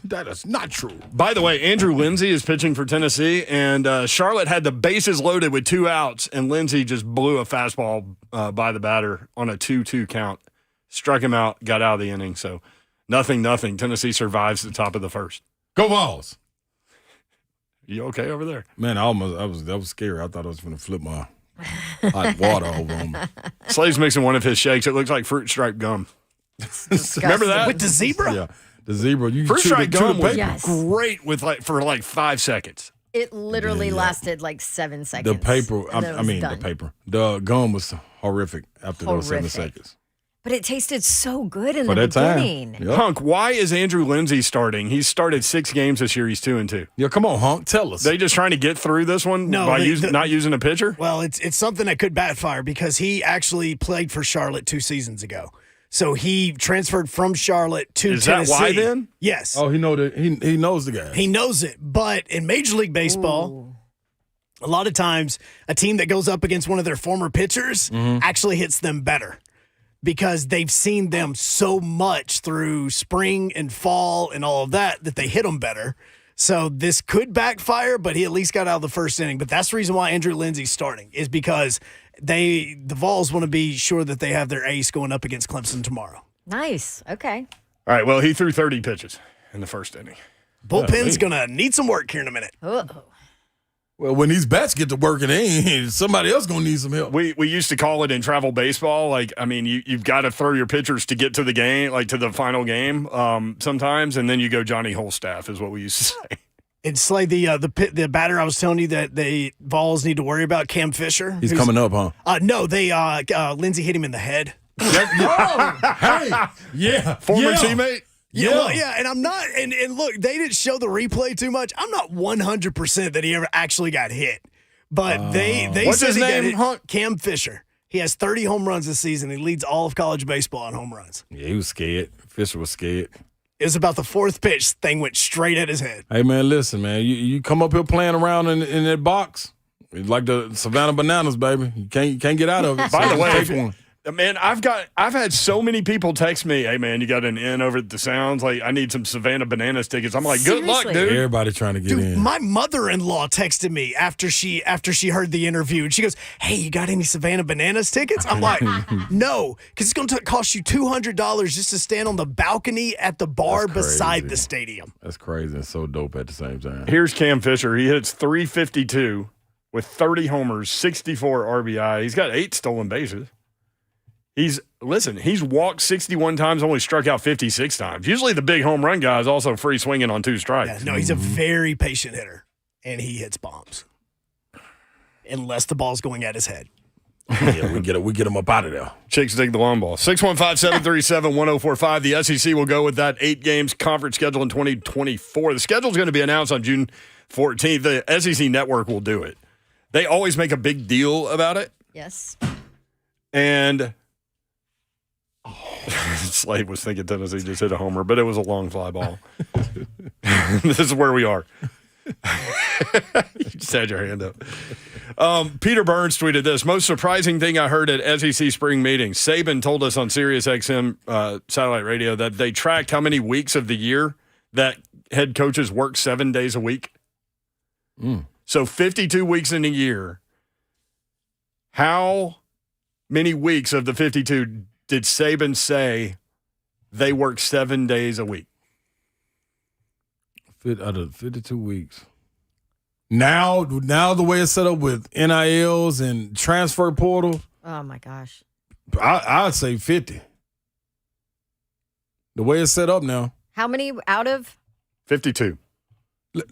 That is not true. By the way, Andrew Lindsay is pitching for Tennessee, and Charlotte had the bases loaded with 2 outs, and Lindsay just blew a fastball by the batter on a 2-2 count. Struck him out, got out of the inning. So 0-0. Tennessee survives the top of the first. Go Vols. You okay over there? Man, I was scared. I thought I was going to flip my hot water over on me. Slay's mixing one of his shakes. It looks like fruit stripe gum. Remember that? With the zebra? Yeah, the zebra. You Fruit chew stripe the gum paper. was Yes. great for 5 seconds. It literally lasted like 7 seconds. The paper, and then it was done. the paper. The gum was horrific after those 7 Horrific. seconds. But it tasted so good in For the that time. beginning. Yep. Hunk, why is Andrew Lindsay starting? He's started 6 games this year. He's 2-2. Yeah, come on, Hunk. Tell us. They just trying to get through this one No, by they- not using a pitcher? Well, it's something that could backfire because he actually played for Charlotte 2 seasons ago. So he transferred from Charlotte to Is that Tennessee. why then? Yes. Oh, he knows the guy. He knows it. But in Major League Baseball, a lot of times a team that goes up against one of their former pitchers actually hits them better because they've seen them so much through spring and fall and all of that they hit them better. So this could backfire, but he at least got out of the first inning. But that's the reason why Andrew Lindsay's starting is because the Vols want to be sure that they have their ace going up against Clemson tomorrow. Nice. Okay. All right, well, he threw 30 pitches in the first inning. Bullpen's going to need some work here in a minute. Uh-oh. Well, when these bats get to working, somebody else going to need some help. We used to call it in travel baseball, like, I mean, you've got to throw your pitchers to get to the game, like to the final game sometimes, and then you go Johnny Holstaff is what we used to say. And Slay, the batter I was telling you that the Vols need to worry about, Cam Fisher. He's coming up, huh? No, Lindsay hit him in the head. Hey, yeah. Former teammate? Yeah, well, and I'm not, and look, they didn't show the replay too much. I'm not 100% that he ever actually got hit, but they What's said his he got name, hit. Hunt? Cam Fisher. He has 30 home runs this season. He leads all of college baseball in home runs. Yeah, he was scared. Fisher was scared. It was about the 4th pitch. Thing went straight at his head. Hey, man, listen, man. You come up here playing around in that box, it's like the Savannah Bananas, baby. You can't get out of it. By the So way, take one. man, I've had so many people text me, hey, man, you got an in over at the Sounds? Like, I need some Savannah Bananas tickets. I'm like, good luck, Seriously? dude. Everybody trying to get Dude, in. my mother-in-law texted me after she heard the interview, and she goes, "Hey, you got any Savannah Bananas tickets?" I'm like, "No, because it's going to cost you $200 just to stand on the balcony at the bar That's beside crazy. the stadium." That's crazy and so dope at the same time. Here's Cam Fisher. He hits 352 with 30 homers, 64 RBI. He's got 8 stolen bases. He's walked 61 times, only struck out 56 times. Usually the big home run guy is also free swinging on 2 strikes. Yeah, no, he's a very patient hitter, and he hits bombs. Unless the ball's going at his head. Yeah, we get him up out of there. Chicks dig the long ball. 615-737-1045. The SEC will go with that 8 games conference schedule in 2024. The schedule is going to be announced on June 14th. The SEC network will do it. They always make a big deal about it. Yes. And Slade was thinking Tennessee just hit a homer, but it was a long fly ball. This is where we are. You just had your hand up. Peter Burns tweeted this. Most surprising thing I heard at SEC spring meetings. Saban told us on Sirius XM satellite radio that they tracked how many weeks of the year that head coaches work 7 days a week. So 52 weeks in a year. How many weeks of the 52 did Saban say they work 7 days a week? Out of 52 weeks. Now the way it's set up with NILs and transfer portal, Oh my gosh. I'd say 50. The way it's set up now. How many out of? 52.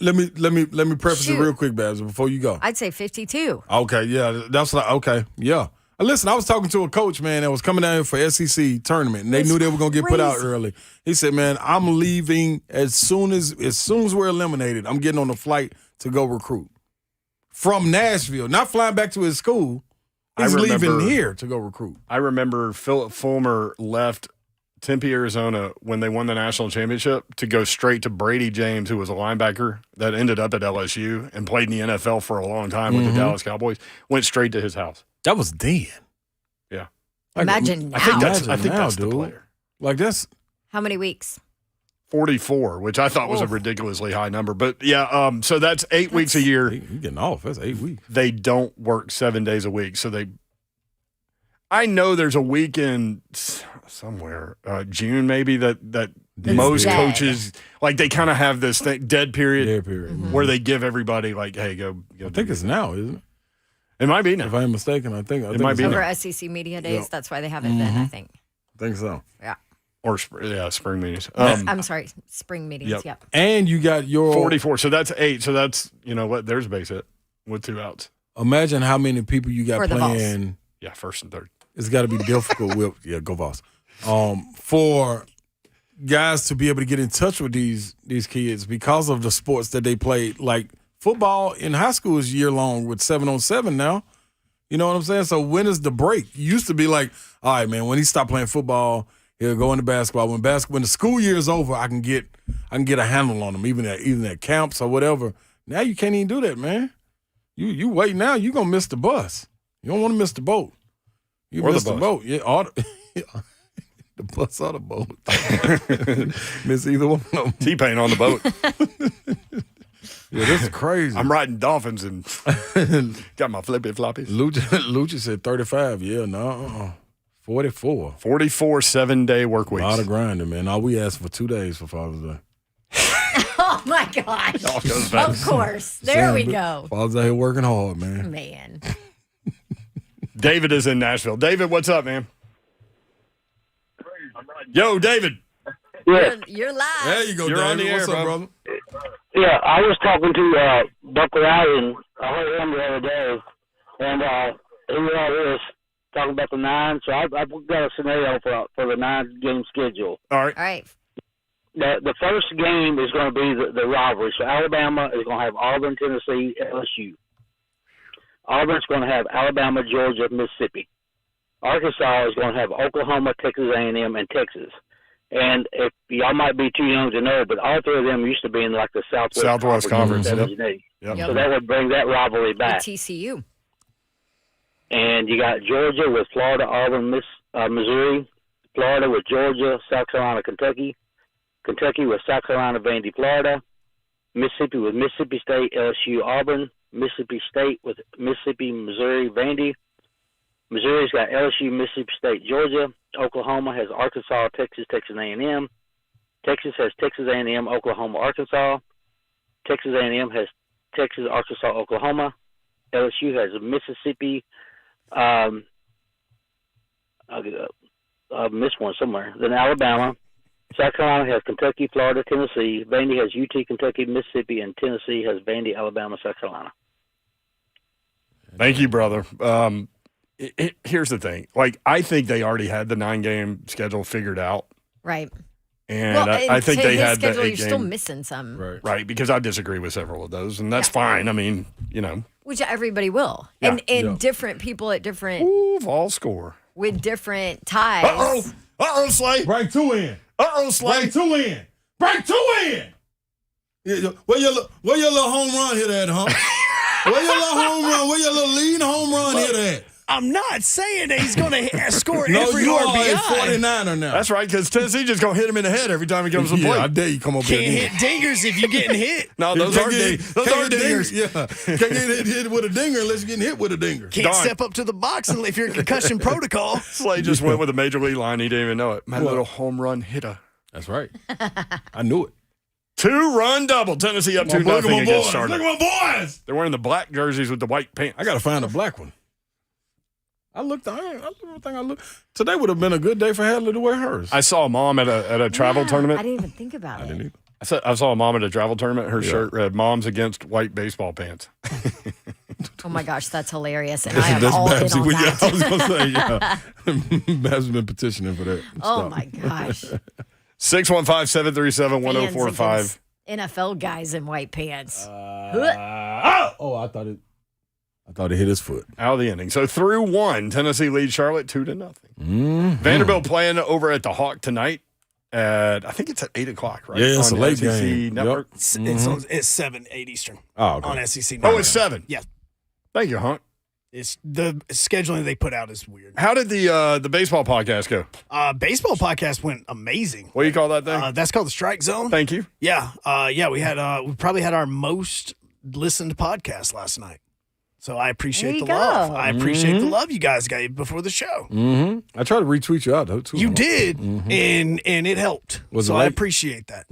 Let me preface it real quick, Babs, before you go. I'd say 52. Okay, yeah, okay, yeah. Listen, I was talking to a coach, man, that was coming down here for SEC tournament, and they knew they were going to get put out early. He said, man, I'm leaving as soon as we're eliminated. I'm getting on a flight to go recruit from Nashville, not flying back to his school. He's leaving here to go recruit. I remember Philip Fulmer left Tempe, Arizona when they won the national championship to go straight to Brady James, who was a linebacker that ended up at LSU and played in the NFL for a long time with the Dallas Cowboys, went straight to his house. That was then. Yeah. Imagine now. I think that's dude. the player. Like that's How many weeks? 44, which I thought was a ridiculously high number. But yeah, so that's 8 weeks a year. You're getting off. That's 8 weeks. They don't work 7 days a week. So I know there's a weekend somewhere, June maybe, that most coaches, like they kind of have this dead period where they give everybody like, hey, go. I think it's now, isn't it? It might be now. If I'm mistaken, I think it might be over now. SEC Media Days. That's why they have it then, I think. I think so. Yeah. Or spring meetings. I'm sorry, spring meetings. Yep. And you got your 44. So that's 8. So that's there's a base hit with 2 outs. Imagine how many people you got playing. Yeah, first and third. It's got to be difficult. Go Vols. For guys to be able to get in touch with these kids because of the sports that they play. Like football in high school is year long with 7-on-7 now. You know what I'm saying? So when is the break? It used to be like, all right, man, when he stopped playing football, he'll go into basketball. When the school year is over, I can get a handle on him, even at camps or whatever. Now you can't even do that, man. You wait now, you're gonna miss the bus. You don't want to miss the boat. You miss the boat. Yeah, the bus or the boat. Miss either one of them. T-Pain on the boat. Yeah, this is crazy. I'm riding dolphins and got my flippy floppies. Lucha said 35. Yeah, no. 44. 44 7-day work weeks. A lot of grinding, man. All we asked for 2 days for Father's Day. Oh, my gosh. Of course. There we go. Father's out here working hard, man. Man. David is in Nashville. David, what's up, man? Yo, David. Yeah. You're live. There you go, You're David. on the air, what's up, brother? Yeah, I was talking to Buck Ryan. I heard him the other day, and he was talking about the 9. So I've got a scenario for the 9-game schedule. All right. All right. The first game is going to be the rivalry. So Alabama is going to have Auburn, Tennessee, LSU. Auburn's going to have Alabama, Georgia, Mississippi. Arkansas is going to have Oklahoma, Texas A&M, and Texas. And if y'all might be too young to know, but all 3 of them used to be in like the Southwest Conference. Yep. So that would bring that rivalry back. TCU. And you got Georgia with Florida, Auburn, Missouri. Florida with Georgia, South Carolina, Kentucky. Kentucky with South Carolina, Vandy, Florida. Mississippi with Mississippi State, LSU, Auburn. Mississippi State with Mississippi, Missouri, Vandy. Missouri's got LSU, Mississippi State, Georgia. Oklahoma has Arkansas, Texas, Texas A&M. Texas has Texas A&M, Oklahoma, Arkansas. Texas A&M has Texas, Arkansas, Oklahoma. LSU has Mississippi. I'll get up. I missed one somewhere. Then Alabama. South Carolina has Kentucky, Florida, Tennessee. Vandy has UT, Kentucky, Mississippi, and Tennessee has Vandy, Alabama, South Carolina. Thank you, brother. Here's the thing. Like, I think they already had the 9-game schedule figured out. Right. And I think they had the 8-game. You're still missing some. Right, because I disagree with several of those, and that's fine. I mean, Which everybody will. Yeah. And different people at different. Ooh, Vol score. With different ties. Uh-oh, Slay. Break 2 in. Slay. Break 2 in. Break 2 in. Yeah, where your little home run hit at, huh? Where your little home run? Where your little lead home run hit at? I'm not saying that he's going to score No, every you are RBI. a 49er now. That's right, because Tennessee just going to hit him in the head every time he comes to play. I dare you come over Can't here. hit dingers if you're getting hit. No, those aren't dingers. Yeah, can't get hit with a dinger unless you're getting hit with a dinger. Can't step up to the box if you're in concussion protocol. Slay just went with a major league line. He didn't even know it. My little home run hitter. That's right. I knew it. 2-run double. Tennessee up 2-0 against Charlotte. Look at my boys. They're wearing the black jerseys with the white pants. I got to find a black one. I looked. Today would have been a good day for Hadley to wear hers. I saw a mom at a travel tournament. I didn't even think about it. I didn't either. I saw a mom at a travel tournament. Her shirt read "Moms Against White Baseball Pants." Oh my gosh, that's hilarious, and I am all in on that. I was gonna say, yeah. Babs has been petitioning for that. Oh my gosh. 615-737-1045. NFL guys in white pants. I thought it hit his foot. Out of the inning. So through one, Tennessee leads Charlotte 2-0. Vanderbilt playing over at the Hawk tonight. I think it's at 8 o'clock, right? Yeah, it's on a late SEC game. Network. Yep. It's 7, 8 Eastern okay. on SEC Network. Oh, it's 7. Yeah. Thank you, Hunt. It's the scheduling they put out is weird. How did the baseball podcast go? Baseball podcast went amazing. What do you call that thing? That's called the Strike Zone. Thank you. Yeah. We probably had our most listened podcast last night. So I appreciate the love. I appreciate the love you guys gave before the show. Mm-hmm. I tried to retweet you out though too. You did, and it helped. I appreciate that.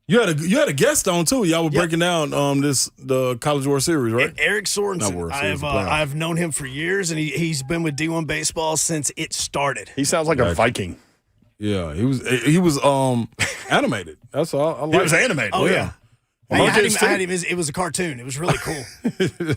You had a guest on too. Y'all were breaking down the College World Series, right? Eric Sorensen. I've known him for years, and he's been with D1 baseball since it started. He sounds like a Viking. Yeah, he was animated. That's all. I like he was animated. Oh yeah. I had him. It was a cartoon. It was really cool.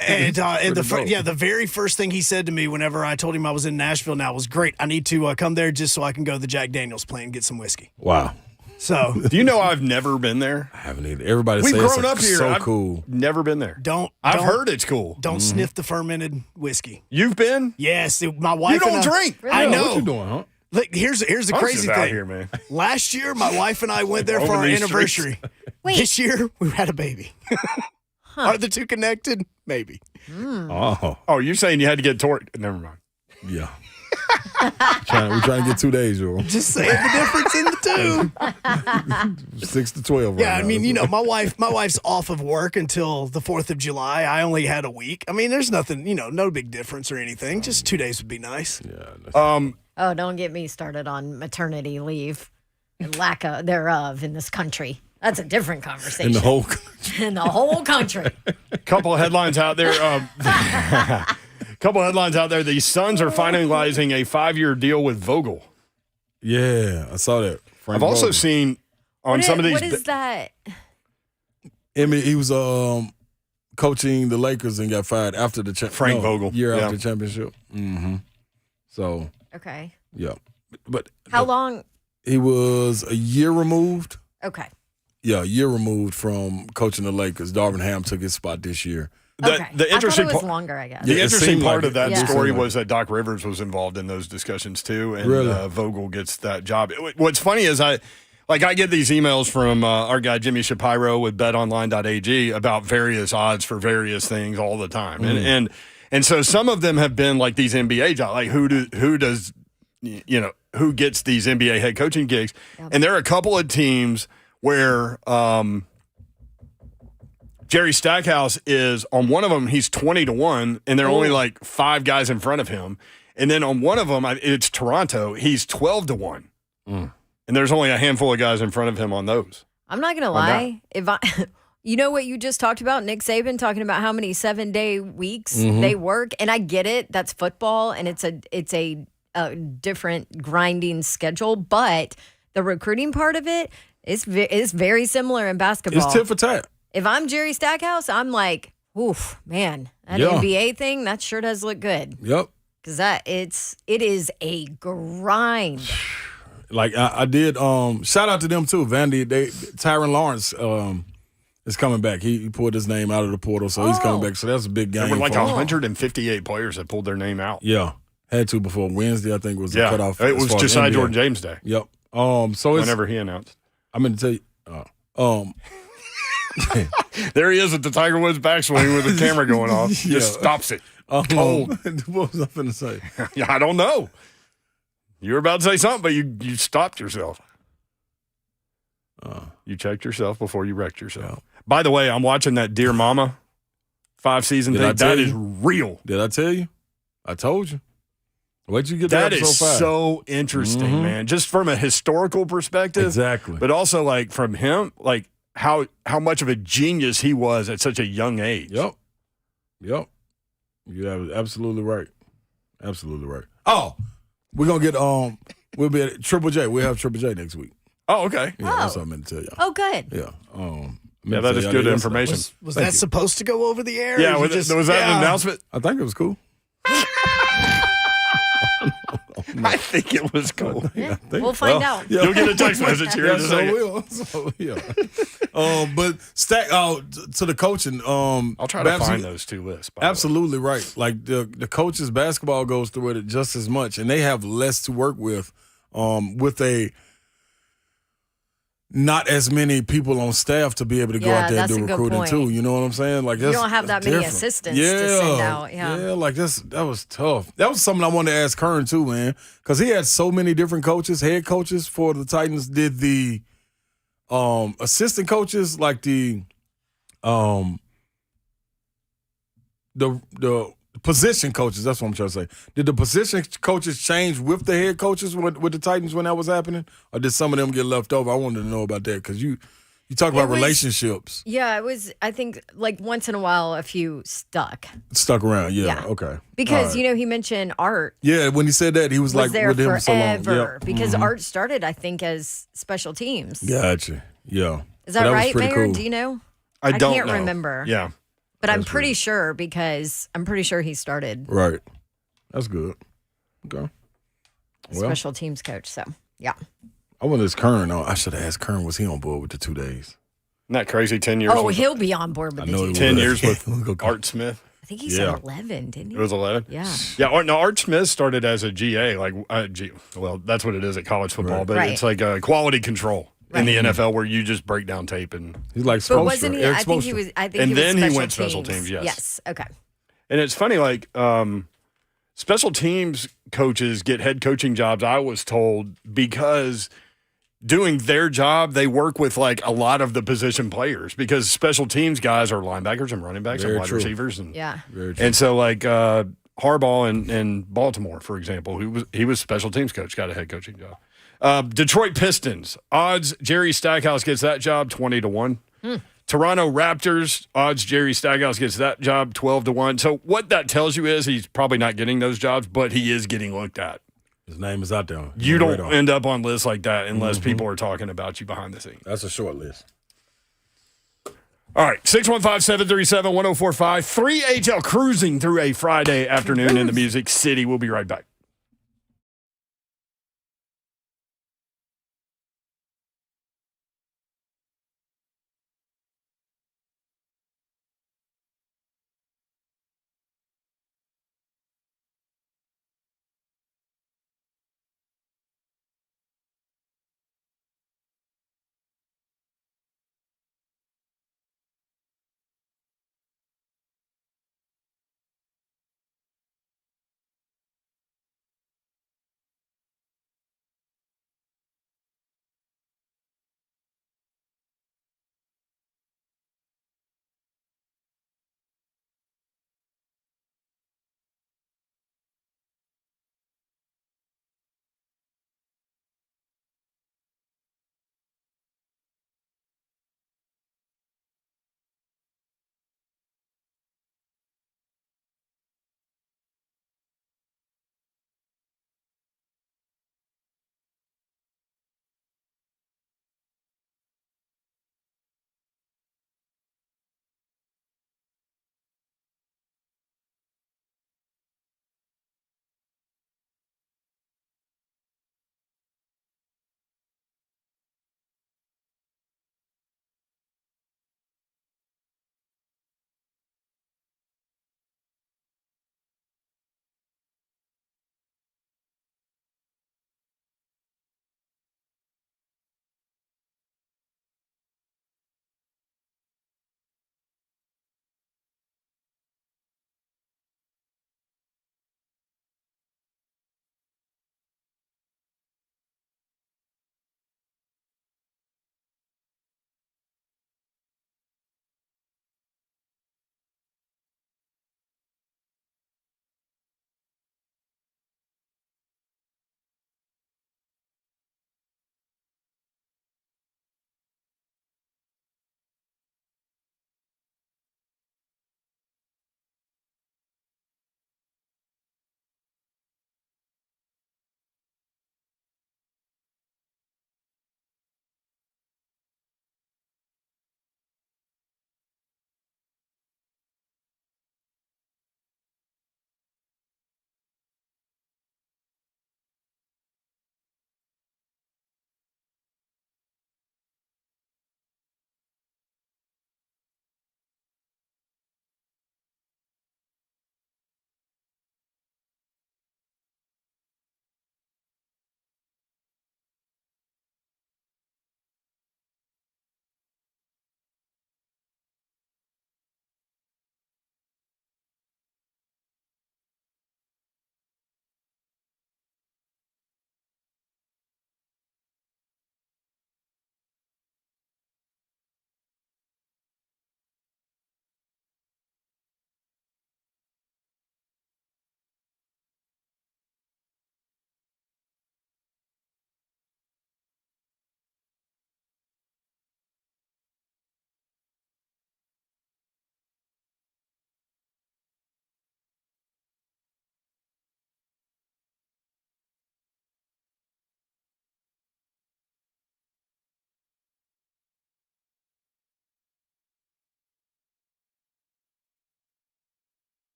and the very first thing he said to me whenever I told him I was in Nashville now was, "Great, I need to come there just so I can go to the Jack Daniels plant and get some whiskey." Wow. So, do you know I've never been there? I haven't either. Everybody We've says grown up here. So cool. Never been there. I've heard it's cool. Don't sniff the fermented whiskey. You've been? Yes. My wife. You don't drink. Really? I know. What you doing, huh? Look, here's the crazy thing. Out here, man. Last year, my wife and I went there for our anniversary. Wait. This year, we had a baby. Are the two connected? Maybe. Oh, you're saying you had to get torqued? Never mind. Yeah. We're trying to get 2 days, yo. Just saying the difference in the two. 6 to 12. Yeah, right I mean, now. my wife's off of work until the 4th of July. I only had a week. I mean, there's nothing, no big difference or anything. Just 2 days would be nice. Yeah. Oh, don't get me started on maternity leave and lack thereof in this country. That's a different conversation. In the whole country. In the whole country. Couple of headlines out there. The Suns are finalizing a 5-year deal with Vogel. Yeah, I saw that. I've also seen on some of these. What is that? I mean, he was coaching the Lakers and got fired after the Frank Vogel after the championship. Mm-hmm. So. Okay. Yeah, but how long? He was a year removed. Okay. Yeah, a year removed from coaching the Lakers. Darvin Ham took his spot this year. Okay. The interesting I thought it was longer, I guess. The interesting part of that Yeah. story was that Doc Rivers was involved in those discussions too, and Really? Vogel gets that job. What's funny is I get these emails from our guy Jimmy Shapiro with BetOnline.ag about various odds for various things all the time, and so some of them have been like these NBA jobs, like who gets these NBA head coaching gigs, and there are a couple of teams where Jerry Stackhouse is on one of them. He's 20-1, and there are only like 5 guys in front of him. And then on one of them, it's Toronto. He's 12-1, and there's only a handful of guys in front of him on those. I'm not gonna lie. You know what you just talked about, Nick Saban talking about how many 7-day weeks they work, and I get it. That's football, and it's a different grinding schedule, but the recruiting part of it is very similar in basketball. It's tit for tat. If I'm Jerry Stackhouse, I'm like, oof, man, that NBA thing, that sure does look good. Yep. Because it is a grind. Like I did. Shout out to them too, Vandy. Tyron Lawrence is coming back. He pulled his name out of the portal, so he's coming back. So that's a big game. There were like 158 players that pulled their name out. Yeah, had to before Wednesday. I think was the cutoff. It was Josiah Jordan James Day. Yep. So it's whenever he announced. I'm going to tell you. There he is at the Tiger Woods backswing with the camera going off. Just stops it. Cold. What was I going to say? Yeah, I don't know. You were about to say something, but you stopped yourself. You checked yourself before you wrecked yourself. Yeah. By the way, I'm watching that Dear Mama 5-season thing. That is real. Did I tell you? I told you. Where'd you get that? That is so interesting, man. Just from a historical perspective. Exactly. But also like from him, like how much of a genius he was at such a young age. Yep. You're absolutely right. Absolutely right. Oh, we're gonna get we'll be at Triple J. We'll have Triple J next week. Oh, okay. Yeah, that's what I meant to tell y'all. Oh, good. Yeah. Yeah, that is good information. Was that supposed to go over the air? Yeah, was that an announcement? I think it was cool. I think it was cool. We'll find out. Yeah. You'll get a text message here in a second. So, yeah. But to the coaching. I'll try to find those two lists. Absolutely right. Like the coaches, basketball goes through it just as much, and they have less to work with a not as many people on staff to be able to go out there and do recruiting too. You know what I'm saying? Like you don't have that many assistants to send out. Yeah, like that was tough. That was something I wanted to ask Kern too, man, because he had so many different coaches, head coaches for the Titans. Did the assistant coaches like the position coaches? That's what I'm trying to say. Did the position coaches change with the head coaches with the Titans when that was happening, or did some of them get left over? I wanted to know about that because you talk about relationships. Yeah, it was. I think like once in a while, a few stuck around. Yeah. Okay. Because he mentioned Art. Yeah, when he said that, he was like there with him forever. so long. Yep. Because Art started, I think, as special teams. Gotcha. Yeah. Is that right, Mayor? Cool. Do you know? I don't can't know. remember. Yeah. But I'm pretty sure because I'm pretty sure he started. Right. That's good. Okay. Special teams coach. So, yeah. I wonder if Kern. I should have asked Kern, was he on board with the 2 days? Isn't that crazy? 10 years. Oh, he'll be on board with the 2 days. 10 years with Art Smith. I think he said 11, didn't he? It was 11? Yeah. Yeah. Art Smith started as a GA. Well, that's what it is at college football, but it's like a quality control. In the NFL, where you just break down tape and he's like, but wasn't he? I think he was. And then he went special teams. Yes. Yes. Okay. And it's funny, like special teams coaches get head coaching jobs. I was told because doing their job, they work with like a lot of the position players because special teams guys are linebackers and running backs and wide receivers and and so like Harbaugh in Baltimore, for example, he was special teams coach, got a head coaching job. Detroit Pistons odds Jerry Stackhouse gets that job 20-1. Toronto Raptors odds Jerry Stackhouse gets that job 12-1. So what that tells you is he's probably not getting those jobs, but he is getting looked at. His name is out there. You don't end up on lists like that unless people are talking about you behind the scenes. That's a short list. All right, 615-737-1045. 3HL cruising through a Friday afternoon in the Music City. We'll be right back.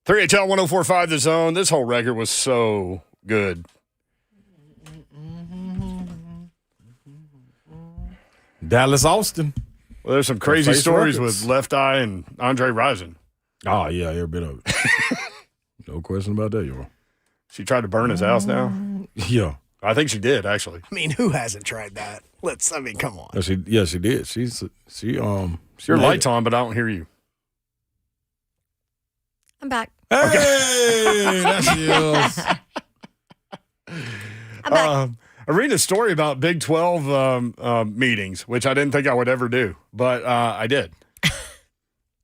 3HL 1045 The Zone. This whole record was so good. Dallas Austin. Well, there's some crazy stories records. with Left Eye and Andre Rison. Oh, yeah, every bit of it. No question about that, y'all. She tried to burn his house now? Yeah. I think she did, actually. I mean, who hasn't tried that? Come on. She did. She Your light's on, but I don't hear you. I'm back. Hey, that's yours. I'm back. I read a story about Big 12 meetings, which I didn't think I would ever do, but I did.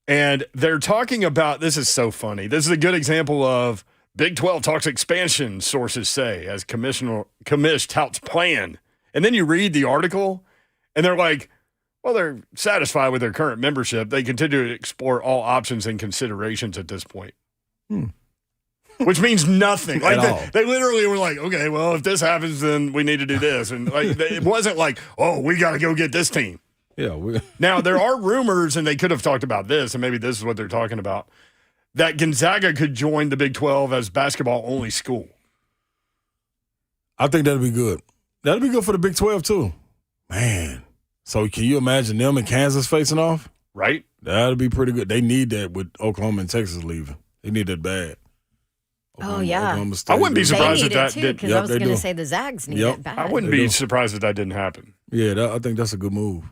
And they're talking about, this is so funny. This is a good example of Big 12 talks expansion, sources say, as Commish touts plan. And then you read the article, and they're like, well, they're satisfied with their current membership. They continue to explore all options and considerations at this point. Which means nothing. Like they literally were like, okay, well, if this happens, then we need to do this. And like, it wasn't like, oh, we got to go get this team. Yeah. Now, there are rumors, and they could have talked about this, and maybe this is what they're talking about, that Gonzaga could join the Big 12 as basketball-only school. I think that'd be good. That'd be good for the Big 12, too. Man. So can you imagine them and Kansas facing off? Right. That'd be pretty good. They need that with Oklahoma and Texas leaving. They need that bad. Oklahoma I wouldn't be surprised if they need that it too, did. because I was going to say the Zags need it bad. I wouldn't be surprised if that didn't happen. Yeah, I think that's a good move.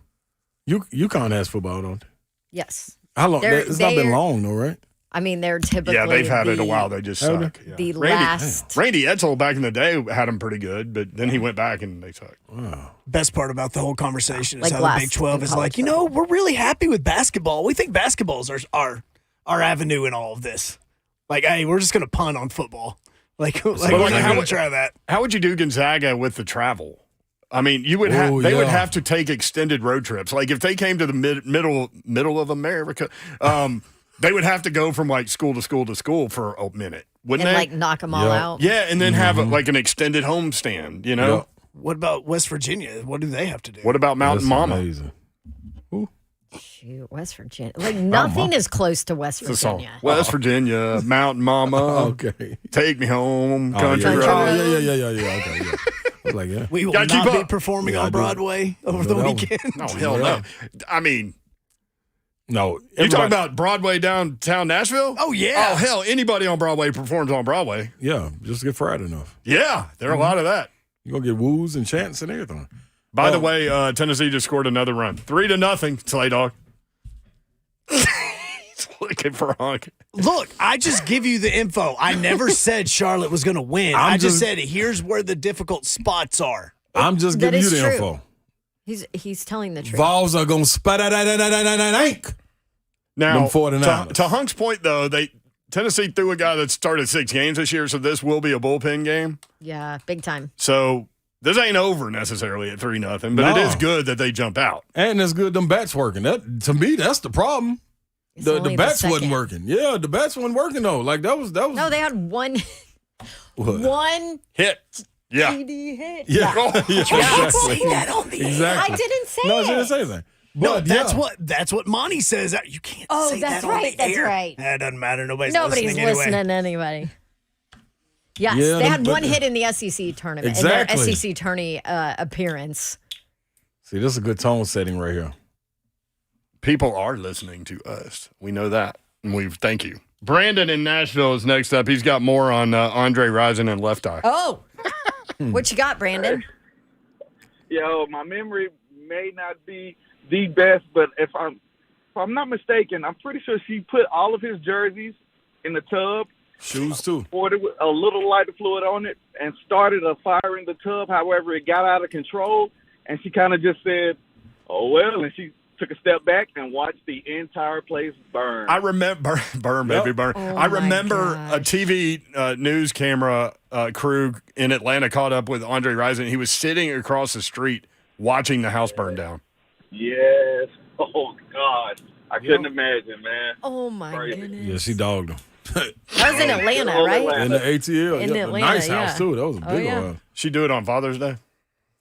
UConn has football, don't they? Yes. How long? It's not been long, though, right? I mean, they're typically Yeah, they've had it a while. They just suck. Yeah. The last. Randy Edsel back in the day had them pretty good, but then he went back and they suck. Wow. Best part about the whole conversation is Like how the last Big 12 in is college like, you know, we're really happy with basketball. We think basketball's our avenue in all of this. Like, hey, we're just going to punt on football. Like we're going to try that. How would you do Gonzaga with the travel? I mean, you would they would have to take extended road trips. Like if they came to the middle of America, they would have to go from like school to school to school for a minute, wouldn't And they? like knock them all out. Yeah, and then have like an extended homestand. You know. Yep. What about West Virginia? What do they have to do? What about Mountain Mama? Amazing. Shoot, West Virginia. Like nothing is close to West It's a song. Virginia. West Virginia, Mountain Mama. Okay. Take me home, Oh, country yeah. road. Oh, yeah. Okay, yeah. I was like, yeah. We will Gotta keep not be up. performing Yeah, I on do. Broadway over the that one. weekend. No, hell no. I mean, No. you talking about Broadway downtown Nashville? Oh, yeah. Oh, hell, anybody on Broadway performs on Broadway. Yeah, just get fried enough. Yeah, there are a lot of that. You're going to get woos and chants and everything. By the way, Tennessee just scored another run. 3-0, Slay Dog. He's looking for Hunk. Look, I just give you the info. I never said Charlotte was going to win. I just said here's where the difficult spots are. I'm just That giving you is the true. info. He's telling the truth. Vols are going to spat. Now, Them 49ers. to Hunk's point, though, Tennessee threw a guy that started 6 games this year, so this will be a bullpen game. Yeah, big time. So this ain't over necessarily at 3-0, but it is good that they jump out. And it's good them bats working. That to me, that's the problem. It's The only the bats second. wasn't working. Yeah, the bats wasn't working though. Like that was No, they had one hit. Yeah. TD hit. Yeah. You can't say that on the air. Exactly. I didn't say No, it. I didn't say that. No, But that's what Monty says. You can't Oh, say that's that on right. the That's air. right. That doesn't matter. Nobody's Nobody's listening listening anyway. to anybody. Yes, Yeah, they had but- one hit in the SEC tournament Exactly. in their SEC tourney appearance. See, this is a good tone setting right here. People are listening to us. We know that. And we thank you. Brandon in Nashville is next up. He's got more on Andre Rison and Left Eye. Oh, what you got, Brandon? Yo, my memory may not be the best, but if I'm not mistaken, I'm pretty sure she put all of his jerseys in the tub, Shoes too. poured it with a little lighter fluid on it, and started a fire in the tub. However, it got out of control, and she kind of just said, "Oh well," and she took a step back and watched the entire place burn. I remember burn, baby, burn. Oh I my remember gosh. a TV news camera crew in Atlanta caught up with Andre Rison. He was sitting across the street watching the house burn down. Yes. Oh God, I couldn't imagine, man. Oh my Crazy. goodness. Yeah, she dogged him. That was in Atlanta, right? In the ATL. In yeah, Atlanta, nice yeah. house too. That was a Oh, big yeah. one. She do it on Father's Day.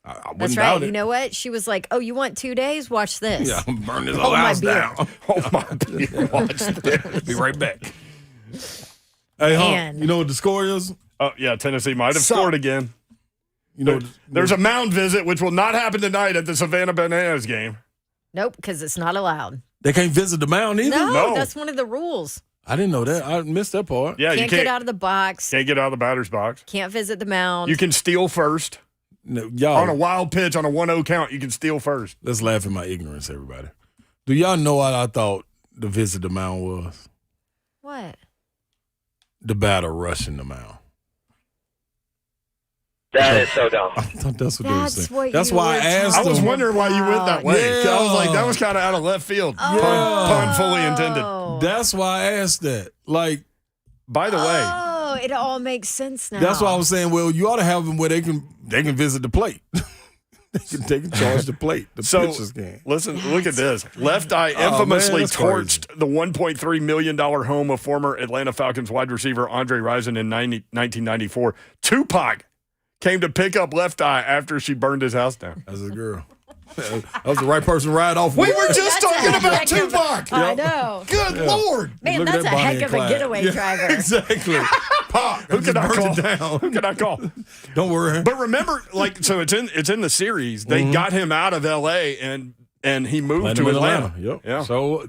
I wouldn't That's doubt right. it. You know what? She was like, "Oh, you want 2 days? Watch this." Yeah, burn this Hold whole my house beer. down. Oh my! Watch this. Be right back. Hey, Man. you know what the score is? Oh, yeah, Tennessee might have scored again. You know, There's a mound visit, which will not happen tonight at the Savannah Bananas game. Nope, because it's not allowed. they can't visit the mound either? No, that's one of the rules. I didn't know that. I missed that part. Yeah, Can't get out of the box. Can't get out of the batter's box. Can't visit the mound. You can steal first. No, y'all, On a wild pitch, on a 1-0 count, you can steal first. let's laugh at my ignorance, everybody. Do y'all know what I thought the visit the mound was? What? The batter rushing the mound. That is so dumb. I thought that's what That's they were saying. what That's you why I were asked I was them. wondering why you went that way. Yeah. I was like, that was kind of out of left field. Pun fully intended. That's why I asked that. Like, by the way, Oh, it all makes sense now. that's why I was saying, well, you ought to have them where they can visit the plate. they can charge the plate. The pitcher's game. Listen, look at this. Left Eye Oh, infamously man, that's torched the $1.3 million home of former Atlanta Falcons wide receiver Andre Rison in 1994. Tupac came to pick up Left Eye after she burned his house down. As a girl. That was the right person to ride off with. We were just That's talking a about heck of- Tupac. I know. Good Lord. Man, Look at that's that a Bonnie heck and of a Clyde. getaway driver. Exactly. Pop. Who can I call? Down. Who can I call? Don't worry. But remember, like, so it's in the series. They got him out of L.A. and he moved to Atlanta. Yep. Yeah. So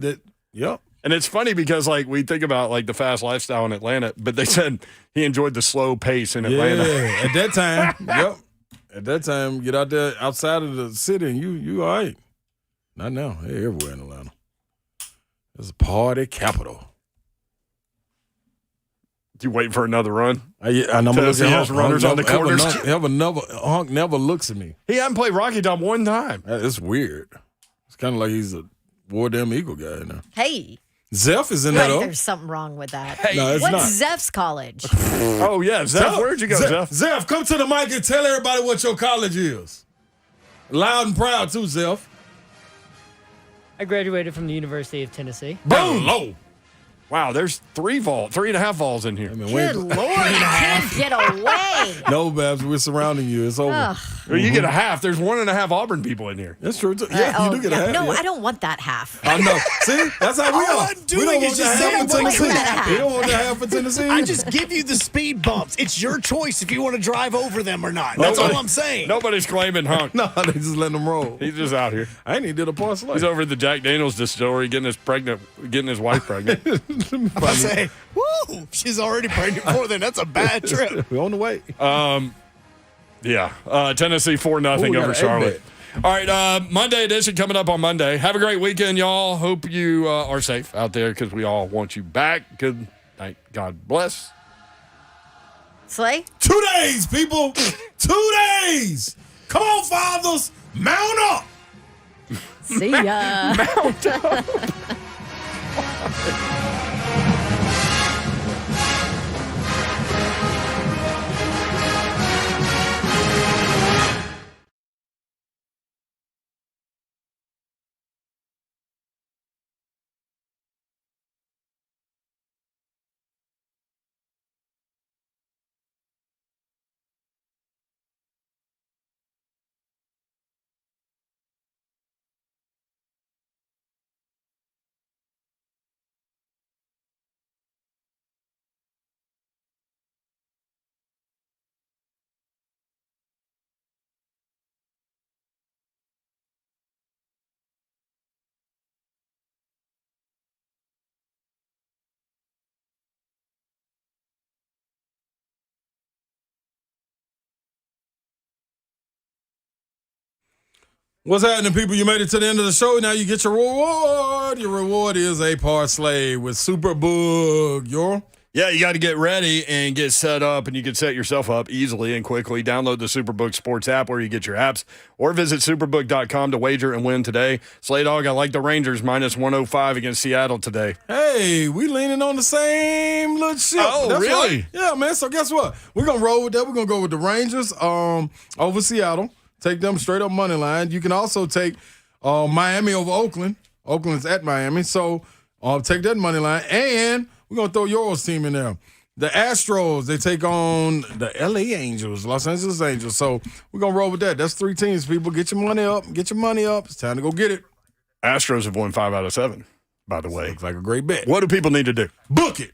yep. And it's funny because, like, we think about, like, the fast lifestyle in Atlanta, but they said he enjoyed the slow pace in Atlanta. Yeah. At that time, yep. At that time, get out there outside of the city and you all right. Not now. Hey, everywhere in Atlanta. It's a party capital. You waiting for another run? I know. Tennessee has runners on the corners. Hunk never looks at me. He hadn't played Rocky Top one time. It's weird. It's kind of like he's a War Damn Eagle guy now. Hey. Zeph is in that. There's something wrong with that. No, it's What's not. Zeph's college? Oh, yeah. Zeph, where'd you go, Zeph? Zeph, come to the mic and tell everybody what your college is. Loud and proud, too, Zeph. I graduated from the University of Tennessee. Boom! Low. Wow, there's 3.5 balls in here. Good Lord, I can't get away. No, Babs, we're surrounding you. It's over. Ugh. Well, you get a half. There's 1.5 Auburn people in here. That's true. Too. Yeah, you do get a half. No, yeah. I don't want that half. I know. See, that's how we All are. I'm We doing don't is want the just half saying for what makes Tennessee. me happy. We don't want the half for Tennessee. I just give you the speed bumps. It's your choice if you want to drive over them or not. That's all I'm saying. Nobody's claiming Hunk. No, they just letting them roll. He's just out here. I ain't even did a parsley. He's over at the Jack Daniels distillery getting his wife pregnant. I say, woo, she's already pregnant for then. That's a bad trip. We're on the way. Yeah. Tennessee 4-0 over Charlotte. All right, Monday edition coming up on Monday. Have a great weekend, y'all. Hope you are safe out there because we all want you back. Good night. God bless. Slay? 2 days, people. 2 days. Come on, fathers. Mount up. See ya. Mount up. What's happening, people? You made it to the end of the show. Now you get your reward. Your reward is a parlay with Superbook. Yo. Yeah, you got to get ready and get set up, and you can set yourself up easily and quickly. Download the Superbook Sports app where you get your apps, or visit superbook.com to wager and win today. Slay Dog, I like the Rangers minus 105 against Seattle today. Hey, we leaning on the same little shit. Oh, That's really? Right. Yeah, man. So guess what? We're going to roll with that. We're going to go with the Rangers over Seattle. Take them straight up money line. You can also take Miami over Oakland. Oakland's at Miami. So take that money line. And we're going to throw yours team in there. The Astros, they take on the LA Angels, Los Angeles Angels. So we're going to roll with that. That's 3 teams, people. Get your money up. Get your money up. It's time to go get it. Astros have won 5 out of 7, by the way. Looks like a great bet. What do people need to do? Book it.